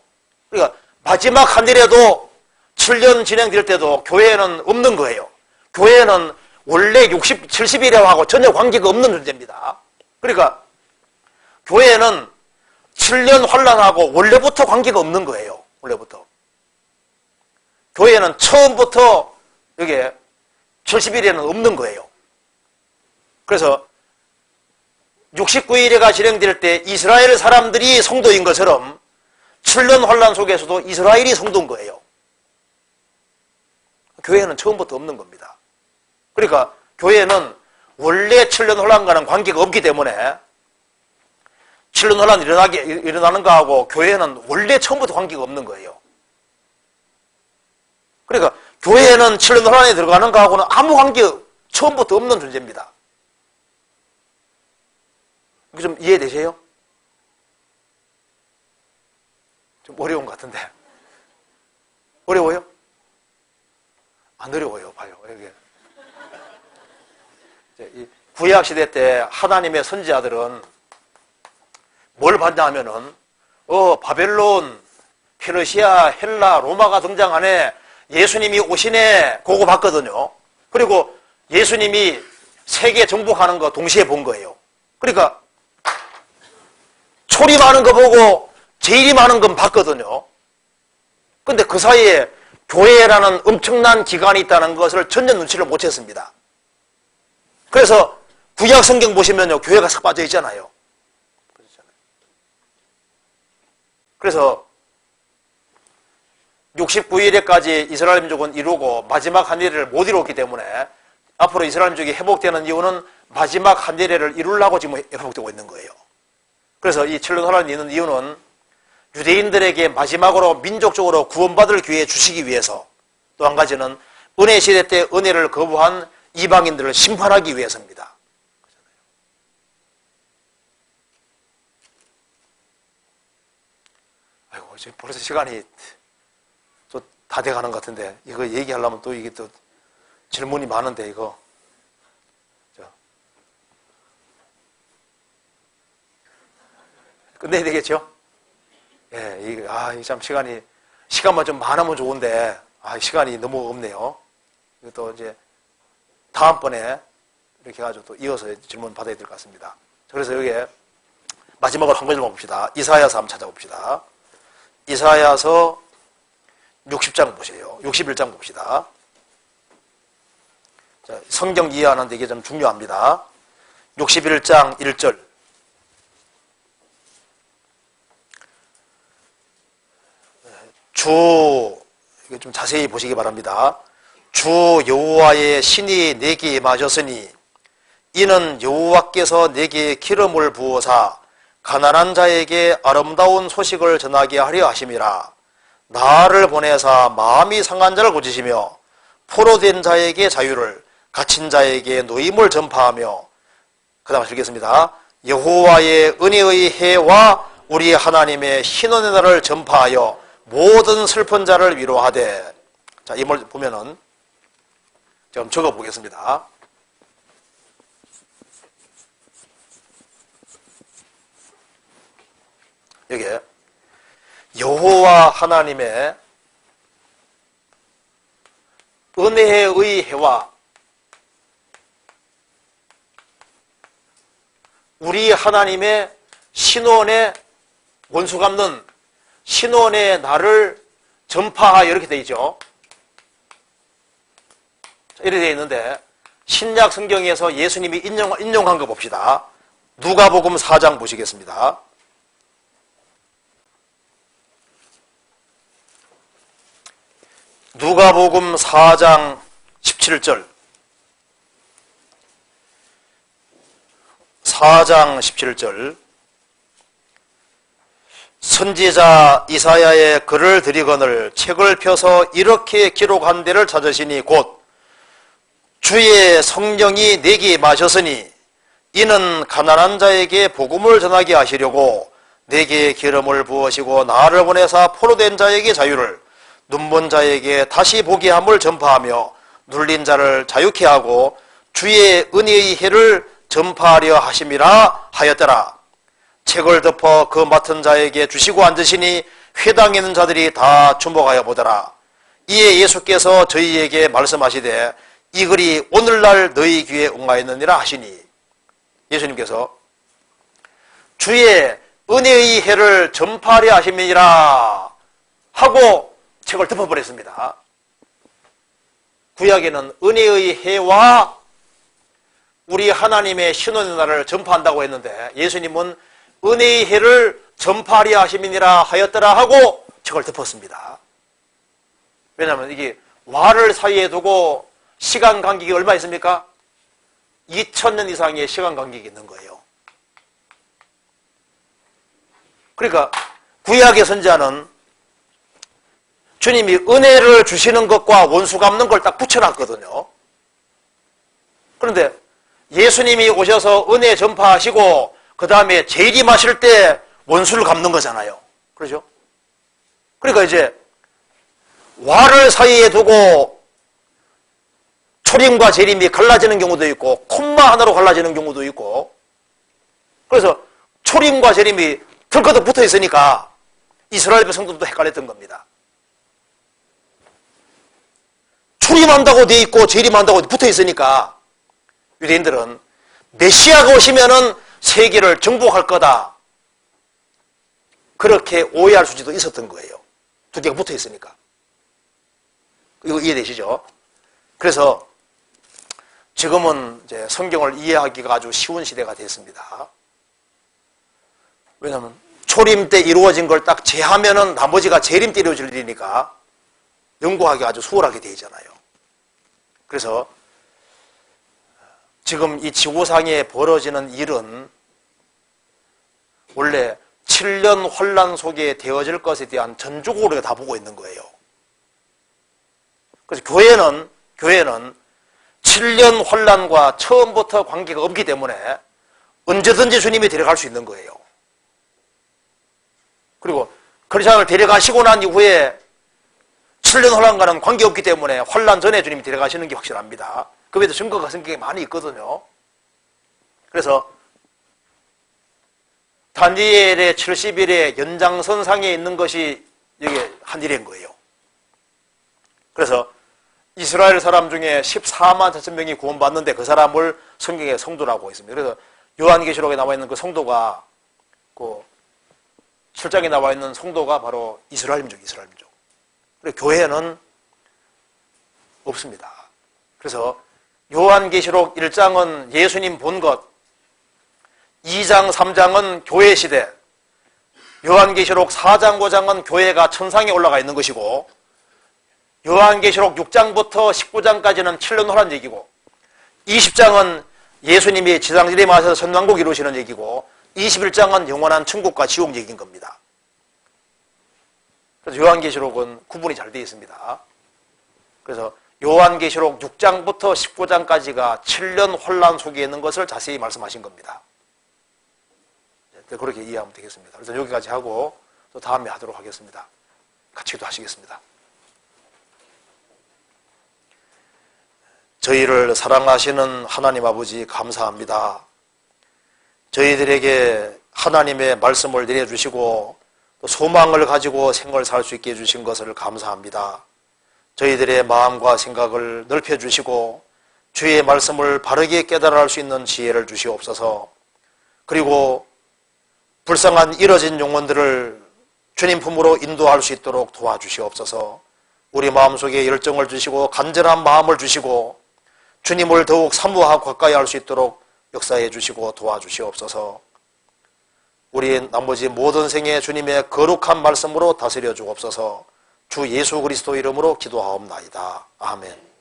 그러니까 마지막 한 일에도 7년 진행될 때도 교회는 없는 거예요. 교회는 원래 70일회하고 전혀 관계가 없는 존재입니다. 그러니까 교회는 7년 환란하고 원래부터 관계가 없는 거예요. 원래부터. 교회는 처음부터 여기에 70일에는 없는 거예요. 그래서 69일회가 진행될 때 이스라엘 사람들이 성도인 것처럼 7년 환란 속에서도 이스라엘이 성도인 거예요. 교회는 처음부터 없는 겁니다. 그러니까 교회는 원래 7년 환란과는 관계가 없기 때문에 7년 환란이 일어나는 거하고 교회는 원래 처음부터 관계가 없는 거예요. 그러니까 교회는 7년 환란에 들어가는 거하고는 아무 관계 처음부터 없는 존재입니다. 이게 좀 이해되세요? 좀 어려운 것 같은데. 어려워요? 안 어려워요. 봐요. 여기. 이 구약시대 때 하나님의 선지자들은 뭘 봤냐 하면은, 바벨론, 페르시아, 헬라, 로마가 등장하네. 예수님이 오시네. 그거 봤거든요. 그리고 예수님이 세계 정복하는 거 동시에 본 거예요. 그러니까 초리 많은 거 보고 제일이 많은 건 봤거든요. 근데 그 사이에 교회라는 엄청난 기관이 있다는 것을 전혀 눈치를 못 챘습니다. 그래서 구약 성경 보시면요, 교회가 싹 빠져 있잖아요. 그래서 69일에까지 이스라엘 민족은 이루고 마지막 한 일을 못 이뤘기 때문에 앞으로 이스라엘 민족이 회복되는 이유는 마지막 한 일을 이루려고 지금 회복되고 있는 거예요. 그래서 이 7년 환란이 있는 이유는 유대인들에게 마지막으로 민족적으로 구원받을 기회 주시기 위해서, 또 한 가지는 은혜 시대 때 은혜를 거부한 이방인들을 심판하기 위해서입니다. 아이고, 지금 벌써 시간이 또 다 돼가는 것 같은데, 이거 얘기하려면 또 이게 또 질문이 많은데, 이거. 끝내야 되겠죠? 예, 이게 참 시간만 좀 많으면 좋은데, 시간이 너무 없네요. 이것도 이제 다음번에 이렇게 해가지고 또 이어서 질문 받아야 될 것 같습니다. 그래서 여기에 마지막으로 한 가지만 봅시다. 이사야서 한번 찾아봅시다. 이사야서 60장 보세요. 61장 봅시다. 자, 성경 이해하는 데 이게 좀 중요합니다. 61장 1절. 이게 좀 자세히 보시기 바랍니다. 주 여호와의 신이 내게 임하셨으니 이는 여호와께서 내게 기름을 부어사 가난한 자에게 아름다운 소식을 전하게 하려 하심이라. 나를 보내사 마음이 상한 자를 고치시며 포로된 자에게 자유를, 갇힌 자에게 노임을 전파하며, 그 다음 읽겠습니다. 여호와의 은혜의 해와 우리 하나님의 신원의 날을 전파하여 모든 슬픈 자를 위로하되. 자, 이 말 보면은 좀 적어 보겠습니다. 여기에 여호와 하나님의 은혜의 해와 우리 하나님의 신원의 원수 갚는 신원의 날을 전파하여 이렇게 되어 있죠. 이렇게 되어 있는데 신약 성경에서 예수님이 인용한 거 봅시다. 누가복음 4장 보시겠습니다. 누가복음 4장 17절. 4장 17절. 선지자 이사야의 글을 드리거늘 책을 펴서 이렇게 기록한 데를 찾으시니 곧 주의 성령이 내게 임하셨으니 이는 가난한 자에게 복음을 전하게 하시려고 내게 기름을 부으시고 나를 보내사 포로된 자에게 자유를, 눈먼 자에게 다시 보게 함을 전파하며 눌린 자를 자유케 하고 주의 은혜의 해를 전파하려 하심이라 하였더라. 책을 덮어 그 맡은 자에게 주시고 앉으시니 회당에 있는 자들이 다 주목하여 보더라. 이에 예수께서 저희에게 말씀하시되 이 글이 오늘날 너희 귀에 응하였느니라 하시니, 예수님께서 주의 은혜의 해를 전파하려 하심이니라 하고 책을 덮어버렸습니다. 구약에는 은혜의 해와 우리 하나님의 신원의 날을 전파한다고 했는데 예수님은 은혜의 해를 전파하려 하심이니라 하였더라 하고 책을 덮었습니다. 왜냐하면 이게 와를 사이에 두고 시간 간격이 얼마 있습니까? 2000년 이상의 시간 간격이 있는 거예요. 그러니까 구약의 선지자는 주님이 은혜를 주시는 것과 원수 갚는 걸 딱 붙여놨거든요. 그런데 예수님이 오셔서 은혜 전파하시고 그 다음에 재림하실 때 원수를 갚는 거잖아요. 그렇죠? 그러니까 이제 와를 사이에 두고 초림과 재림이 갈라지는 경우도 있고 콤마 하나로 갈라지는 경우도 있고, 그래서 초림과 재림이 덜커덕 붙어 있으니까 이스라엘 백성들도 헷갈렸던 겁니다. 초림한다고 돼 있고 재림한다고 붙어 있으니까 유대인들은 메시아가 오시면은 세계를 정복할 거다, 그렇게 오해할 수도 있었던 거예요. 두 개가 붙어 있으니까. 이거 이해되시죠? 그래서 지금은 이제 성경을 이해하기가 아주 쉬운 시대가 됐습니다. 왜냐하면 초림 때 이루어진 걸 딱 제하면은 나머지가 재림 때 이루어질 일이니까 연구하기 아주 수월하게 되잖아요. 그래서 지금 이 지구상에 벌어지는 일은 원래 7년 환란 속에 되어질 것에 대한 전조국으로 우리가 다 보고 있는 거예요. 그래서 교회는 7년 환란과 처음부터 관계가 없기 때문에 언제든지 주님이 데려갈 수 있는 거예요. 그리고 크리스천을 데려가시고 난 이후에 7년 환란과는 관계없기 때문에 환란 전에 주님이 데려가시는 게 확실합니다. 그 외에도 증거가 성경에 많이 있거든요. 그래서 다니엘의 70일의 연장선상에 있는 것이 여기 한 일인 거예요. 그래서 이스라엘 사람 중에 14만 4천 명이 구원받는데 그 사람을 성경에 성도라고 했습니다. 그래서 요한계시록에 나와 있는 그 성도가, 그 7장에 나와 있는 성도가 바로 이스라엘 민족. 그리고 교회는 없습니다. 그래서 요한계시록 1장은 예수님 본 것, 2장, 3장은 교회 시대, 요한계시록 4장, 5장은 교회가 천상에 올라가 있는 것이고, 요한계시록 6장부터 19장까지는 7년 후란 얘기고, 20장은 예수님이 지상지대 마셔서 천왕국 이루시는 얘기고, 21장은 영원한 천국과 지옥 얘기인 겁니다. 그래서 요한계시록은 구분이 잘 되어 있습니다. 그래서 요한계시록 6장부터 19장까지가 7년 혼란 속에 있는 것을 자세히 말씀하신 겁니다. 그렇게 이해하면 되겠습니다. 그래서 여기까지 하고 또 다음에 하도록 하겠습니다. 같이 기도하시겠습니다. 저희를 사랑하시는 하나님 아버지 감사합니다. 저희들에게 하나님의 말씀을 내려주시고 또 소망을 가지고 생을 살 수 있게 해주신 것을 감사합니다. 저희들의 마음과 생각을 넓혀주시고 주의 말씀을 바르게 깨달아 할 수 있는 지혜를 주시옵소서. 그리고 불쌍한 잃어진 영혼들을 주님 품으로 인도할 수 있도록 도와주시옵소서. 우리 마음속에 열정을 주시고 간절한 마음을 주시고 주님을 더욱 사모하고 가까이 할 수 있도록 역사해 주시고 도와주시옵소서. 우리 나머지 모든 생에 주님의 거룩한 말씀으로 다스려 주옵소서. 주 예수 그리스도 이름으로 기도하옵나이다. 아멘.